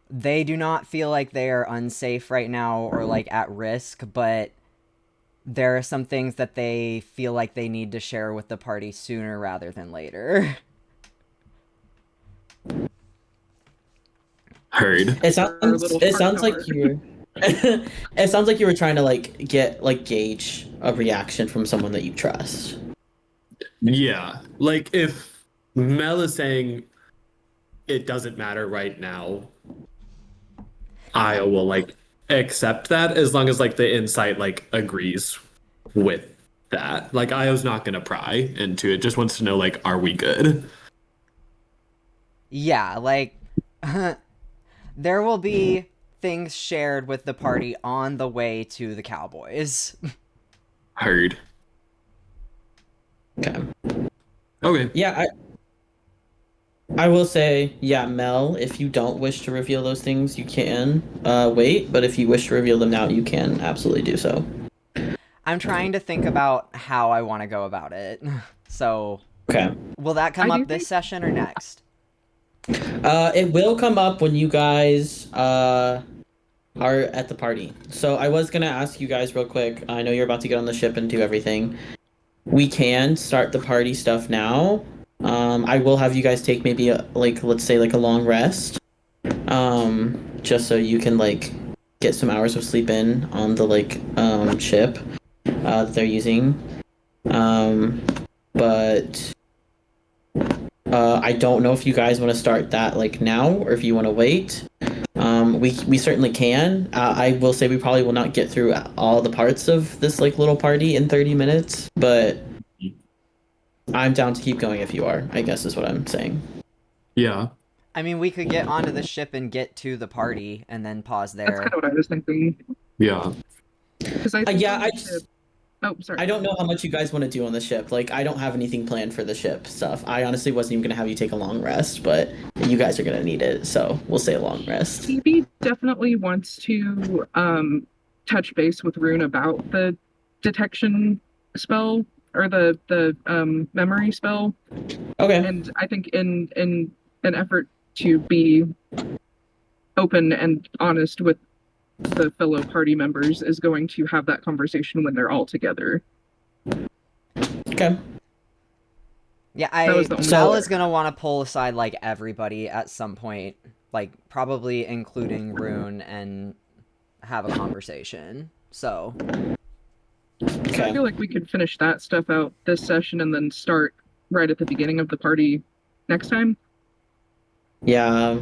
They do not feel like they are unsafe right now or like at risk, but there are some things that they feel like they need to share with the party sooner rather than later. Heard. It sounds like you it sounds like you were trying to like gauge a reaction from someone that you trust. Yeah. Like if Mel is saying it doesn't matter right now, Io will like accept that as long as like the insight like agrees with that. Like Io's not gonna pry into it, just wants to know like, are we good? Yeah, like... there will be things shared with the party on the way to the Cowboys. Heard. Okay. Yeah, I will say, yeah, Mel, if you don't wish to reveal those things, you can wait, but if you wish to reveal them now, you can absolutely do so. I'm trying to think about how I want to go about it. So, Okay. will that come up this session or next? It will come up when you guys are at the party. So I was gonna ask you guys real quick. I know you're about to get on the ship and do everything. We can start the party stuff now. I will have you guys take maybe let's say a long rest. Just so you can like get some hours of sleep in on the ship that they're using. But I don't know if you guys want to start that now or if you want to wait. We certainly can. I will say we probably will not get through all the parts of this little party in 30 minutes, but I'm down to keep going if you are, I guess is what I'm saying. Yeah. I mean, we could get onto the ship and get to the party and then pause That's there. kind of what I was thinking. Yeah. Because I Oh, sorry. I don't know how much you guys want to do on the ship. Like, I don't have anything planned for the ship stuff. I honestly wasn't even going to have you take a long rest, but you guys are going to need it, so we'll say a long rest. Phoebe definitely wants to touch base with Rune about the detection spell or the memory spell. Okay. And I think in an effort to be open and honest with the fellow party members is going to have that conversation when they're all together. Okay. Yeah, That was the only- Mel is gonna want to pull aside like everybody at some point, like probably including Rune, and have a conversation. So So I Okay. feel like we could finish that stuff out this session and then start right at the beginning of the party next time. Yeah.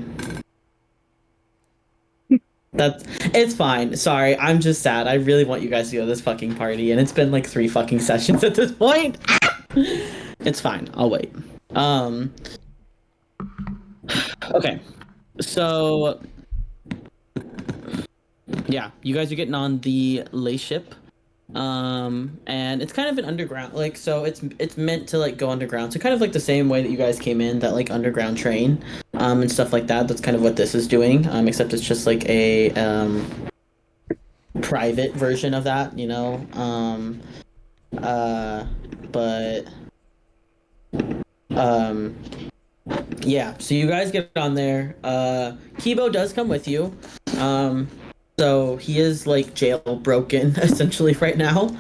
It's fine. Sorry, I'm just sad. I really want you guys to go to this fucking party, and it's been like 3 fucking sessions at this point. It's fine. I'll wait. Okay. So yeah, you guys are getting on the Lay ship. And it's kind of an underground, like, so it's meant to like go underground, so kind of like the same way that you guys came in, that like underground train and stuff like that. That's kind of what this is doing, except it's just like a private version of that, you know. But yeah, so you guys get on there. Kibo does come with you. So he is like jailbroken essentially right now.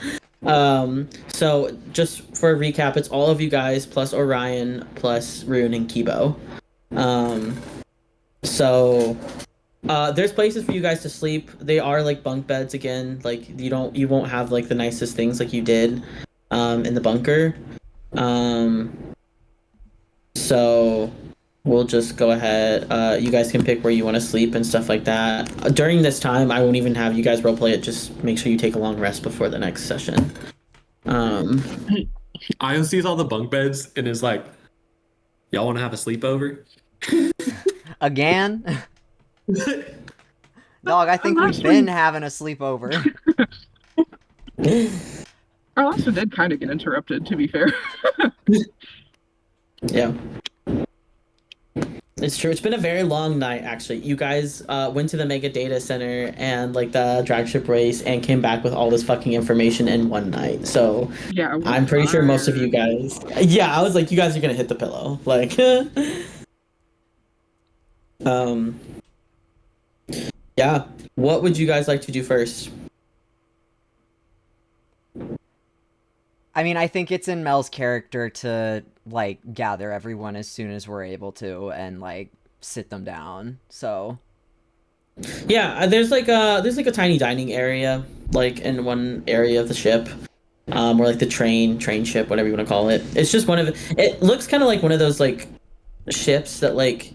So just for a recap, it's all of you guys plus Orion plus Rune and Kibo. So there's places for you guys to sleep. They are like bunk beds again. Like you won't have like the nicest things like you did in the bunker. So we'll just go ahead. You guys can pick where you want to sleep and stuff like that. During this time, I won't even have you guys roleplay it. Just make sure you take a long rest before the next session. Io sees all the bunk beds and is like, y'all want to have a sleepover? again, dog, I think we've been having a sleepover. Our last one did kind of get interrupted, to be fair. Yeah. It's true. It's been a very long night, actually. You guys went to the mega data center and like the drag ship race and came back with all this fucking information in one night. So Yeah, we're I'm pretty sure most of tired. you guys. Yeah, I was like, you guys are gonna hit the pillow. Like, yeah. What would you guys like to do first? I mean, I think it's in Mel's character to like gather everyone as soon as we're able to and like sit them down. So Yeah, there's like a tiny dining area, like in one area of the ship, or like the train ship, whatever you want to call it. It's just one of it looks kind of like one of those like ships that like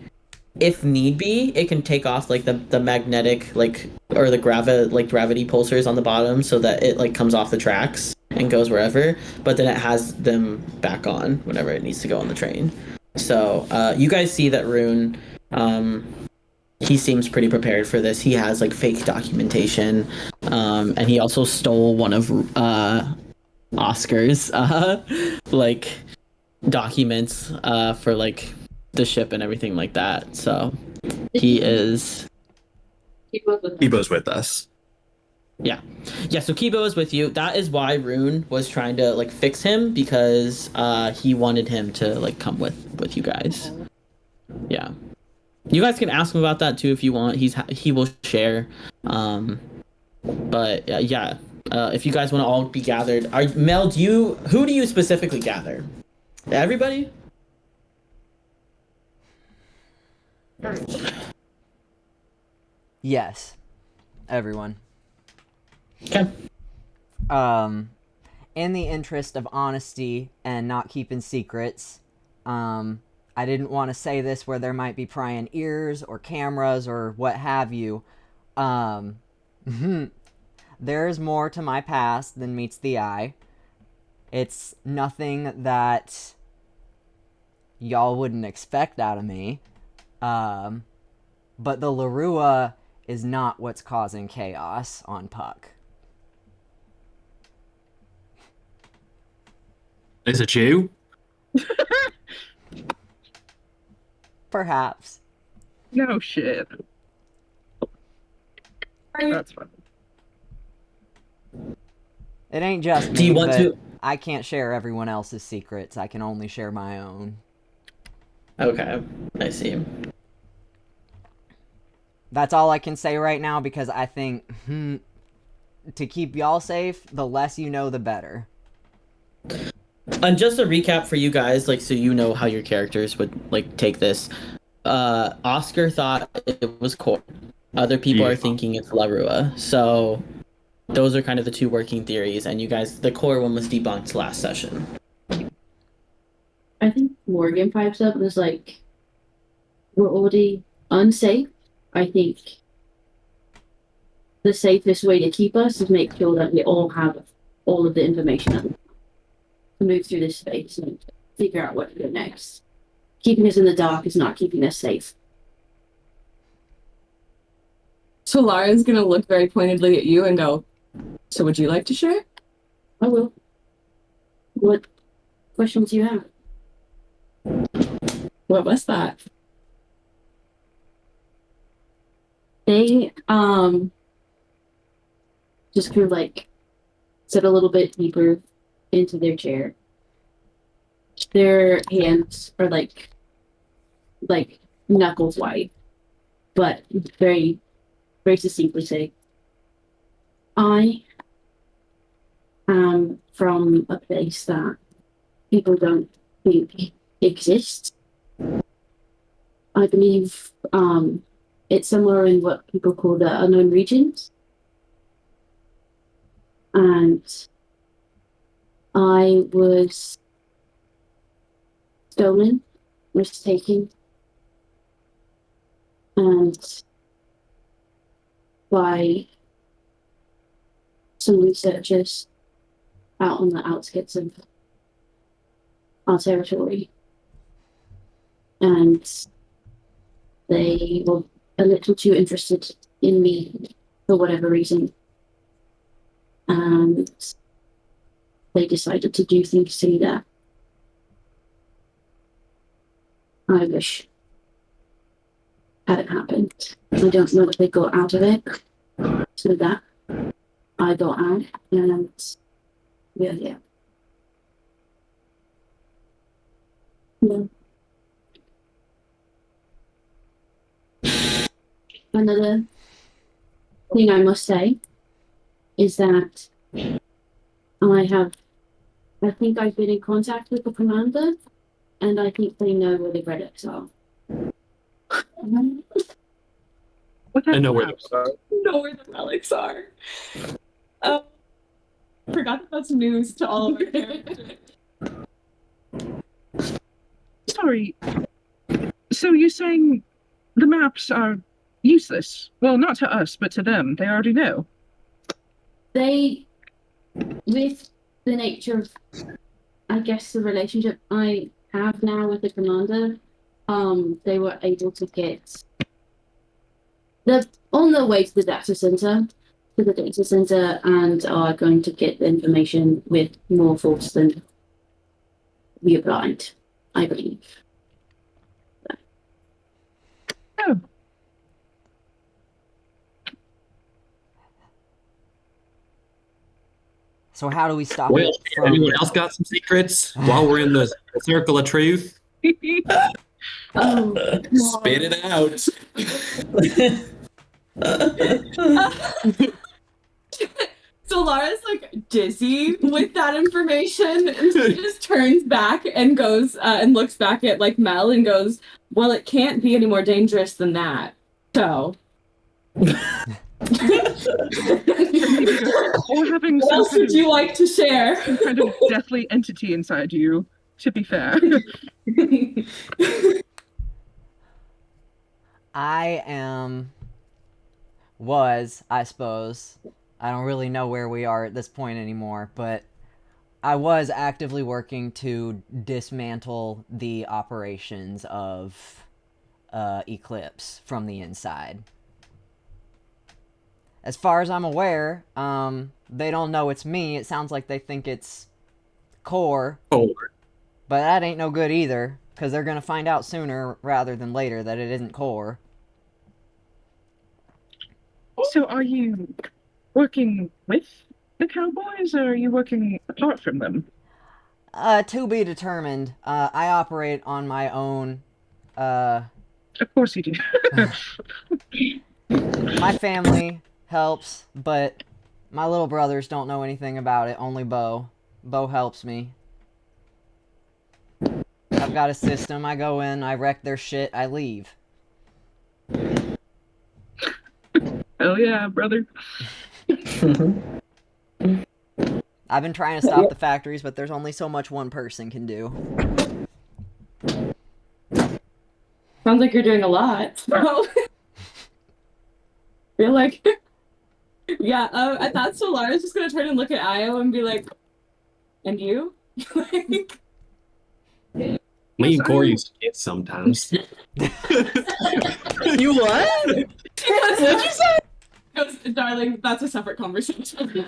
if need be, it can take off like the magnetic like or the gravity pulsars on the bottom so that it like comes off the tracks and goes wherever, but then it has them back on whenever it needs to go on the train. So you guys see that Rune, he seems pretty prepared for this. He has like fake documentation, and he also stole one of Oscar's like documents for like the ship and everything like that. So he is Kibo's with us. yeah. So Kibo is with you. That is why Rune was trying to like fix him, because he wanted him to like come with you guys. Yeah. You guys can ask him about that too if you want. He will share. But yeah. If you guys want to all be gathered, Mel, who do you specifically gather? Everybody? yes, everyone. Okay. In the interest of honesty and not keeping secrets, I didn't want to say this where there might be prying ears or cameras or what have you. There's more to my past than meets the eye. It's nothing that y'all wouldn't expect out of me. But the Larua is not what's causing chaos on Puck. Is it you? Perhaps. No shit. That's fun. It ain't just Do you me, want but to? I can't share everyone else's secrets. I can only share my own. Okay, I see. That's all I can say right now because I think to keep y'all safe, the less you know, the better. And just a recap for you guys, like so you know how your characters would like take this. Oscar thought it was Core. Other people Yeah. are thinking it's Larua. So those are kind of the two working theories, and you guys, the Core one was debunked last session. I think Morgan pipes up and is like, we're already unsafe. I think the safest way to keep us is make sure that we all have all of the information that we want to move through this space and figure out what to do next. Keeping us in the dark is not keeping us safe. So Lara's gonna look very pointedly at you and go, so would you like to share? I will. What questions do you have? What was that? They just kind of like sit a little bit deeper into their chair. Their hands are like knuckles wide, but very, very succinctly say, I am from a place that people don't think exists. I believe it's somewhere in what people call the unknown regions. And I was stolen, was taken, and by some researchers out on the outskirts of our territory. And they were a little too interested in me for whatever reason. And they decided to do things to me that I wish hadn't happened. I don't know what they got out of it. So that I got out and yeah. Another thing I must say is that I think I've been in contact with the commander, and I think they know where the relics are. I know where Know where the relics are. Forgot that that's news to all of our characters. Sorry. So you're saying the maps are useless? Well, not to us, but to them. They already know. They, with the nature of, I guess, the relationship I have now with the commander, they were able to get. They're on their way to the data center, and are going to get the information with more force than we applied, I believe. Oh. So how do we stop Well, it from... anyone else got some secrets while we're in the circle of truth? Oh, Spit it out. So Lara's like dizzy with that information, and she just turns back and goes and looks back at like Mel and goes, "Well, it can't be any more dangerous than that." So, Or having what else would you like to share? some kind of deathly entity inside you, to be fair. I suppose, I don't really know where we are at this point anymore, but I was actively working to dismantle the operations of Eclipse from the inside. As far as I'm aware, they don't know it's me. It sounds like they think it's core, Oh, but that ain't no good either, because they're gonna find out sooner rather than later that it isn't core. So are you working with the cowboys, or are you working apart from them? To be determined. I operate on my own. Of course you do. My family helps, but my little brothers don't know anything about it, only Bo. Bo helps me. I've got a system. I go in, I wreck their shit, I leave. Hell yeah, brother. I've been trying to stop the factories, but there's only so much one person can do. Sounds like you're doing a lot. So feel like yeah, I thought Solara's just gonna turn and look at Io and be like, and you? Like, me and Corey used to kiss sometimes. You what? What'd you say? goes, darling, that's a separate conversation.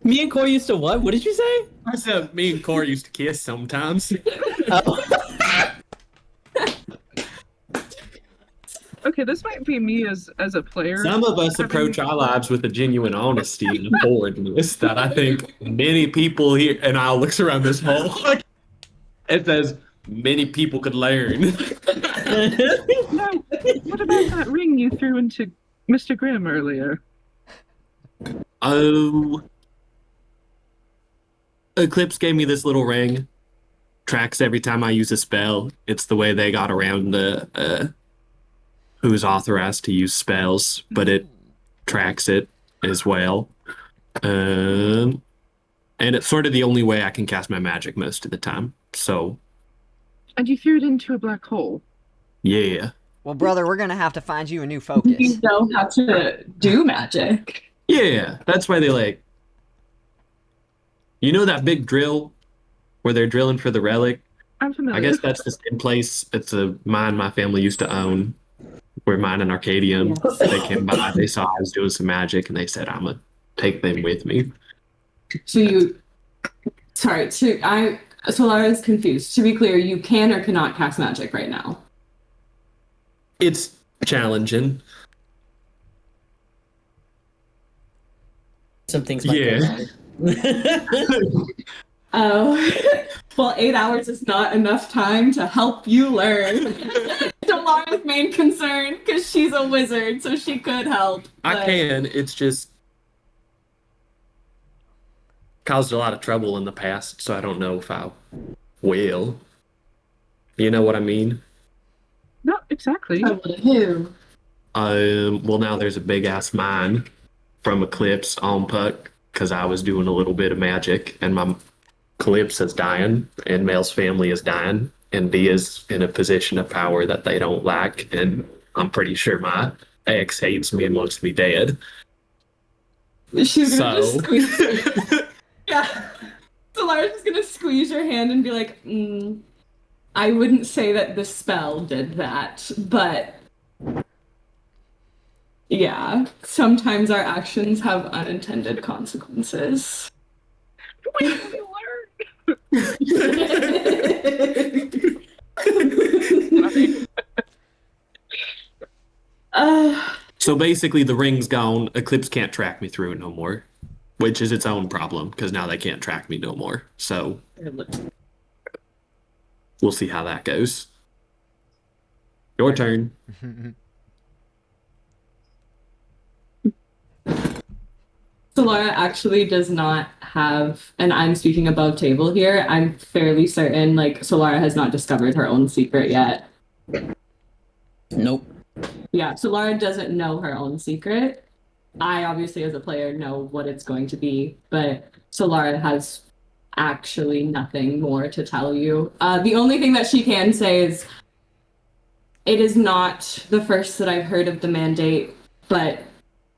Me and Corey used to what? What did you say? I said me and Corey used to kiss sometimes. Oh. Okay, this might be me as a player. Some of us approach our lives with a genuine honesty and forwardness that I think many people here, and I'll look around this hall, it says many people could learn. No, what about that ring you threw into Mr. Graham earlier? Oh, Eclipse gave me this little ring. Tracks every time I use a spell. It's the way they got around the who's authorized to use spells, but it tracks it as well. And it's sort of the only way I can cast my magic most of the time. So, And you threw it into a black hole. yeah. Well, brother, we're gonna have to find you a new You focus. know how to do magic. Yeah, that's why they like. You know that big drill where they're drilling for the relic? I'm familiar. I guess that's the same place. It's a mine my family used to own. We're mining Arcadium. Yes. They came by, they saw I was doing some magic, and they said, I'm going to take them with me. So Solara is confused. To be clear, you can or cannot cast magic right now. It's challenging. Some things might go Yeah. wrong. Oh, well, 8 hours is not enough time to help you learn. Solara's main concern, because she's a wizard, so she could help. I but- can. It's just caused a lot of trouble in the past, so I don't know if I will. You know what I mean? Not exactly. Trouble to who? Well, now there's a big ass mine from Eclipse on Puck because I was doing a little bit of magic, and my Eclipse is dying, and Mel's family is dying, and Dia's in a position of power that they don't like, and I'm pretty sure my ex hates me and wants me dead. She's gonna just So, squeeze. Yeah. Solara's just gonna squeeze your hand and be like, I wouldn't say that the spell did that, but yeah, sometimes our actions have unintended consequences. When did you learn? so basically, the ring's gone. Eclipse can't track me through it no more, which is its own problem because now they can't track me no more. So we'll see how that goes. Your turn. Solara actually does not have, and I'm speaking above table here, I'm fairly certain, like, Solara has not discovered her own secret yet. Nope. Yeah, Solara doesn't know her own secret. I obviously, as a player, know what it's going to be, but Solara has actually nothing more to tell you. The only thing that she can say is, it is not the first that I've heard of the mandate, but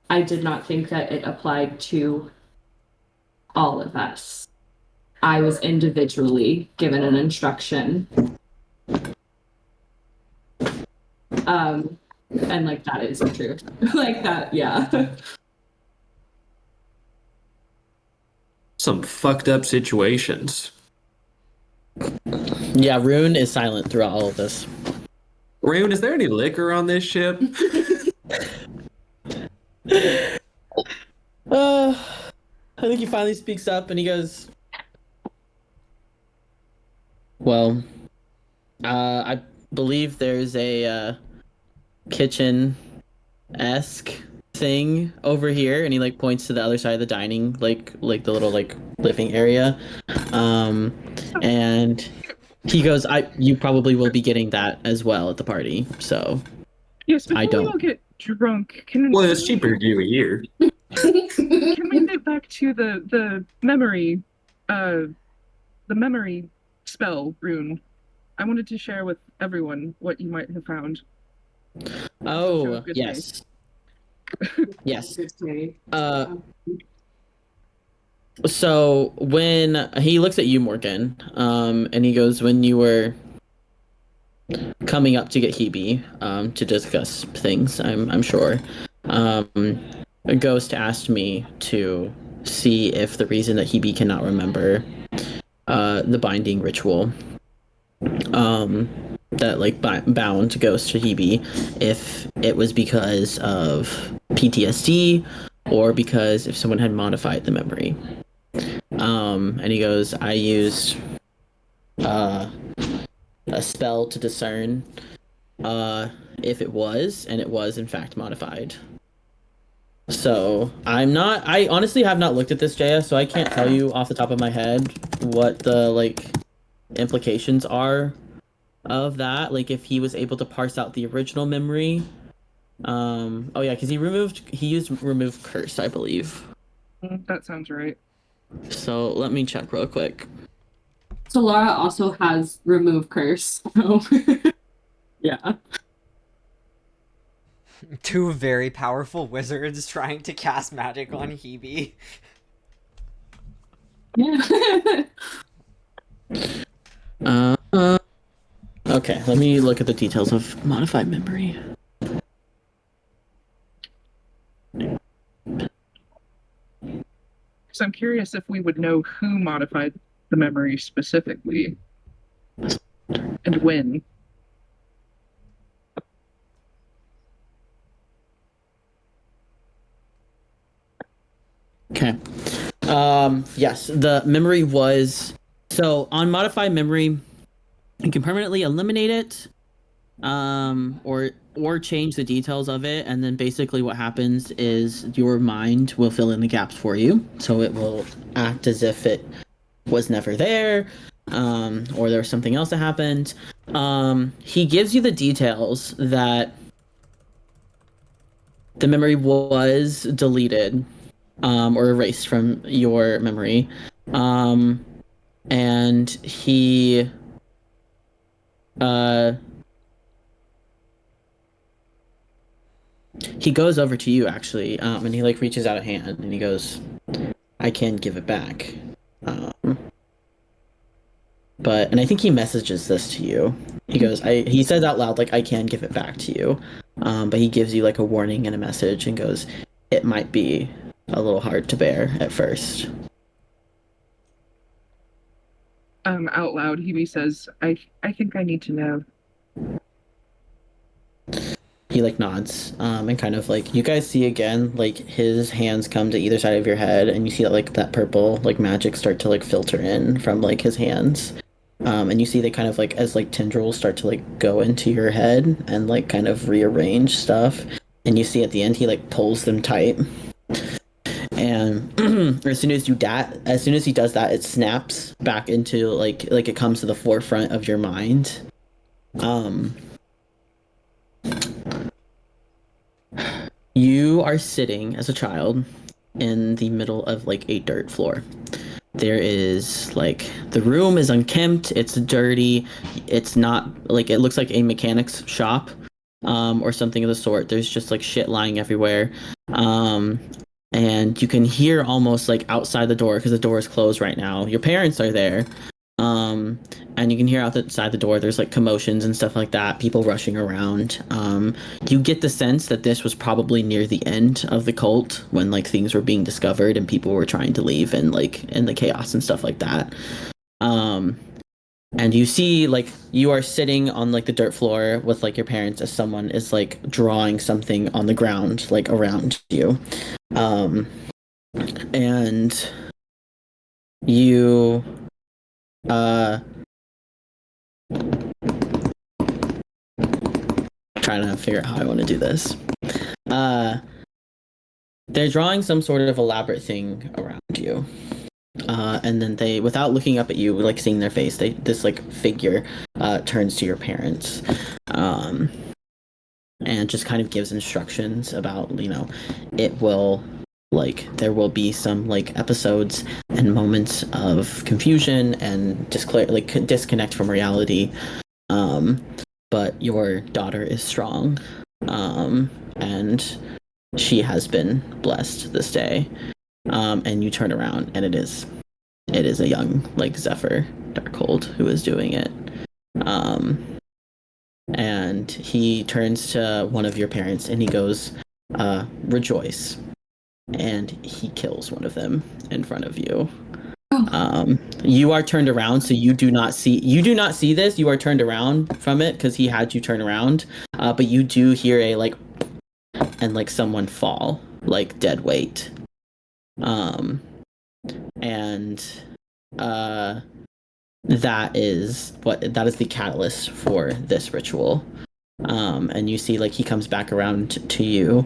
I did not think that it applied to all of us. I was individually given an instruction. And like that is the truth. Like that, yeah. Some fucked up situations. Yeah, Rune is silent throughout all of this. Rune, is there any liquor on this ship? I think he finally speaks up and he goes, well, I believe there's a kitchen-esque thing over here, and he like points to the other side of the dining, like the little like living area, and he goes, you probably will be getting that as well at the party, so Yes, before I we all don't. get drunk, can Well, it's cheaper to do a year. can we get back to the memory spell rune? I wanted to share with everyone what you might have found. Oh, Good yes. Yes. Good day. So when he looks at you, Morgan, and he goes, when you were coming up to get Hebe, to discuss things, I'm sure, a ghost asked me to see if the reason that Hebe cannot remember the binding ritual that like bound Ghost to Hebe, if it was because of PTSD or because if someone had modified the memory. And he goes, I used a spell to discern if it was, and it was in fact modified. So I honestly have not looked at this, Jaya, so I can't tell you off the top of my head what the like implications are of that, like if he was able to parse out the original memory. Oh yeah, because he used remove curse, I believe. That sounds right. So let me check real quick. So Laura also has remove curse. So yeah. Two very powerful wizards trying to cast magic on Hebe. Okay, let me look at the details of modified memory. So I'm curious if we would know who modified the memory specifically and when. Okay. Yes, the memory was so on modified memory, you can permanently eliminate it, or change the details of it, and then basically what happens is your mind will fill in the gaps for you. So it will act as if it was never there, or there was something else that happened. He gives you the details that the memory was deleted, or erased from your memory, and he goes over to you actually, and he like reaches out a hand and he goes, I can give it back, and I think he messages this to you. He goes, he says out loud like, I can give it back to you, but he gives you like a warning and a message and goes, it might be a little hard to bear at first. Out loud, Hebe says, I think I need to know. He like nods, and kind of like, you guys see again, like his hands come to either side of your head, and you see that like that purple like magic start to like filter in from like his hands, and you see they kind of like as like tendrils start to like go into your head and like kind of rearrange stuff, and you see at the end he like pulls them tight, and as soon as he does that, it snaps back into like it comes to the forefront of your mind. You are sitting as a child in the middle of like a dirt floor. There is like, the room is unkempt, it's dirty, it's not like, it looks like a mechanic's shop, or something of the sort. There's just like shit lying everywhere. And you can hear almost like outside the door, because the door is closed right now, your parents are there. And you can hear outside the door there's like commotions and stuff like that, people rushing around. You get the sense that this was probably near the end of the cult when like things were being discovered and people were trying to leave and like in the chaos and stuff like that. And you see like you are sitting on like the dirt floor with like your parents as someone is like drawing something on the ground like around you. And you trying to figure out how I want to do this. They're drawing some sort of elaborate thing around you. And then they, without looking up at you, like seeing their face, this like figure turns to your parents, and just kind of gives instructions about, you know, it will, like, there will be some like episodes and moments of confusion and disconnect from reality. But your daughter is strong, and she has been blessed this day. And you turn around, and it is a young like Zephyr Darkhold who is doing it. And he turns to one of your parents and he goes, "Rejoice." And he kills one of them in front of you. You are turned around, so you do not see this. You are turned around from it because he had you turn around. But you do hear a like, and like someone fall, like dead weight. That is the catalyst for this ritual. And you see like he comes back around to you.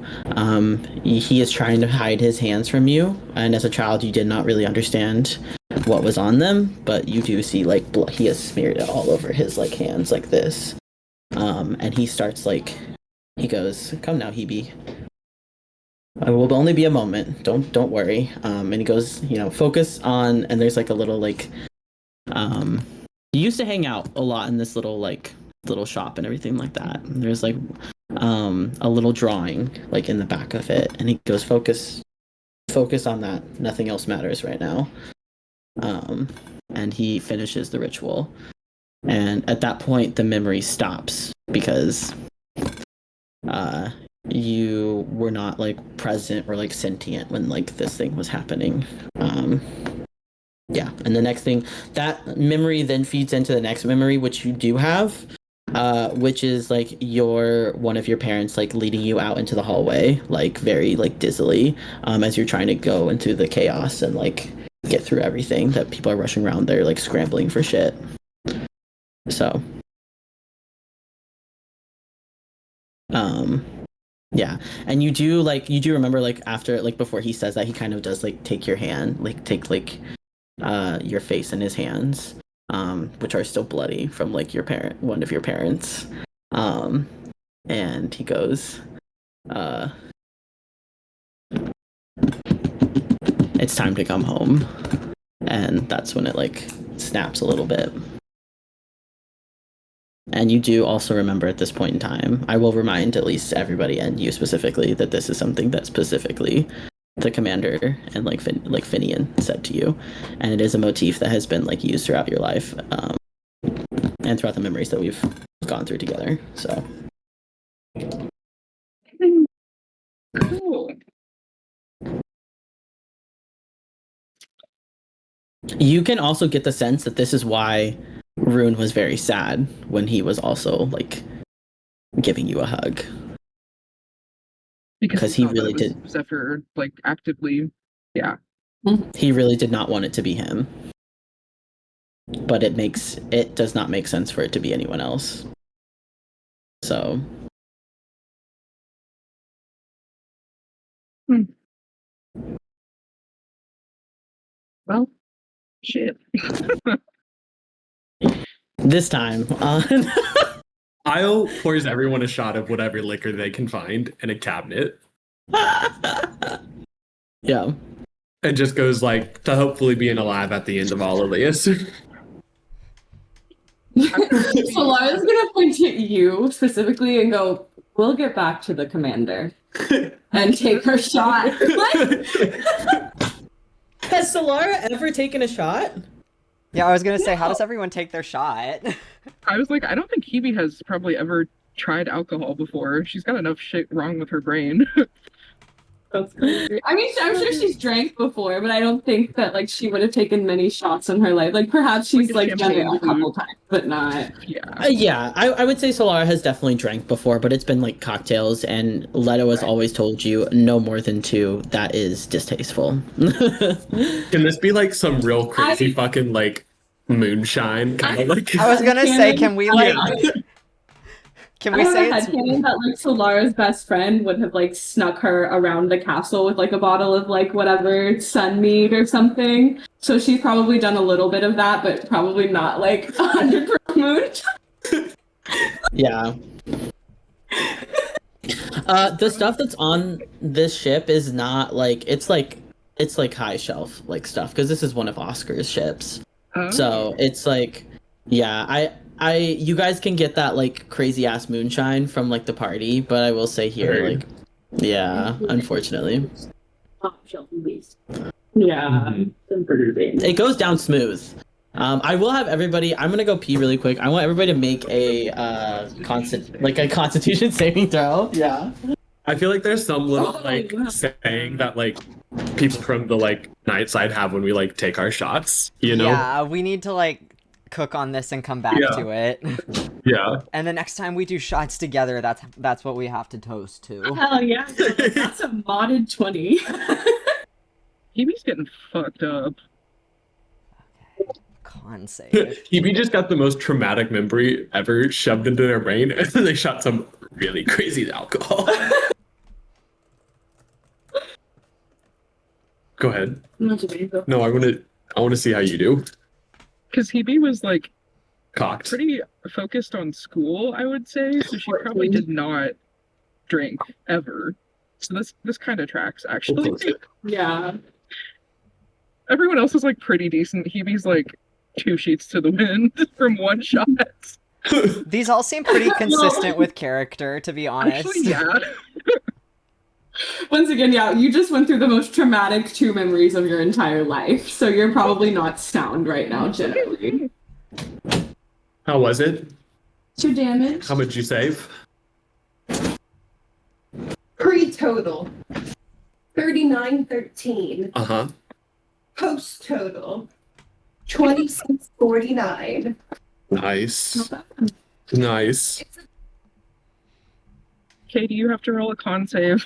He is trying to hide his hands from you, and as a child you did not really understand what was on them, but you do see like blood. He has smeared it all over his like hands like this. And he starts like, he goes, "Come now, Hebe. It will only be a moment. Don't worry." And he goes, you know, focus on, and there's like a little like, you used to hang out a lot in this little shop and everything like that. And there's like a little drawing like in the back of it, and he goes, focus on that. Nothing else matters right now. And he finishes the ritual, and at that point the memory stops because you were not like present or like sentient when like this thing was happening. Yeah, and the next thing, that memory then feeds into the next memory, which you do have, which is like one of your parents like leading you out into the hallway, like very like dizzily, as you're trying to go into the chaos and like get through everything that people are rushing around there like scrambling for shit. So yeah, and you do remember like after like before he says that, he kind of does like take your hand, like take like your face in his hands, which are still bloody from like one of your parents, and he goes, "It's time to come home." And that's when it like snaps a little bit. And you do also remember at this point in time, I will remind at least everybody and you specifically that this is something that specifically the commander and like Finian said to you, and it is a motif that has been like used throughout your life, and throughout the memories that we've gone through together. So Cool. you can also get the sense that this is why Rune was very sad when he was also like giving you a hug, because he really did. Zephyr like actively, yeah. He really did not want it to be him, but it does not make sense for it to be anyone else. So Well, shit. this time on I'll pours everyone a shot of whatever liquor they can find in a cabinet. Yeah. And just goes like, to hopefully being alive at the end of all of this. So Lara's gonna point at you specifically and go, "We'll get back to the commander," and take her shot. What? Has Solara ever taken a shot? Yeah, I was gonna say, how does everyone take their shot? I was like, I don't think Hebe has probably ever tried alcohol before. She's got enough shit wrong with her brain. That's crazy. I mean, I'm sure she's drank before, but I don't think that like she would have taken many shots in her life. Like perhaps she's Like a like done it a champagne couple times, but not. Yeah. Yeah, I would say Solara has definitely drank before, but it's been like cocktails, and Leto has always told you no more than 2. That is distasteful. Can this be like some real crazy fucking like moonshine kind of like? I was gonna say, can we like, can we I say have a it's headcanon that like Solara's best friend would have like snuck her around the castle with like a bottle of like whatever sun mead or something. So she's probably done a little bit of that, but probably not like 100 proof moon. Yeah. The stuff that's on this ship is not like it's like high shelf like stuff because this is one of Oscar's ships. Oh. So it's like, yeah, you guys can get that like crazy ass moonshine from like the party, but I will say here, Right. like, yeah, unfortunately, Top shelf movies. Yeah. it goes down smooth. I will have everybody. I'm gonna go pee really quick. I want everybody to make a Constitution saving throw. Yeah. I feel like there's some little Oh, like wow. saying that like people from the like night side have when we like take our shots, you know? Yeah, we need to like cook on this and come back Yeah. to it. Yeah. And the next time we do shots together, that's what we have to toast to. Hell yeah. That's a modded 20. Hebe's getting fucked up. Con save. Hebe just got the most traumatic memory ever shoved into their brain, and then they shot some really crazy alcohol. Go ahead. No, I want to see how you do. Because Hebe was like Cocked. pretty focused on school, I would say, so she probably did not drink ever. So this kind of tracks actually. Yeah. Everyone else is like pretty decent. Hebe's like 2 sheets to the wind from 1 shot. These all seem pretty consistent with character, to be honest. Actually, yeah. Once again, yeah, you just went through the most traumatic 2 memories of your entire life, so you're probably not sound right now, generally. How was it? What's your damage? How much you save? Pre-total 3913. Uh-huh. Post-total 2649. Nice. Nice. Katie, you have to roll a con save.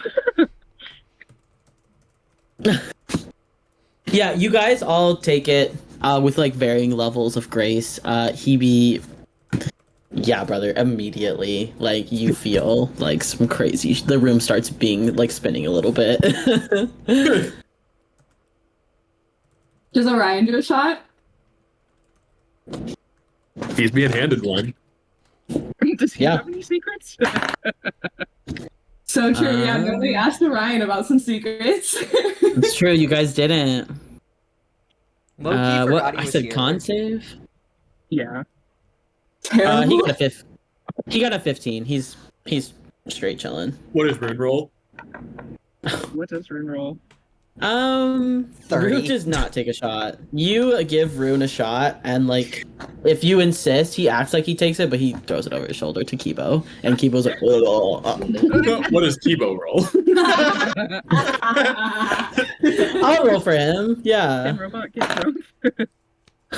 Yeah, you guys all take it with like varying levels of grace. Hebe, yeah, brother, immediately like you feel like some crazy. The room starts being like spinning a little bit. Does Orion do a shot? He's being handed one. Does he Yeah. have any secrets? So true, yeah, nobody asked Orion about some secrets. It's true, you guys didn't. Loki What forgot he I was said, here. con save. Yeah. Terrible. He got a fifth. He got a 15. He's straight chilling. What is rune roll? What does Rune roll? 30. Rune does not take a shot. You give Rune a shot, and like, if you insist, he acts like he takes it, but he throws it over his shoulder to Kibo, and Kibo's like, What does Kibo roll? I'll roll for him. Can Yeah, robot get drunk?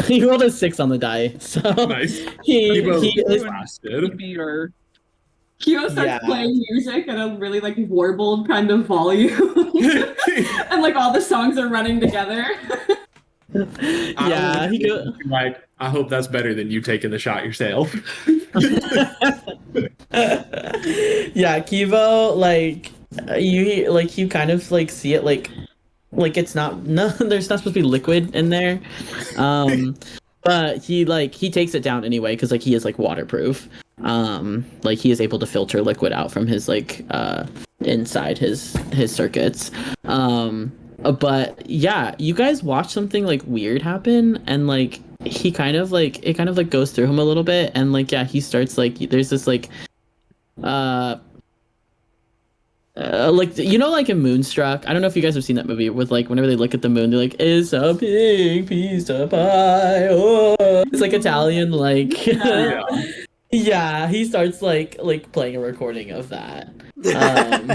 he rolled a 6 on the die, so Nice. he Kibo is. blasted. Hebe or Kyo starts Yeah. playing music at a really like warbled kind of volume. And like all the songs are running together. Yeah, he go. Like, I hope that's better than you taking the shot yourself. Yeah, Kibo, like you kind of like see it like it's not there's not supposed to be liquid in there, but he takes it down anyway because like he is like waterproof, like he is able to filter liquid out from his like inside his circuits, but yeah, you guys watch something like weird happen, and like he kind of like it kind of like goes through him a little bit, and like yeah, he starts like there's this like like like in Moonstruck. I don't know if you guys have seen that movie with like whenever they look at the moon, they're like, "It's a big piece of pie." Oh, it's like Italian, like Yeah. yeah. He starts like playing a recording of that. When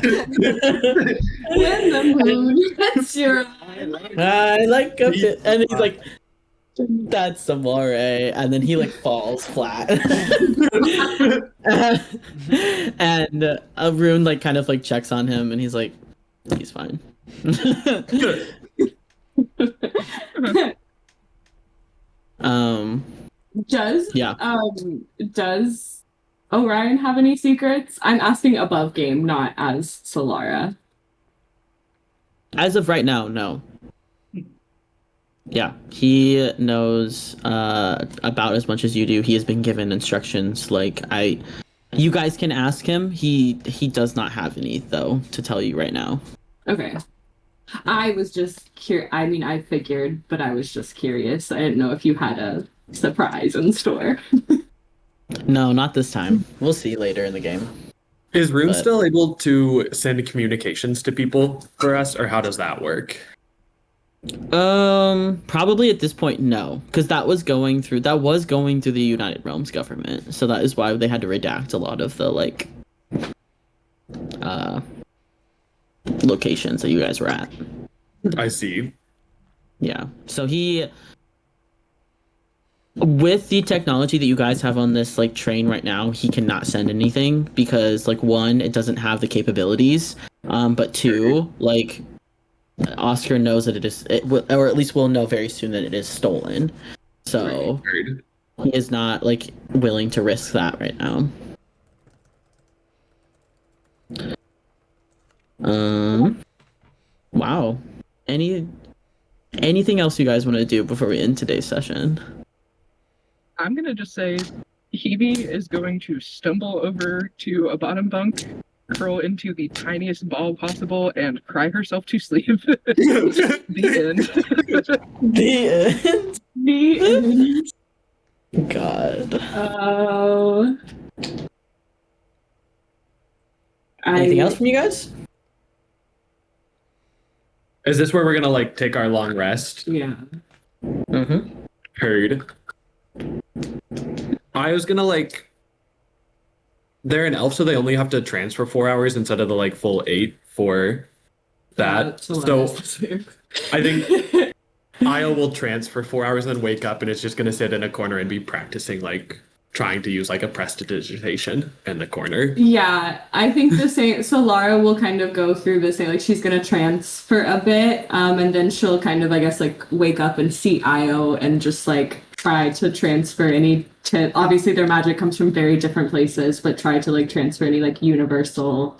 the moon hits your I like a bit, and he's like, "That's amore," and then he like falls flat. And Rune like kind of like checks on him, and he's like, "He's fine." Good. Does Yeah. does Orion have any secrets? I'm asking above game, not as Solara. As of right now, no. Yeah, he knows about as much as you do. He has been given instructions. You guys can ask him. He does not have any though to tell you right now. Okay. I was just curious. I mean, I figured, but I was just curious. I didn't know if you had a surprise in store. No, not this time. We'll see later in the game. Is Rune But- still able to send communications to people for us, or how does that work? Probably at this point, no, because that was going through the United Realms government, so that is why they had to redact a lot of the locations that you guys were at. I see. Yeah, so with the technology that you guys have on this train right now, he cannot send anything because one, it doesn't have the capabilities, but two, Oscar knows that or at least will know very soon that it is stolen. So Right. he is not willing to risk that right now. Wow. Anything else you guys want to do before we end today's session? I'm gonna just say Hebe is going to stumble over to a bottom bunk, curl into the tiniest ball possible, and cry herself to sleep. The end. The end. The end. God. Oh. Anything else from you guys? Is this where we're gonna take our long rest? Yeah. Mm-hmm. Heard. I was gonna they're an elf, so they only have to transfer 4 hours instead of the full 8 for that. So I think Io will transfer 4 hours and then wake up, and it's just gonna sit in a corner and be practicing trying to use a prestidigitation in the corner. Yeah, I think the same. So Lara will kind of go through the same, she's gonna transfer a bit, and then she'll kind of, I guess, wake up and see Io and just try to transfer any tip. Obviously, their magic comes from very different places, but try to transfer any universal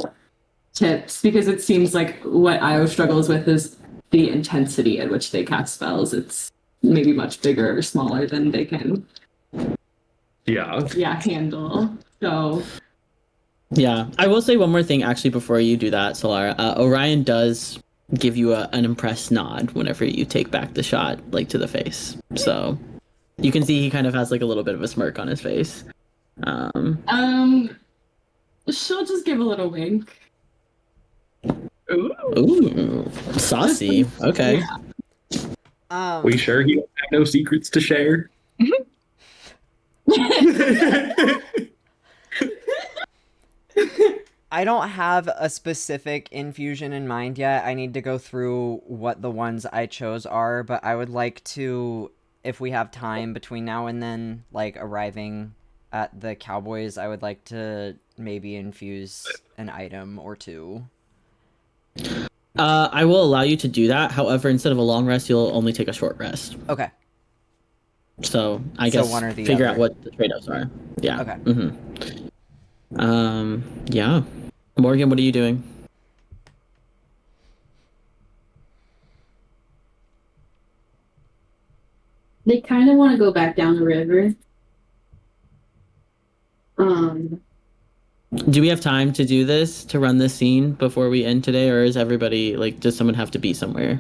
tips, because it seems like what Io struggles with is the intensity at which they cast spells. It's maybe much bigger or smaller than they can Yeah. handle. So Yeah, I will say one more thing actually before you do that, Solara. Orion does give you an impressed nod whenever you take back the shot, to the face. So you can see he kind of has a little bit of a smirk on his face. she'll just give a little wink. Ooh, saucy. Okay. We sure he don't have no secrets to share? I don't have a specific infusion in mind yet. I need to go through what the ones I chose are, but I would like to, if we have time between now and then, arriving at the Cowboys, I would like to maybe infuse an item or two. I will allow you to do that. However, instead of a long rest, you'll only take a short rest. Okay. So I So guess one or the figure other. out what the trade-offs are. Yeah. Okay. Yeah. Morgan, what are you doing? They kind of want to go back down the river. Do we have time to do this, to run this scene before we end today, or is everybody does someone have to be somewhere?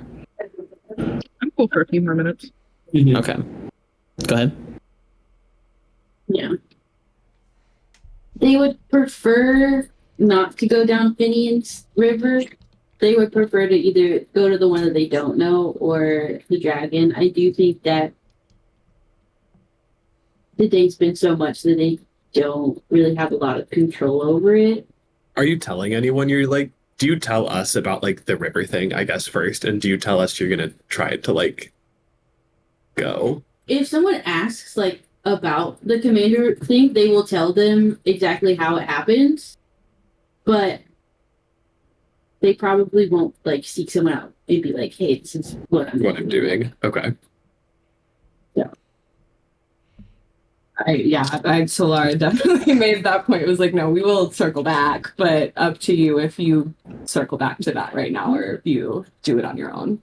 I'm cool for a few more minutes. Okay. Go ahead. Yeah. They would prefer not to go down Finian's River. They would prefer to either go to the one that they don't know or the dragon. I do think that the date's been so much that they don't really have a lot of control over it. Are you telling anyone you're like, do you tell us about like the river thing, I guess, first? And do you tell us you're gonna try to like go? If someone asks like about the commander thing, they will tell them exactly how it happens, but they probably won't like seek someone out and be like, "Hey, this is what I'm doing." Okay. Solara definitely made that point. It was like, no, we will circle back, but up to you if you circle back to that right now or if you do it on your own.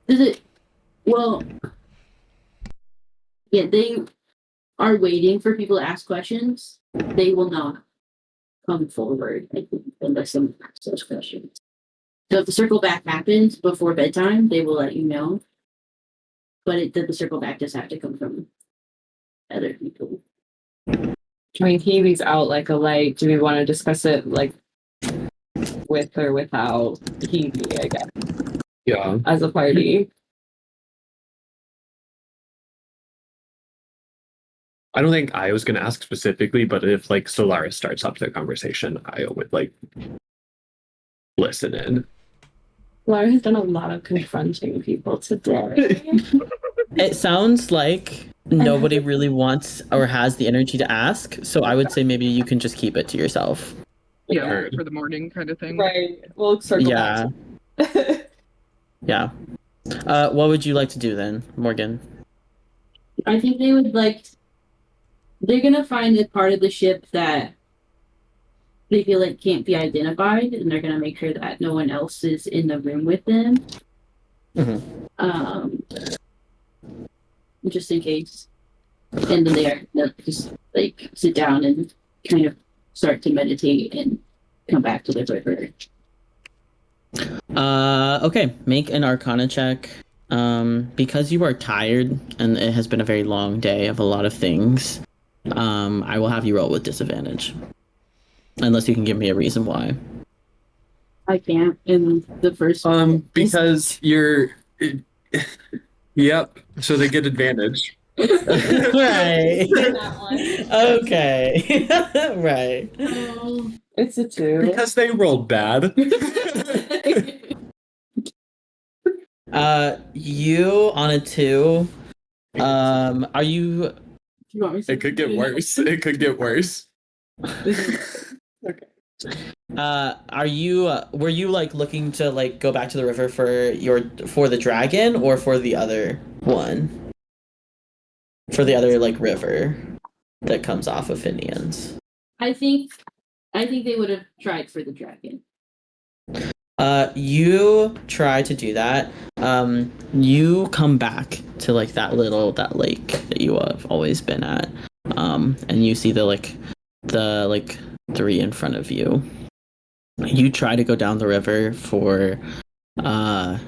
Is it? Well, yeah, they are waiting for people to ask questions. They will not come forward, I think, unless someone asks those questions. So if the circle back happens before bedtime, they will let you know. But the circle back does have to come from other people. I mean, Healy's out like a light. Do we want to discuss it like with or without Healy, I guess, Yeah. as a party? I don't think I was gonna ask specifically, but if like Solaris starts up the conversation, I would like listen in. Laura has done a lot of confronting people today. It sounds like nobody really wants or has the energy to ask, so I would say maybe you can just keep it to yourself. Yeah, Heard. for the morning kind of thing. Right. We'll circle Yeah. back. Yeah. What would you like to do then, Morgan? I think they would like. They're gonna find the part of the ship that they feel like can't be identified, and they're gonna make sure that no one else is in the room with them. Just in case. And then they'll just like sit down and kind of start to meditate and come back to the river. Okay, make an Arcana check. Because you are tired and it has been a very long day of a lot of things, I will have you roll with disadvantage. Unless you can give me a reason why. I can't in the first Because you're yep, so they get advantage. Right. Okay. Right. It's a 2. Because they rolled bad. You on a 2. Are you Do you want me to It could get worse. It could get worse. are you were you like looking to like go back to the river for the dragon or for the other one? For the other like river that comes off of Finian's. I think they would have tried for the dragon. You try to do that. You come back to like that lake that you have always been at. And you see the 3 in front of you. You try to go down the river for the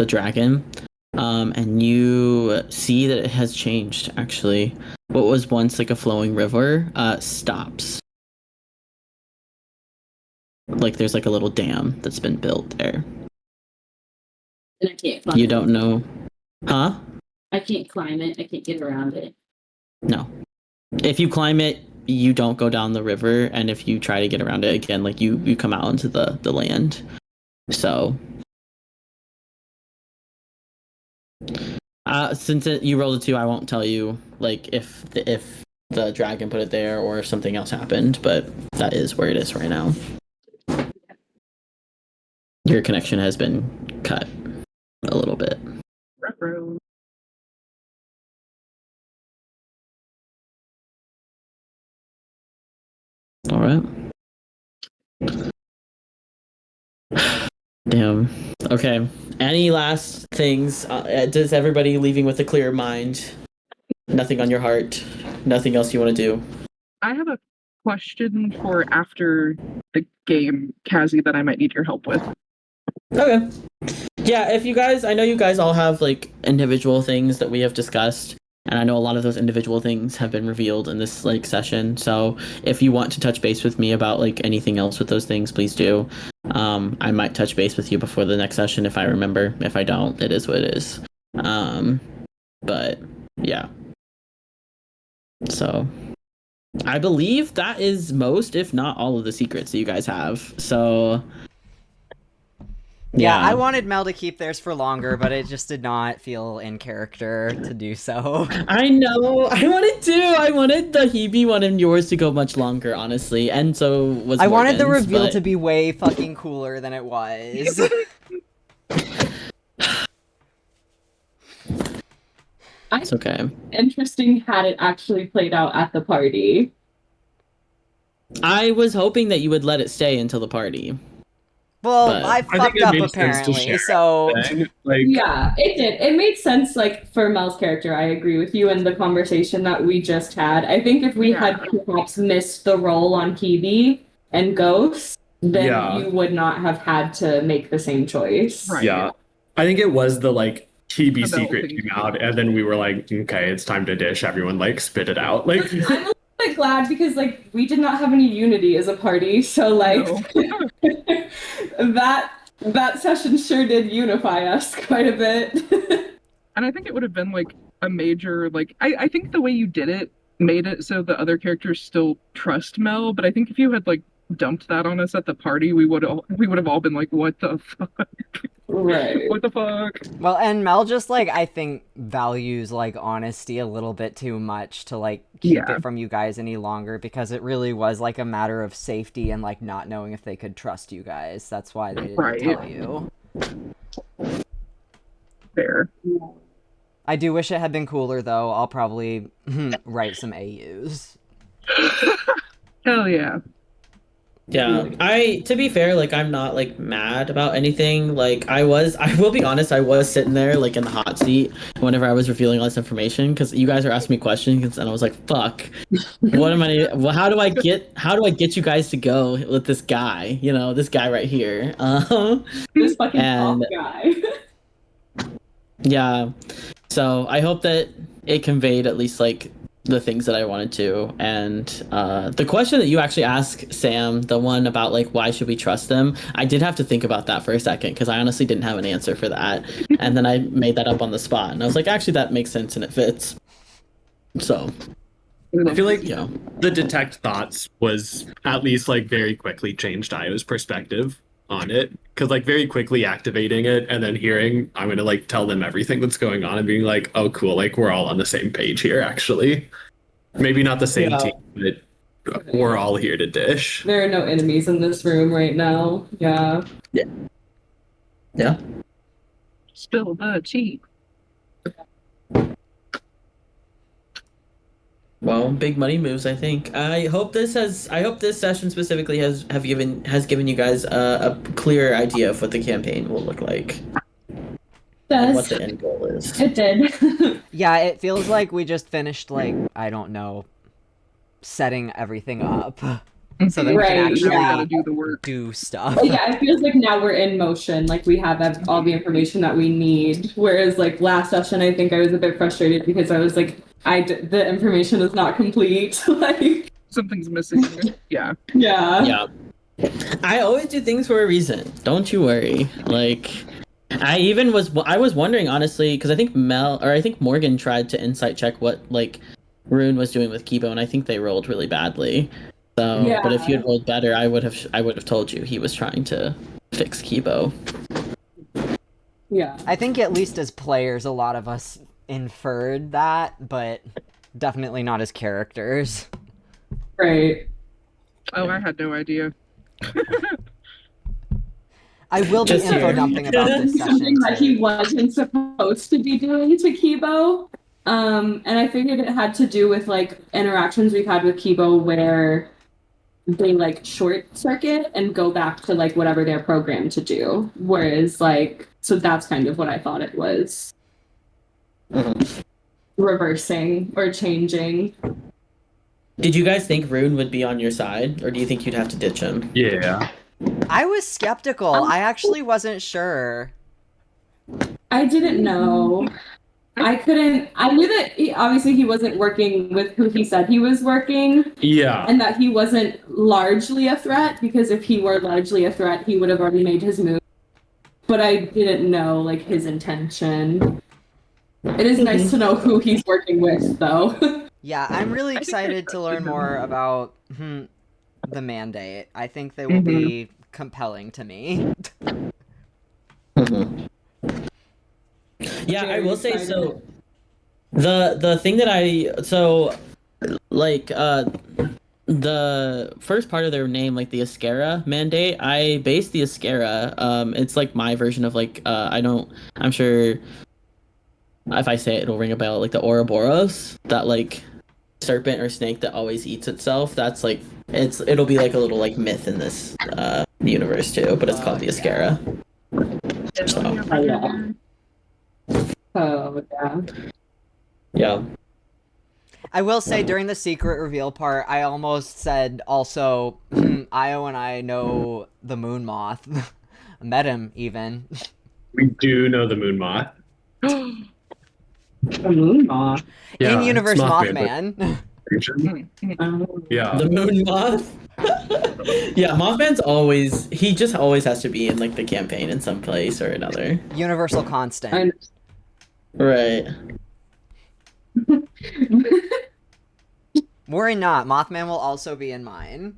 dragon. And you see that it has changed actually. What was once like a flowing river stops. Like there's like a little dam that's been built there. And I can't climb You don't know. Huh? I can't climb it. I can't get around it. No. If you climb it, you don't go down the river, and if you try to get around it again, like you come out into the land. So since you rolled a 2, I won't tell you like if the dragon put it there or if something else happened, but that is where it is right now. Your connection has been cut a little bit. Retro. All right. Damn. Okay. Any last things? Does everybody leaving with a clear mind? Nothing on your heart? Nothing else you want to do? I have a question for after the game, Kazi, that I might need your help with. Okay. Yeah, if you guys, I know you guys all have like individual things that we have discussed. And I know a lot of those individual things have been revealed in this like session. So if you want to touch base with me about like anything else with those things, please do. I might touch base with you before the next session if I remember. If I don't, it is what it is. But yeah. So I believe that is most, if not all, of the secrets that you guys have. So Yeah, I wanted Mel to keep theirs for longer, but it just did not feel in character to do so. I know. I wanted the Hebe one and yours to go much longer, honestly. And so was I wanted the Morgan's, reveal but- to be way fucking cooler than it was. It's okay. Interesting had it actually played out at the party. I was hoping that you would let it stay until the party. Well, But I I think fucked it up made sense to apparently, share so Then, like, Yeah, it did. It made sense, like, for Mel's character. I agree with you in the conversation that we just had. I think if we had perhaps missed the role on Hebe and Ghost, then Yeah. you would not have had to make the same choice. Right. yeah, I think it was the like TB The secret thing. came out, and then we were like, okay, it's time to dish. Everyone like spit it out. Like, I'm a little bit glad because, like, we did not have any unity as a party, so, like, that session sure did unify us quite a bit. And I think it would have been like a major like I think the way you did it made it so the other characters still trust Mel, but I think if you had like dumped that on us at the party, we would have all been like, what the fuck? Right. What the fuck? well, and Mel just like I think values like honesty a little bit too much to like keep Yeah. it from you guys any longer because it really was like a matter of safety and like not knowing if they could trust you guys. That's why they didn't Right. tell you. Fair. I do wish it had been cooler though. I'll probably write some AUs. Hell yeah. Yeah, to be fair, like I'm not like mad about anything. Like I will be honest, I was sitting there like in the hot seat whenever I was revealing all this information because you guys were asking me questions and I was like, fuck, what am I? Well, how do I get you guys to go with this guy? You know, this guy right here. This fucking And- top guy. Yeah, so I hope that it conveyed at least like the things that I wanted to. And the question that you actually asked, Sam, the one about like why should we trust them, I did have to think about that for a second because I honestly didn't have an answer for that. And then I made that up on the spot and I was like, actually that makes sense and it fits. So I feel like you know, the detect thoughts was at least like very quickly changed Io's perspective on it, because like very quickly activating it and then hearing I'm gonna like tell them everything that's going on and being like, oh cool, like we're all on the same page here actually. Maybe not the same Yeah. team, but we're all here to dish. There are no enemies in this room right now. Yeah. yeah. Spill the tea. Well, big money moves, I think. I hope this session specifically has given you guys a clear idea of what the campaign will look like and what the end goal is. It did. Yeah, it feels like we just finished like I don't know, setting everything up so that we Right, can actually yeah. Gotta do the work. do stuff. Yeah, it feels like now we're in motion. Like we have all the information that we need. Whereas like last session, I think I was a bit frustrated because I was like, the information is not complete. Like, Something's missing. Yeah. yeah. Yeah. I always do things for a reason. Don't you worry. Like, I was wondering honestly because I think Morgan tried to insight check what like Rune was doing with Kibo, and I think they rolled really badly. So, Yeah. but if you had rolled better, I would have told you he was trying to fix Kibo. Yeah. I think at least as players, a lot of us inferred that, but definitely not as characters. Right. Oh, I had no idea. I will be Just info here. dumping about this session. Something that he too. wasn't supposed to be doing to Kibo. And I figured it had to do with like interactions we've had with Kibo where they like short circuit and go back to like whatever they're programmed to do. Whereas like, so that's kind of what I thought it was. Reversing or changing. Did you guys think Rune would be on your side, or do you think you'd have to ditch him? Yeah. I was skeptical. I actually wasn't sure. I didn't know. I couldn't. I knew that obviously he wasn't working with who he said he was working, Yeah. and that he wasn't largely a threat, because if he were largely a threat, he would have already made his move. But I didn't know like his intention. It is nice to know who he's working with, though. Yeah, I'm really I think I excited to learn trusted him. more about the mandate. I think they will be compelling to me. Yeah, I Very will say excited. so. The thing that the first part of their name, like the Askera Mandate, I based the Askera. It's like my version of like I'm sure if I say it, it'll ring a bell. Like the Ouroboros, that like serpent or snake that always eats itself. That's like it'll be like a little like myth in this universe too, but it's called the Askera. So, Oh yeah. yeah. I will say during the secret reveal part, I almost said also, Io and I know the moon moth. Met him even. We do know the moon moth. The moon moth. In universe it's Mothman, Mothman. Yeah. The moon moth. Yeah, Mothman's he just always has to be in like the campaign in some place or another. Universal constant. And Right. Worry not, Mothman will also be in mine.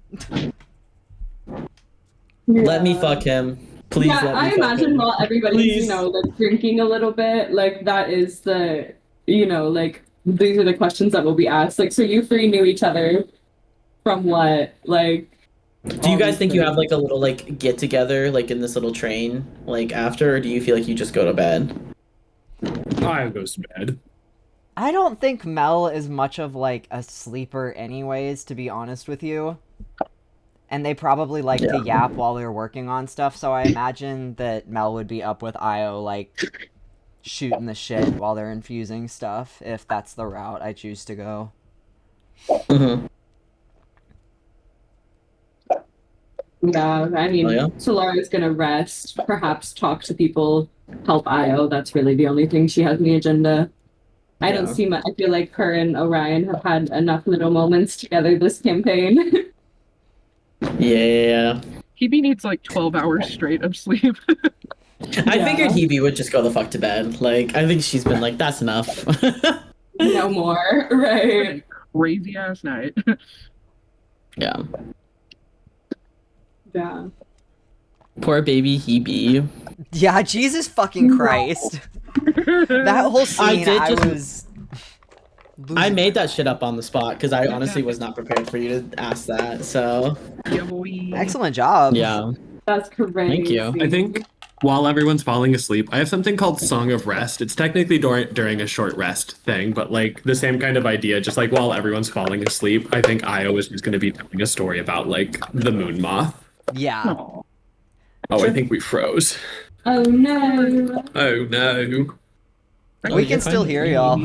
Let me fuck him. Please yeah, let me I fuck imagine him. while everybody's, Please. like drinking a little bit, like that is the, like these are the questions that will be asked. Like, so you three knew each other from what? Like, Do you guys think you have like a little like get together like in this little train like after, or do you feel like you just go to bed? I goes to bed. I don't think Mel is much of like a sleeper anyways, to be honest with you. And they probably like to yap while they're working on stuff, so I imagine that Mel would be up with Io like shooting the shit while they're infusing stuff, if that's the route I choose to go. Mm-hmm. Yeah, I mean, Oh, yeah? Solara's gonna rest, perhaps talk to people, help Io. That's really the only thing she has on the agenda. I don't Yeah. see much. I feel like her and Orion have had enough little moments together this campaign. Yeah. Hebe needs like 12 hours straight of sleep. I figured Hebe would just go the fuck to bed. Like, I think she's been like, that's enough. No more, right? Crazy ass night. Yeah. Yeah. Poor baby Hebe. Yeah, Jesus fucking Christ. That whole scene, I made that shit up on the spot because I honestly was not prepared for you to ask that. So, Yeah, boy. Excellent job. yeah. That's crazy. Thank you. I think while everyone's falling asleep, I have something called Song of Rest. It's technically during a short rest thing, but like the same kind of idea, just like while everyone's falling asleep, I think Io is just going to be telling a story about like the moon moth. Yeah. Oh, I think we froze. Oh no. Oh no. We can still hear y'all.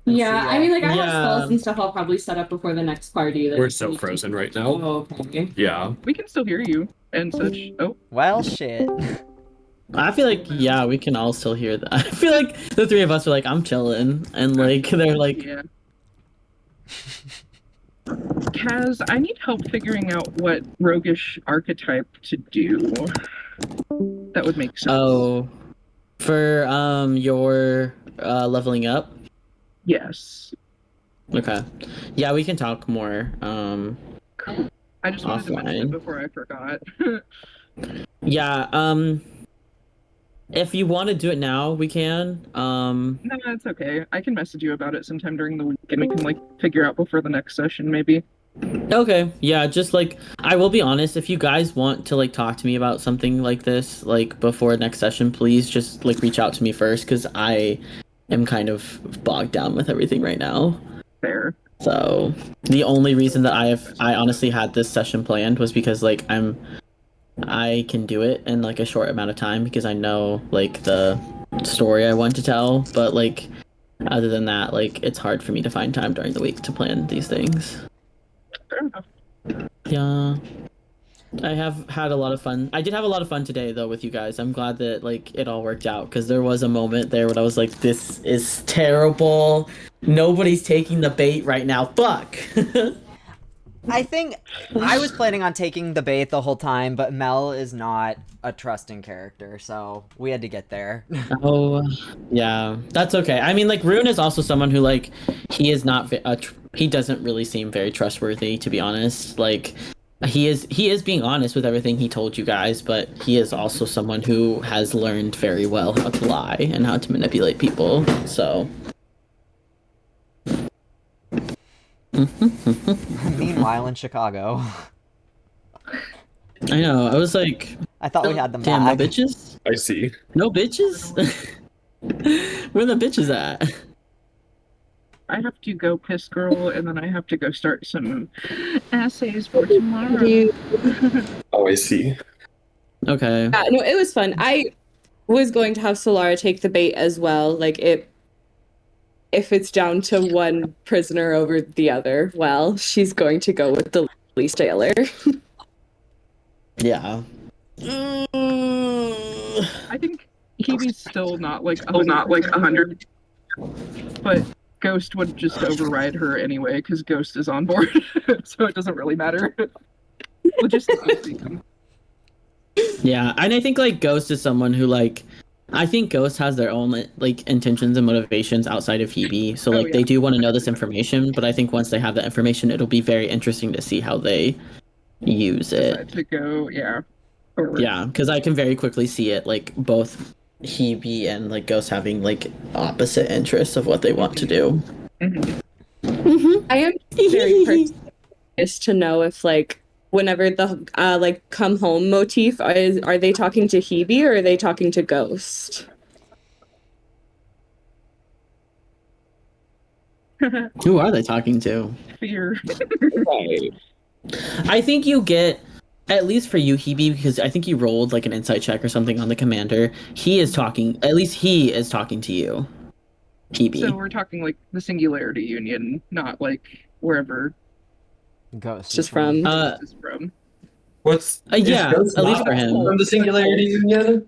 Yeah, I mean, like I have Yeah. spells and stuff I'll probably set up before the next party. Like, We're so frozen right now. Oh, okay. Yeah. We can still hear you and such. Oh, Well, shit. I feel like, yeah, we can all still hear that. I feel like the three of us are like, I'm chilling. And like, they're like, yeah. Kaz, I need help figuring out what roguish archetype to do. That would make sense. oh, for your leveling up. Yes. Okay. Yeah, we can talk more. I just wanted to mention Offline. it before I forgot. Yeah, if you want to do it now, we can. No, it's okay. I can message you about it sometime during the week, and we can like figure out before the next session, maybe. Okay, yeah, just like I will be honest, if you guys want to like talk to me about something like this, like before next session, please just like reach out to me first, because I am kind of bogged down with everything right now. Fair. So the only reason that I honestly had this session planned was because like I can do it in like a short amount of time because I know like the story I want to tell, but like other than that, like it's hard for me to find time during the week to plan these things. Fair enough. Yeah. I have had a lot of fun. I did have a lot of fun today, though, with you guys. I'm glad that like it all worked out because there was a moment there when I was like, "This is terrible. Nobody's taking the bait right now. Fuck." I think I was planning on taking the bait the whole time, but Mel is not a trusting character, so we had to get there. Oh, yeah, that's okay. I mean, like Rune is also someone who like he is not he doesn't really seem very trustworthy, to be honest. Like he is being honest with everything he told you guys, but he is also someone who has learned very well how to lie and how to manipulate people. So. Meanwhile, in Chicago, I know. I was like, I thought we had them damn, back. no bitches? I see. No bitches? Where the bitches at? I have to go piss girl, and then I have to go start some essays for tomorrow. Oh, I see. Okay. Yeah, no, it was fun. I was going to have Solara take the bait as well. Like if it's down to one prisoner over the other, well, she's going to go with the least jailer. Yeah. I think Kiwi's still not like 100, but Ghost would just override her anyway because Ghost is on board, so it doesn't really matter. Logistically speaking. Yeah, and I think like Ghost is someone who like I think Ghost has their own like intentions and motivations outside of Hebe. So like yeah. they do want to know this information, but I think once they have that information, it'll be very interesting to see how they use it. Decide to go, yeah. Forward. Yeah, because I can very quickly see it like both Hebe and like Ghost having like opposite interests of what they want to do. I am very curious to know if like whenever the like come home motif are they talking to Hebe or are they talking to Ghost? Who are they talking to? Fear. Right. I think you get, at least for you, Hebe, because I think you rolled like an insight check or something on the commander. He is talking, at least he is talking to you, Hebe. So we're talking like the Singularity Union, not like wherever Ghost Just from Ghost is from. What's yeah, Ghost at least not for him. from the Singularity Union?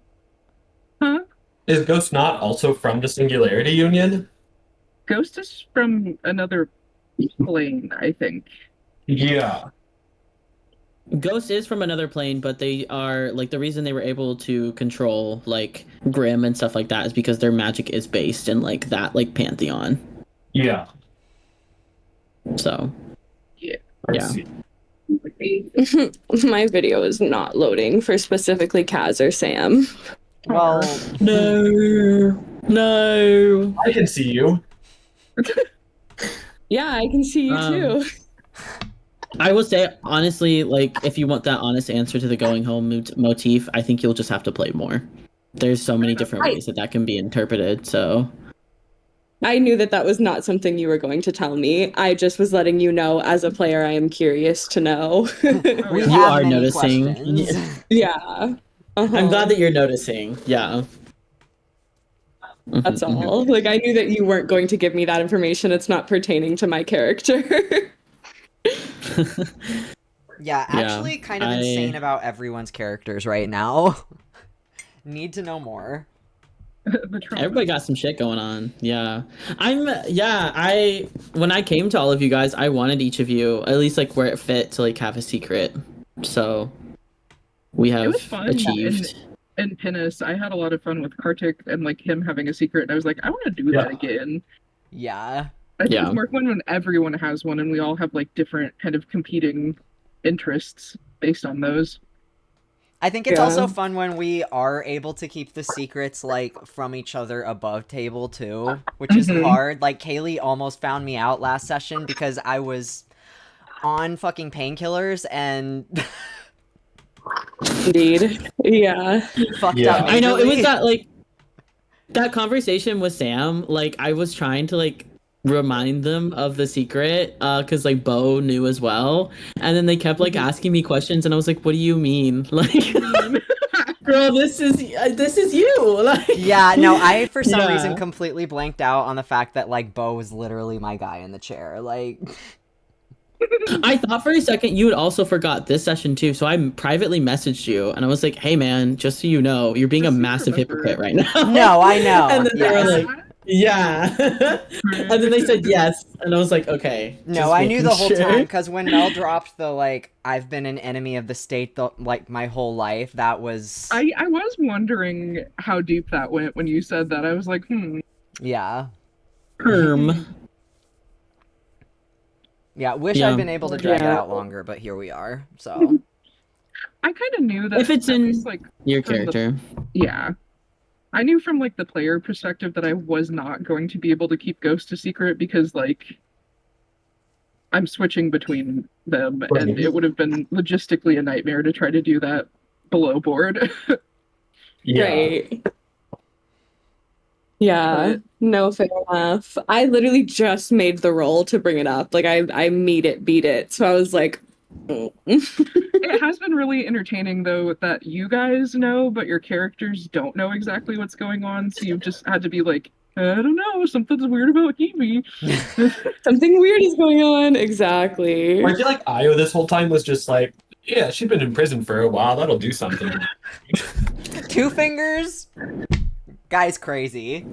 Huh? Is Ghost not also from the Singularity Union? Ghost is from another plane, I think. Yeah. Ghost is from another plane, but they are like the reason they were able to control like Grimm and stuff like that is because their magic is based in like that like pantheon. Yeah. So I yeah. see. my video is not loading for specifically Kaz or Sam. Well, No. I can see you. Yeah, I can see you too. I will say honestly, like if you want that honest answer to the going home motif, I think you'll just have to play more. There's so many different ways that can be interpreted. So I knew that was not something you were going to tell me. I just was letting you know as a player I am curious to know. we You have are many noticing. questions. Yeah. Uh-huh. I'm glad that you're noticing. Yeah. That's all. Like I knew that you weren't going to give me that information. It's not pertaining to my character. Yeah, actually kind of insane about everyone's characters right now. Need to know more. Everybody got some shit going on. Yeah. When I came to all of you guys, I wanted each of you, at least like where it fit, to like have a secret. So we have achieved. In Pinnis, I had a lot of fun with Kartik and like him having a secret, and I was like, I want to do that again. Yeah. I think it's more fun when everyone has one and we all have like different kind of competing interests based on those. I think it's also fun when we are able to keep the secrets like from each other above table too, which is hard. Like Kaylee almost found me out last session because I was on fucking painkillers and Indeed. Yeah. fucked up. I know it was majorly. that like that conversation with Sam, like I was trying to like remind them of the secret because like Bo knew as well, and then they kept like asking me questions and I was like, what do you mean? Like girl, this is you. Like Yeah, no, I for some reason completely blanked out on the fact that like Bo was literally my guy in the chair. Like I thought for a second you had also forgot this session too, so I privately messaged you and I was like, "Hey man, just so you know, you're being a Just so you massive remember. hypocrite right now." No, I know. And then they were Yes. like, "Yeah," and then they said yes, and I was like, "Okay." No, just I knew making the whole sure. time because when Mel dropped the like, I've been an enemy of the state my whole life. That was I was wondering how deep that went when you said that. I was like, yeah. Yeah, wish Yeah. I'd been able to drag it Yeah. out longer, but here we are. So I kind of knew that If it's at in least, like, your from the- character. yeah. I knew from like the player perspective that I was not going to be able to keep Ghost a secret because like I'm switching between them and it would have been logistically a nightmare to try to do that below board. Right. Yeah, But- no, fair enough. I literally just made the roll to bring it up. Like I beat it. So I was like, It has been really entertaining though that you guys know, but your characters don't know exactly what's going on. So you've just had to be like, I don't know, something's weird about Hebe. something weird is going on. Exactly. I feel like Io this whole time was just like, yeah, she's been in prison for a while. That'll do something. Two Fingers, guy's crazy.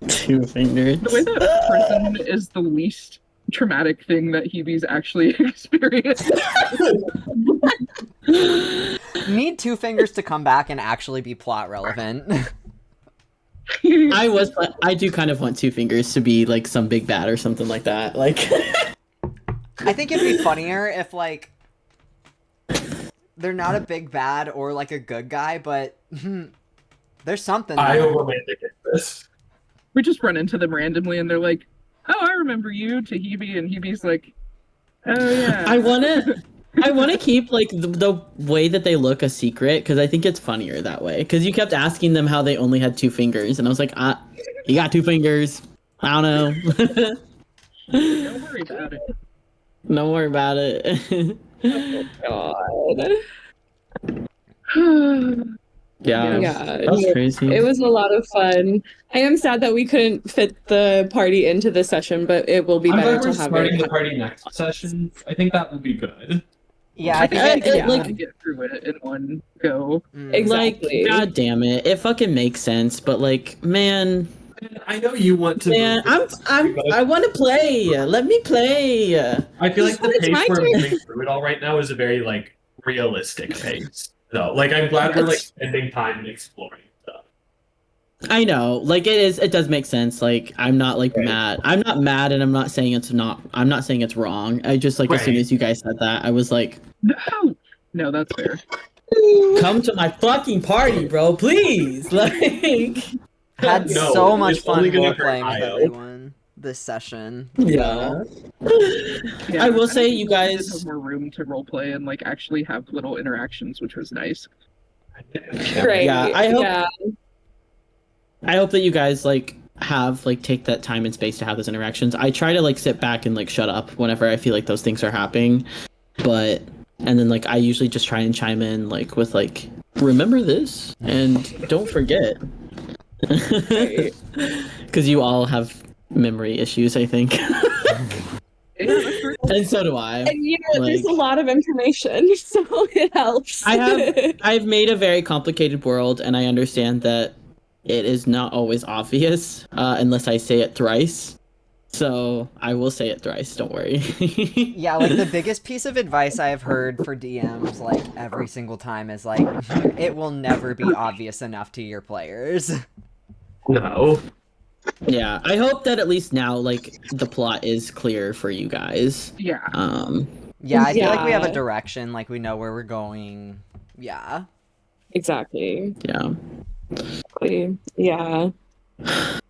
Two fingers. The way that prison is the least traumatic thing that Hebe's actually experienced. Need Two Fingers to come back and actually be plot relevant. I do kind of want Two Fingers to be like some big bad or something like that. Like I think it'd be funnier if like they're not a big bad or like a good guy, but there's something there. Io romantic in this. We just run into them randomly and they're like, oh, I remember you to Hebe, and Hebe's like, oh yeah. I want to keep like the way that they look a secret because I think it's funnier that way. Because you kept asking them how they only had two fingers, and I was like, you got two fingers. I don't know. Don't worry about it. Don't worry about it. God. Yeah, Yeah. that's crazy. It was a lot of fun. I am sad that we couldn't fit the party into the session, but it will be I'm better glad we're to have starting the it. party next session. I think that will be good. Yeah, I think Yeah. Like to get through it in one go. Exactly. Like, god damn it, it fucking makes sense, but like, man, I know you want to. man, I want to play. Let me play. I feel like the It's my pace we're turn. moving through it all right now is a very like realistic pace. So, like, I'm glad we're like spending time exploring stuff. I know, like it does make sense. Like I'm not like mad. I'm not mad, and I'm not saying it's wrong. I just like as soon Right. as you guys said that, I was like, No, that's fair. come to my fucking party, bro, please. Like, had No, so much it's only fun gonna role playing hurt with Io. everyone this session. yeah. Yeah, I will think say we you did guys. have more room to roleplay and like actually have little interactions, which was nice. Right. Yeah, I hope- Yeah. I hope that you guys like have like take that time and space to have those interactions. I try to like sit back and like shut up whenever I feel like those things are happening, and then like I usually just try and chime in like with like remember this and don't forget, because you all have memory issues, I think, and so do I. And you know, there's a Like- lot of information, so it helps. I've made a very complicated world, and I understand that it is not always obvious unless I say it thrice. So I will say it thrice. Don't worry. Yeah, like the biggest piece of advice I have heard for DMs like every single time is like it will never be obvious enough to your players. No. Yeah, I hope that at least now, like the plot is clear for you guys. Yeah. Yeah, I feel like we have a Yeah. direction, like we know where we're going. Yeah. Exactly. Yeah. Exactly. Yeah.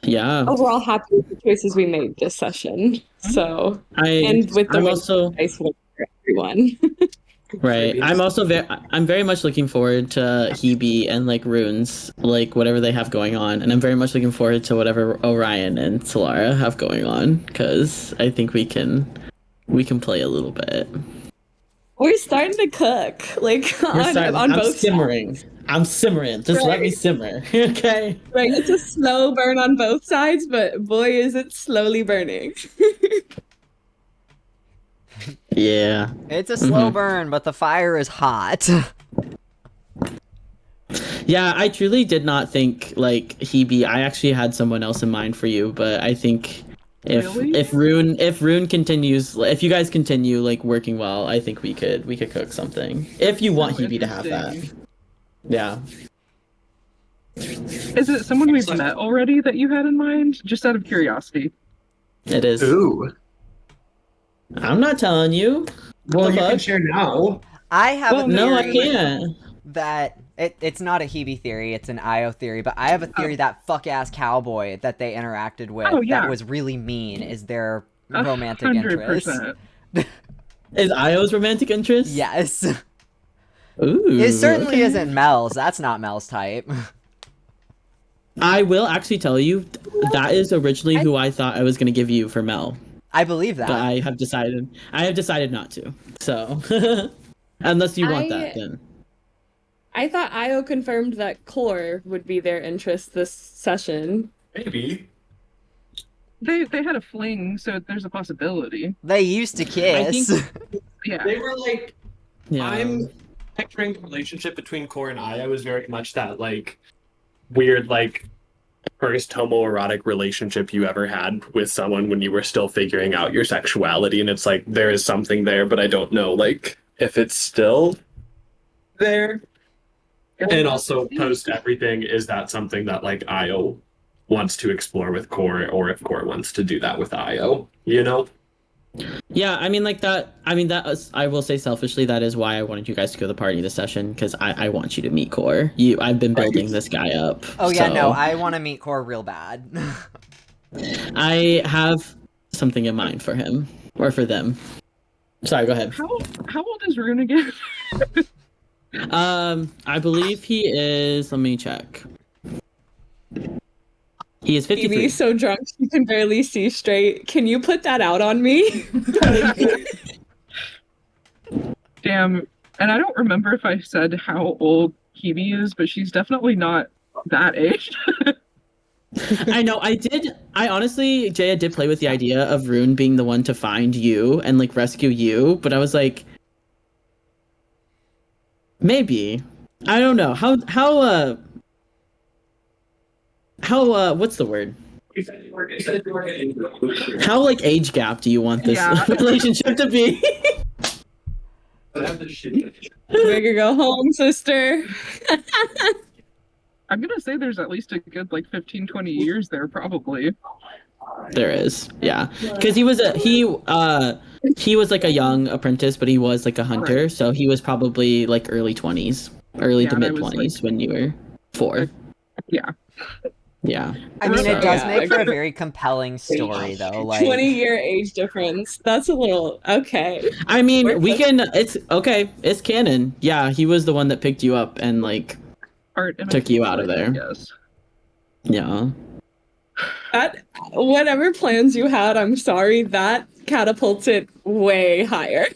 Yeah. Overall, happy with the choices we made this session. So, and with the I'm way also nice for everyone. right. I'm very much looking forward to Hebe and like Runes, like whatever they have going on, and I'm very much looking forward to whatever Orion and Solara have going on, because I think we can play a little bit. We're starting to cook, like on I'm both simmering. I'm simmering. Just let me Right. simmer, okay? sides. Right, it's a slow burn on both sides, but boy, is it slowly burning. Yeah. It's a slow Mhm. burn, but the fire is hot. Yeah, I truly did not think like Hebe. I actually had someone else in mind for you, but I think Really? if Rune continues, if you guys continue like working well, I think we could cook something. If you want So Hebe to have that. interesting. Yeah. Is it someone we've met already that you had in mind? Just out of curiosity. It is. Ooh. I'm not telling you. Well, The you can fuck? share now. I have a No, I theory can't. that it's not a Hebe theory, it's an Io theory, but I have a theory that fuck ass cowboy that they interacted with Oh, yeah. that was really mean is their romantic interest. 100%. Is Io's romantic interest? Yes. Ooh. It certainly okay. isn't Mel's. That's not Mel's type. I will actually tell you that is originally who I thought I was gonna give you for Mel. I believe that. But I have decided not to. So unless you want that, then I thought Io confirmed that Core would be their interest this session. Maybe. They had a fling, so there's a possibility. They used to kiss. Yeah. They were like, yeah. I'm picturing the relationship between Core and Aya was very much that like weird like first homoerotic relationship you ever had with someone when you were still figuring out your sexuality, and it's like there is something there, but I don't know like if it's still there. And also post everything, is that something that like Io wants to explore with Core, or if Core wants to do that with Io, you know? Yeah, I mean, like that. I mean, that was, I will say selfishly, that is why I wanted you guys to go to the party this session, because I want you to meet Core. I've been building this guy up. Oh yeah, so no, I want to meet Core real bad. I have something in mind for him or for them. Sorry, go ahead. How old is Rune again? I believe he is. Let me check. He is 53. Phoebe's so drunk she can barely see straight. Can you put that out on me? Damn. And I don't remember if I said how old Hebe is, but she's definitely not that age. I know. I honestly, Jaya did play with the idea of Rune being the one to find you and like rescue you, but I was like, maybe. I don't know. How what's the word? How like age gap do you want this Yeah. relationship to be? Make her go home, sister. I'm gonna say there's at least a good like 15, 20 years there probably. There is, yeah, because he was like a young apprentice, but he was like a hunter, so he was probably like early 20s, early to Yeah, and I mid was, 20s when you were 4. Yeah. Yeah. I mean, it So, does yeah, make for a like- very compelling story, though. Like, 20-year age difference. That's a little okay. I mean, we can. It's okay. It's canon. Yeah, he was the one that picked you up and like Art and took you out of there. Yes. Yeah. That whatever plans you had, I'm sorry, that catapults it way higher.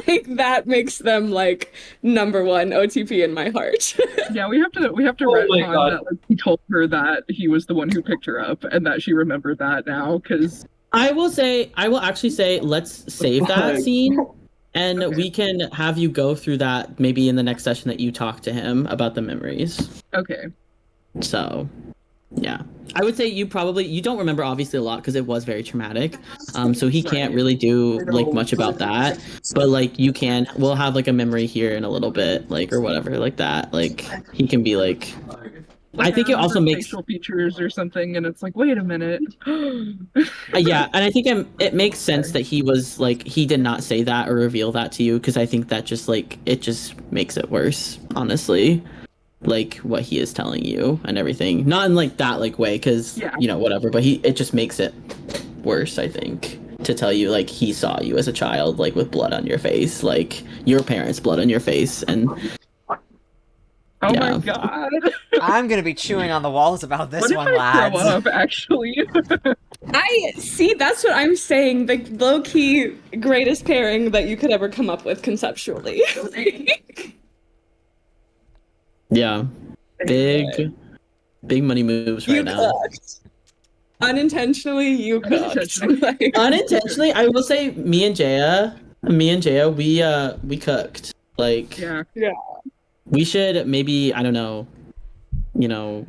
Like that makes them like number one OTP in my heart. Yeah, we have to Oh my retcon God. that like he told her that he was the one who picked her up and that she remembered that now because I will actually say, let's save that scene, and Okay. we can have you go through that maybe in the next session that you talk to him about the memories. okay. So, yeah, I would say you don't remember obviously a lot because it was very traumatic. So he can't really do like much about that. But like we'll have like a memory here in a little bit, like or whatever, like that. Like he can be like. I think it also makes facial features or something, and it's like, wait a minute. yeah, and I think it makes sense that he was like he did not say that or reveal that to you because I think that just like it just makes it worse, honestly. Like what he is telling you and everything, not in like that like way, because Yeah. you know whatever. But it just makes it worse, I think, to tell you like he saw you as a child like with blood on your face, like your parents' blood on your face, and Oh Yeah. my god. I'm gonna be chewing on the walls about this What if one, I grow lads. up, actually? I see, that's what I'm saying. The low-key greatest pairing that you could ever come up with conceptually. yeah, big money moves right You now. cooked. Unintentionally, you cooked. Unintentionally. Like, Unintentionally, I will say me and Jaya Me and Jaya, we cooked. Like, Yeah. we should maybe, I don't know, you know,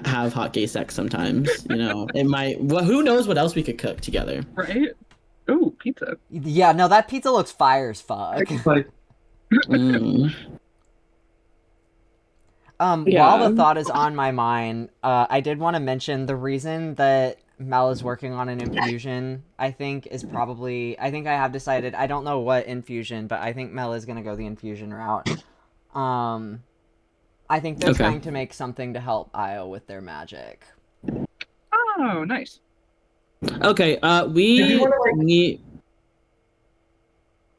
have hot gay sex sometimes. You know, it might. Well, who knows what else we could cook together? Right? Oh, pizza. Yeah, no, that pizza looks fire as fuck. Mm. While the thought is on my mind, I did want to mention the reason that Mel is working on an infusion, I think, is probably... I think I have decided... I don't know what infusion, but I think Mel is going to go the infusion route. I think they're Okay. trying to make something to help Io with their magic. Oh, nice. Okay. Did We you wanna, like- need.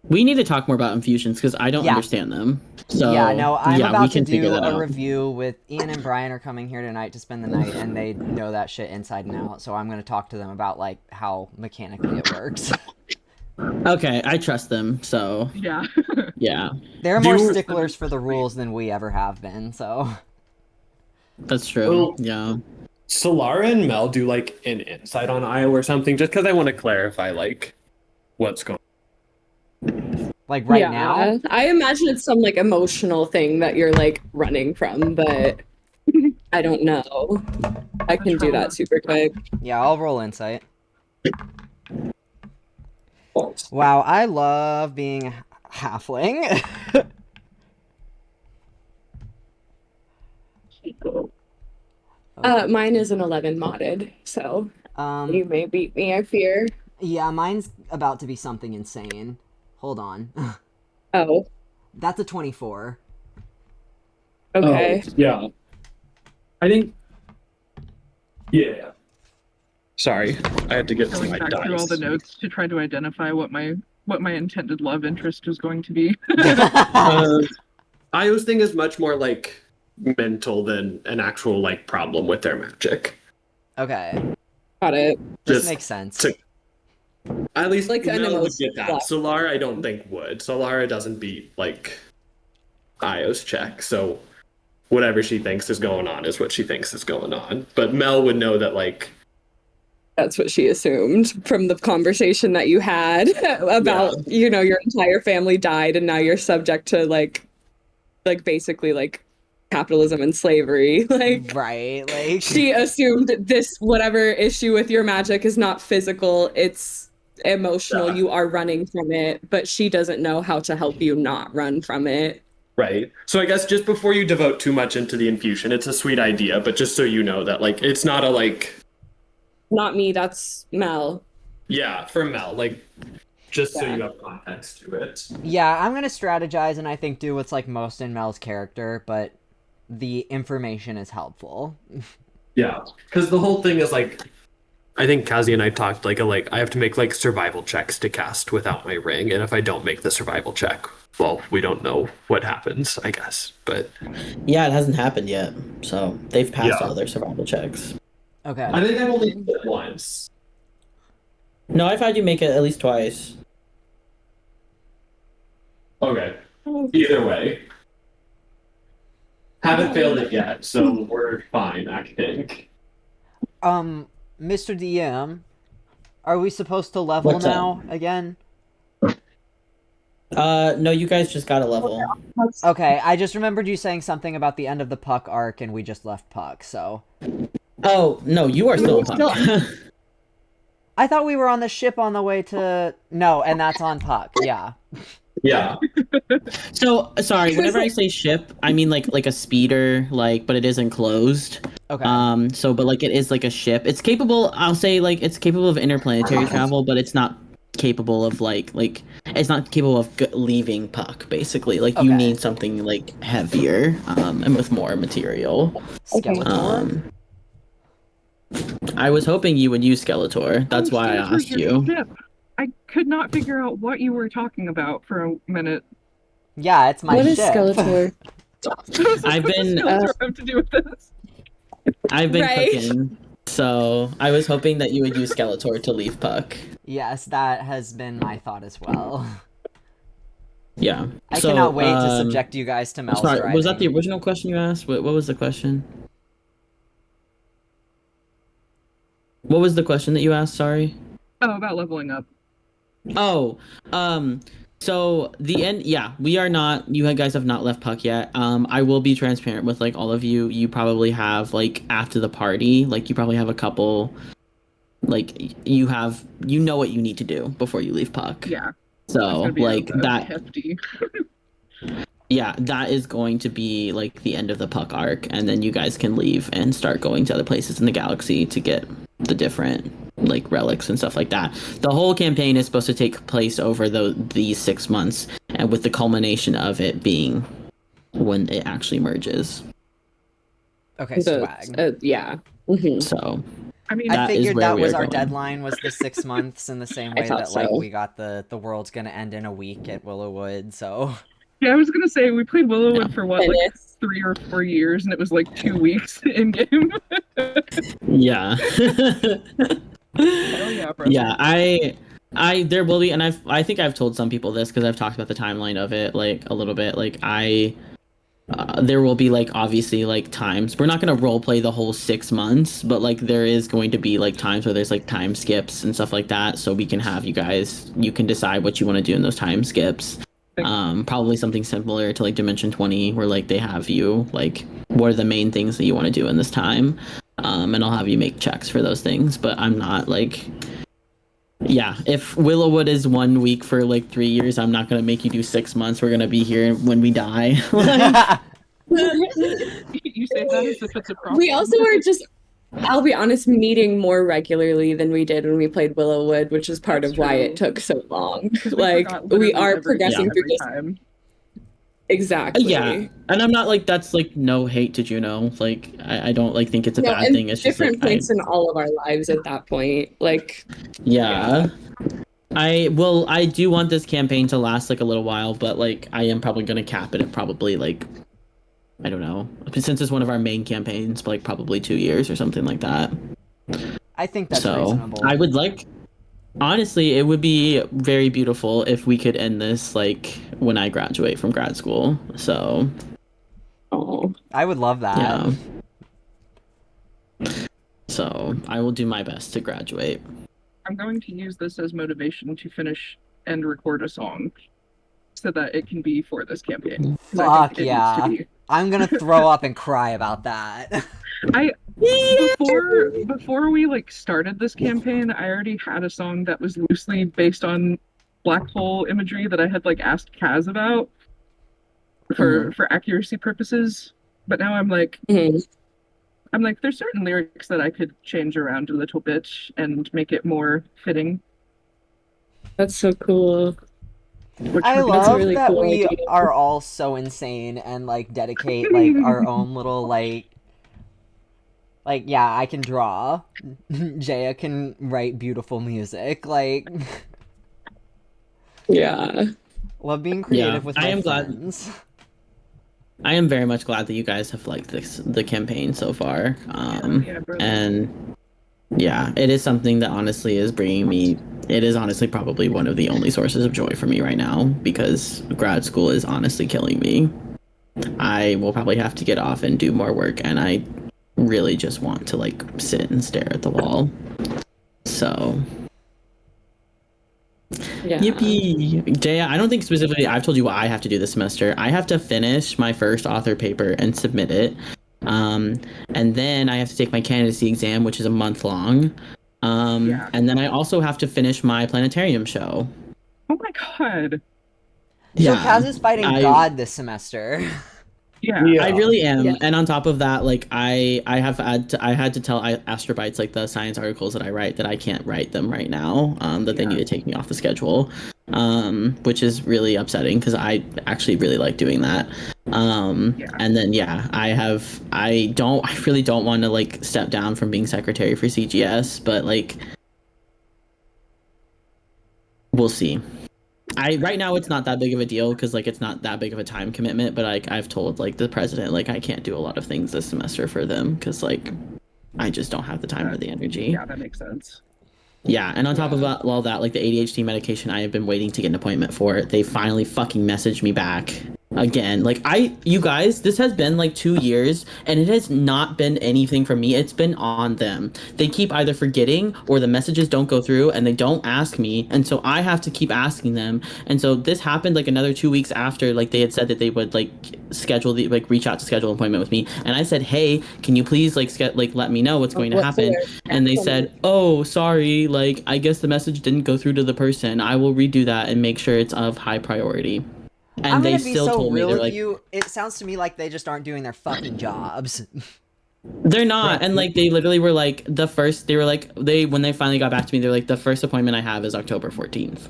We need to talk more about infusions because I don't Yeah. understand them. So yeah, no, I'm yeah, we about to can figure do that a out. review with Ian and Brian are coming here tonight to spend the night, and they know that shit inside and out. So I'm going to talk to them about like how mechanically it works. Okay, I trust them. So Yeah. yeah, They're Do more you- sticklers for the rules than we ever have been. So that's true. Well- Yeah. Solara and Mel do like an insight on Io or something, just because I want to clarify like what's going. like right now, I imagine it's some like emotional thing that you're like running from, but I don't know. I can do that super quick. yeah, I'll roll insight. Wow, I love being a halfling. Mine is an 11 modded, so you may beat me, I fear. Yeah, mine's about to be something insane. Hold on. Oh, That's a 24. okay. Oh, yeah. I think. Yeah. Sorry, I had to get to Going my back through all the dice. notes to try to identify what my intended love interest is going to be. Io's thing is much more like mental than an actual like problem with their magic. Okay, Got it. this Just makes sense. to- At least Like an Mel would emotional get that. block. Solara, I don't think would. Solara doesn't beat like Io's check, so whatever she thinks is going on is what she thinks is going on. But Mel would know that like That's what she assumed from the conversation that you had about, you know, your entire family died and now you're subject to like basically like capitalism and slavery. Like Right, like she assumed this whatever issue with your magic is not physical, it's emotional. Yeah. You are running from it, but she doesn't know how to help you not run from it. right. So I guess just before you devote too much into the infusion, it's a sweet idea, but just so you know that like it's not a like Not me, that's Mel. yeah, for Mel, like just so Yeah. you have context to it. yeah, I'm gonna strategize and I think do what's like most in Mel's character, but the information is helpful. Yeah, because the whole thing is like, I think Kazi and I talked like I have to make like survival checks to cast without my ring, and if I don't make the survival check, well, we don't know what happens, I guess. But Yeah, it hasn't happened yet. So they've passed Yeah. all their survival checks. Okay. I think I've only did it once. No, I've had you make it at least twice. Okay. Either way, haven't failed it yet, so we're fine, I think. Mr. DM, are we supposed to level What's up? now again? No, you guys just got a level. Okay, I just remembered you saying something about the end of the Puck arc and we just left Puck, so. Oh no, you are still in Puck. I thought we were on the ship on the way to... No, and that's on Puck, yeah. Yeah. So sorry, whenever I say ship, I mean like a speeder, like, but it is enclosed. Okay. So but like it is like a ship. It's capable. I'll say like it's capable of interplanetary travel, but it's not capable of like it's not capable of leaving Puck. Basically, like you Okay. need something like heavier, and with more material. Skeletor? I was hoping you would use Skeletor. That's Oh, why I Skeletor's asked your you. ship. I could not figure out what you were talking about for a minute. Yeah, it's my What is ship. Skeletor? I've been Skeletor have to do with this? I've been Right. cooking, so I was hoping that you would use Skeletor to leave Puck. Yes, that has been my thought as well. Yeah. I So, cannot wait to subject you guys to Mel's Sorry, was that the driving. original question you asked? What was the question? What was the question that you asked? Sorry. Oh, about leveling up. Oh, so the end, yeah, we are not, you guys have not left Puck yet. I will be transparent with like all of you. You probably have like after the party, like you probably have a couple, like you know what you need to do before you leave Puck. Yeah. So Gonna be like a that, hefty. yeah, that is going to be like the end of the Puck arc, and then you guys can leave and start going to other places in the galaxy to get the different like relics and stuff like that. The whole campaign is supposed to take place over these 6 months, and with the culmination of it being when it actually merges. Okay, swag. Yeah. Mhm. So I mean, I that is figured where that we was are our going. deadline was the 6 months in the same way thought that like so. we got the world's gonna end in a week at Willowwood, so yeah, I was gonna say we played Willowwood Yeah. for what, And like it's 3 or 4 years, and it was like 2 weeks in game. Yeah. Hell yeah, brother. Yeah, I there will be, and I think I've told some people this because I've talked about the timeline of it like a little bit. Like there will be like obviously like times we're not gonna role play the whole 6 months, but like there is going to be like times where there's like time skips and stuff like that, so we can have you can decide what you want to do in those time skips. Probably something similar to like Dimension 20, where like they have you like what are the main things that you want to do in this time, and I'll have you make checks for those things. But I'm not like, yeah, if Willowwood is 1 week for like 3 years, I'm not gonna make you do 6 months. We're gonna be here when we die. You say that as if it's a problem. we also are just, I'll be honest, meeting more regularly than we did when we played Willowwood, which is part That's of why true. it took so long. 'Cause Like forgot we literally are everything progressing through every this. time. Exactly. Yeah, and I'm not like that's like no hate to Juno. Like I don't like think it's a No, bad and thing. It's just different like points in all of our lives at that point. Like, yeah. I do want this campaign to last like a little while, but like I am probably gonna cap it at probably like, I don't know, since it's one of our main campaigns, like probably 2 years or something like that. I think that's So reasonable. I would like, honestly, it would be very beautiful if we could end this like when I graduate from grad school. So oh, I would love that. yeah. So I will do my best to graduate. I'm going to use this as motivation to finish and record a song so that it can be for this campaign. 'Cause I Fuck think it needs yeah. to be. I'm gonna throw up and cry about that. Before we like started this campaign, I already had a song that was loosely based on black hole imagery that I had like asked Kaz about for accuracy purposes. But now I'm like, mhm. there's certain lyrics that I could change around a little bit and make it more fitting. That's so cool. I That's a love really that cool we idea. are all so insane and like dedicate like our own little like yeah, I can draw. Jaya can write beautiful music. Like Yeah. love being creative with I my am glad- friends. I am very much glad that you guys have liked the campaign so far. Yeah, brother. And yeah, it is something that honestly is bringing me. It is honestly probably one of the only sources of joy for me right now, because grad school is honestly killing me. I will probably have to get off and do more work, and I really just want to like sit and stare at the wall. So Yeah. yippee! Jaya, I don't think specifically I've told you what I have to do this semester. I have to finish my first author paper and submit it. And then I have to take my candidacy exam, which is a month long. Yeah. And then I also have to finish my planetarium show. Oh my god. So Kaz is fighting I- God this semester. Yeah. I really am, Yeah. and on top of that, like I had to tell Astrobites, like the science articles that I write, that I can't write them right now. That they need to take me off the schedule, which is really upsetting because I actually really like doing that. And then I really don't want to like step down from being secretary for CGS, but like we'll see. Right now it's not that big of a deal because like it's not that big of a time commitment, but like I've told like the president like I can't do a lot of things this semester for them because like I just don't have the time or the energy. Yeah, that makes sense. Yeah, and on top of all that, like the ADHD medication I have been waiting to get an appointment for, they finally fucking messaged me back again. Like you guys, this has been like 2 years and it has not been anything from me. It's been on them. They keep either forgetting or the messages don't go through and they don't ask me. And so I have to keep asking them. And so this happened like another 2 weeks after like they had said that they would like schedule the like reach out to schedule an appointment with me. And I said, hey, can you please like let me know what's going to happen? And they said, oh, sorry, like I guess the message didn't go through to the person. I will redo that and make sure it's of high priority. And I'm they gonna be still so told me real they're with like, you. It sounds to me like they just aren't doing their fucking jobs. they're not. And like they literally were like when they finally got back to me, they're like, the first appointment I have is October 14th.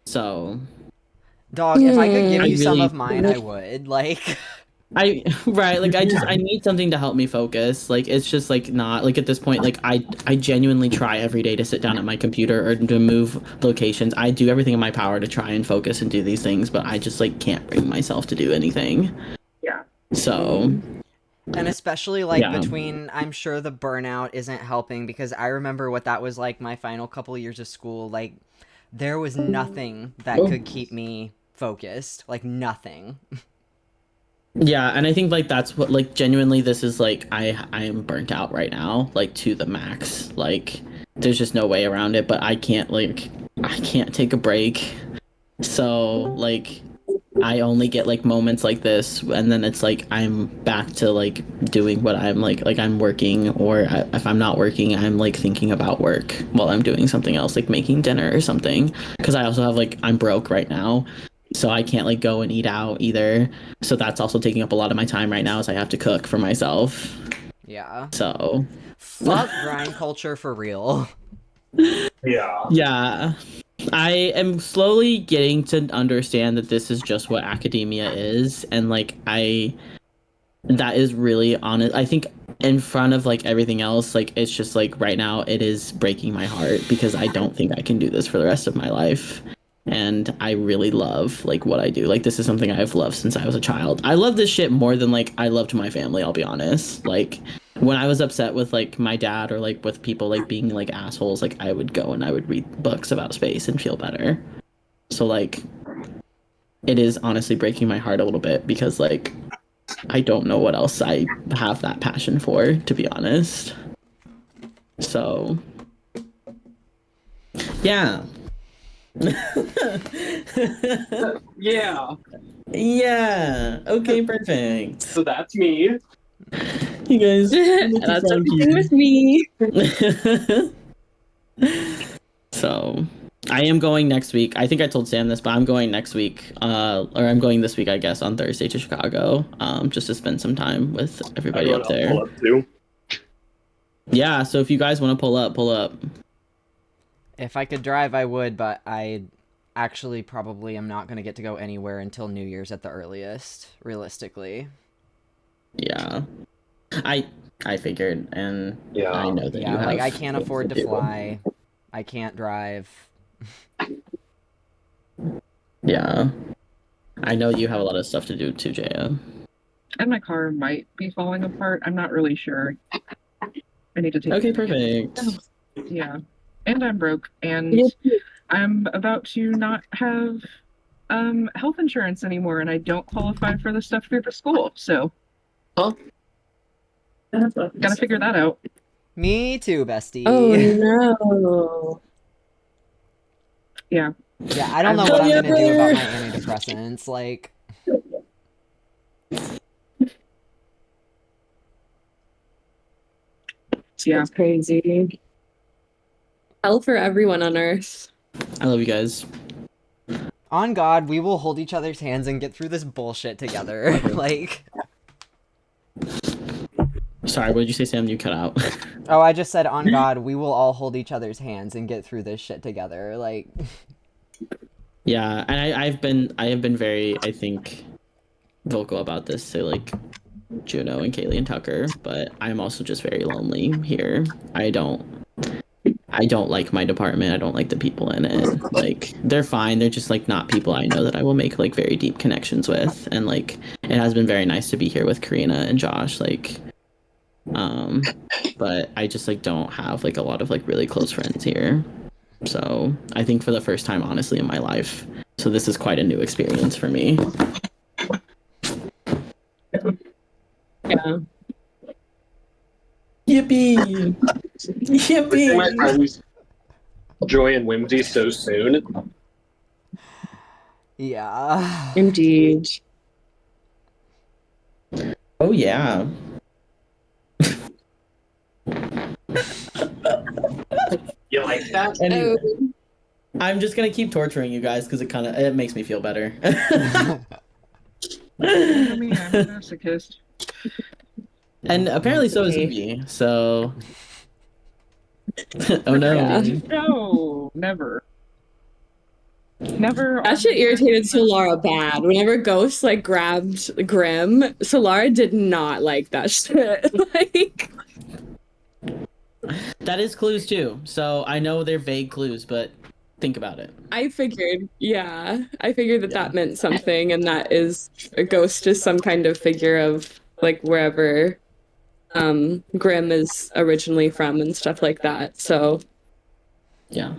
So Dog, if I could give I you some really- of mine, I would. Like, I need something to help me focus. Like it's just like not like at this point, like I genuinely try every day to sit down at my computer or to move locations. I do everything in my power to try and focus and do these things, but I just like can't bring myself to do anything. Yeah. So and especially like Yeah. between, I'm sure the burnout isn't helping, because I remember what that was like my final couple years of school. Like, there was nothing that could keep me focused. Like, nothing. yeah, and I think like that's what like genuinely this is like I am burnt out right now, like to the max. Like there's just no way around it, but I can't take a break. So like I only get like moments like this and then it's like I'm back to like doing what I'm like I'm working, or if I'm not working, I'm like thinking about work while I'm doing something else, like making dinner or something, because I also have like I'm broke right now. So I can't like go and eat out either. So that's also taking up a lot of my time right now, as I have to cook for myself. Yeah. So Fuck grind culture for real. yeah, I am slowly getting to understand that this is just what academia is, and like that is really honest. I think in front of like everything else, like it's just like right now it is breaking my heart because I don't think I can do this for the rest of my life. And I really love like what I do. Like this is something I've loved since I was a child. I love this shit more than like I loved my family, I'll be honest. Like when I was upset with like my dad or like with people like being like assholes, like I would go and I would read books about space and feel better. So like it is honestly breaking my heart a little bit because like I don't know what else I have that passion for, to be honest. So yeah. Yeah. Yeah. Okay, perfect. So that's me. You guys. That's everything with me. So I am going next week. I think I told Sam this, but I'm going next week. Or I'm going this week, I guess, on Thursday to Chicago. Just to spend some time with everybody up there. Pull up too. Yeah, so if you guys want to pull up. If I could drive, I would, but I actually probably am not going to get to go anywhere until New Year's at the earliest, realistically. Yeah. I figured, and Yeah. I know that you Yeah, have like I can't things afford to do. fly. I can't drive. Yeah. I know you have a lot of stuff to do too, Jaya. And my car might be falling apart. I'm not really sure. I need to take Okay, it again. perfect. Yeah. And I'm broke, and Yep. I'm about to not have health insurance anymore, and I don't qualify for the stuff through the school, so gotta figure that out. Me too, bestie. Oh no. Yeah. Yeah, I don't know Hell what I'm yeah, gonna do about my brother! antidepressants. Like, Yeah. That's crazy. Hell for everyone on Earth. I love you guys. on God, we will hold each other's hands and get through this bullshit together. Like, Sorry, what did you say, Sam? You cut out. oh, I just said, on God, we will all hold each other's hands and get through this shit together. Like, Yeah, and I have been very, I think, vocal about this to like Juno and Kaylee and Tucker, but I'm also just very lonely here. I don't like my department. I don't like the people in it. Like, they're fine. They're just like not people I know that I will make like very deep connections with. And like, it has been very nice to be here with Karina and Josh. Like, but I just like don't have like a lot of like really close friends here. So I think for the first time, honestly, in my life, So this is quite a new experience for me. Yeah. Yippee! My Yippee! friends Joy and Whimsy so soon. Yeah. Indeed. Oh yeah. You like that? Anyway, Oh, I'm just gonna keep torturing you guys because it makes me feel better. I mean, I'm a masochist. And apparently so is Okay. Evie. So. Oh no. Yeah. No, never. Never. That shit irritated Solara bad. Whenever Ghost like grabbed Grim, Solara did not like that shit. Like, That is clues too. So I know they're vague clues, but think about it. I figured that Yeah. that meant something, and that is a ghost is some kind of figure of like wherever Grim is originally from and stuff like that. So Yeah.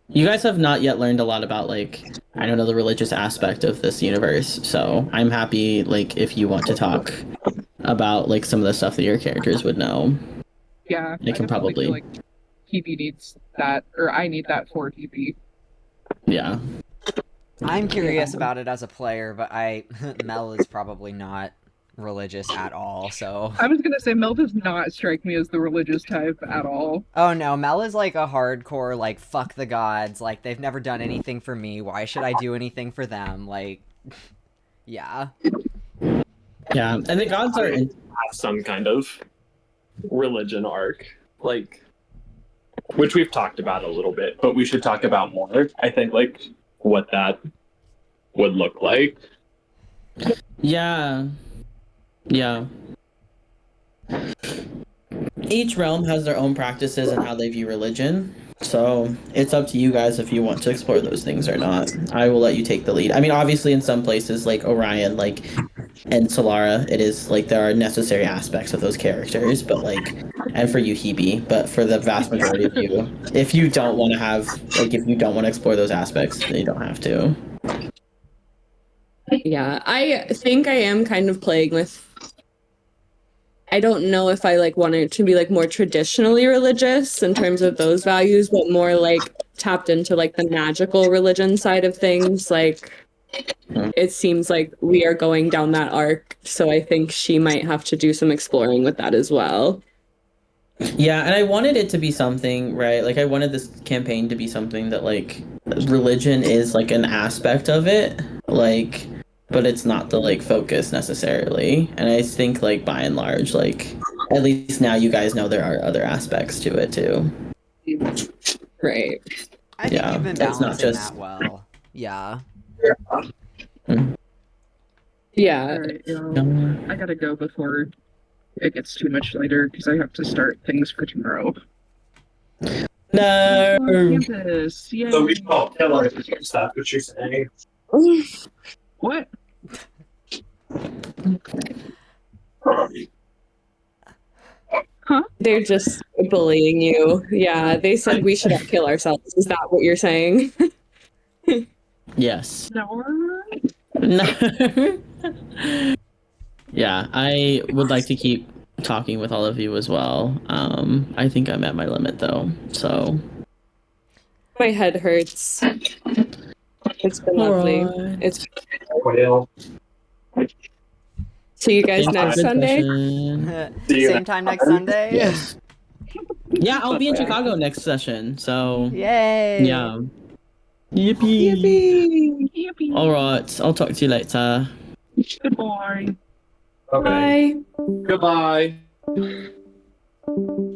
You guys have not yet learned a lot about like I don't know the religious aspect of this universe. So I'm happy like if you want to talk about like some of the stuff that your characters would know. Yeah, They can I definitely probably- feel like TB needs that, or I need that for TB. Yeah. I'm curious about it as a player, but Mel is probably not religious at all, so. I was gonna say Mel does not strike me as the religious type at all. Oh no, Mel is like a hardcore, like, fuck the gods, like, they've never done anything for me, why should I do anything for them, like, yeah. Yeah. And the gods are Have some kind of religion arc, like, which we've talked about a little bit, but we should talk about more. I think, like, what that would look like. Yeah. Yeah. Each realm has their own practices and how they view religion. So it's up to you guys if you want to explore those things or not. I will let you take the lead. I mean, obviously, in some places like Orion, like and Solara, it is like there are necessary aspects of those characters, but like, and for you, Hebe, but for the vast majority of you, if you don't want to have, like, if you don't want to explore those aspects, then you don't have to. yeah, I think I am kind of playing with. I don't know if I like wanted to be like more traditionally religious in terms of those values, but more like tapped into like the magical religion side of things. Like it seems like we are going down that arc, so I think she might have to do some exploring with that as well. Yeah, and I wanted it to be something, right? Like I wanted this campaign to be something that like religion is like an aspect of it, like but it's not the like focus necessarily. And I think like by and large, like at least now you guys know there are other aspects to it too. Right. I think Yeah, you've been it's not balancing just- that well. Yeah. Yeah. Alright, I gotta go before it gets too much later because I have to start things for tomorrow. No. Campus, yay. So we should all kill our is that what you're saying? What? They're just bullying you. Yeah, they said we should all kill ourselves. Is that what you're saying? Yes. No. No. Yeah, I would like to keep talking with all of you as well. I think I'm at my limit though. So My head hurts. It's been lovely. Alright. It's Well, see you guys Thanks for next the Sunday. session. See you Same next time next time. Sunday? Yes. Yeah, I'll be in Chicago next session. So Yay! yeah. Yippee. Yippee! Yippee. All right, I'll talk to you later. Goodbye. okay. Bye. Goodbye.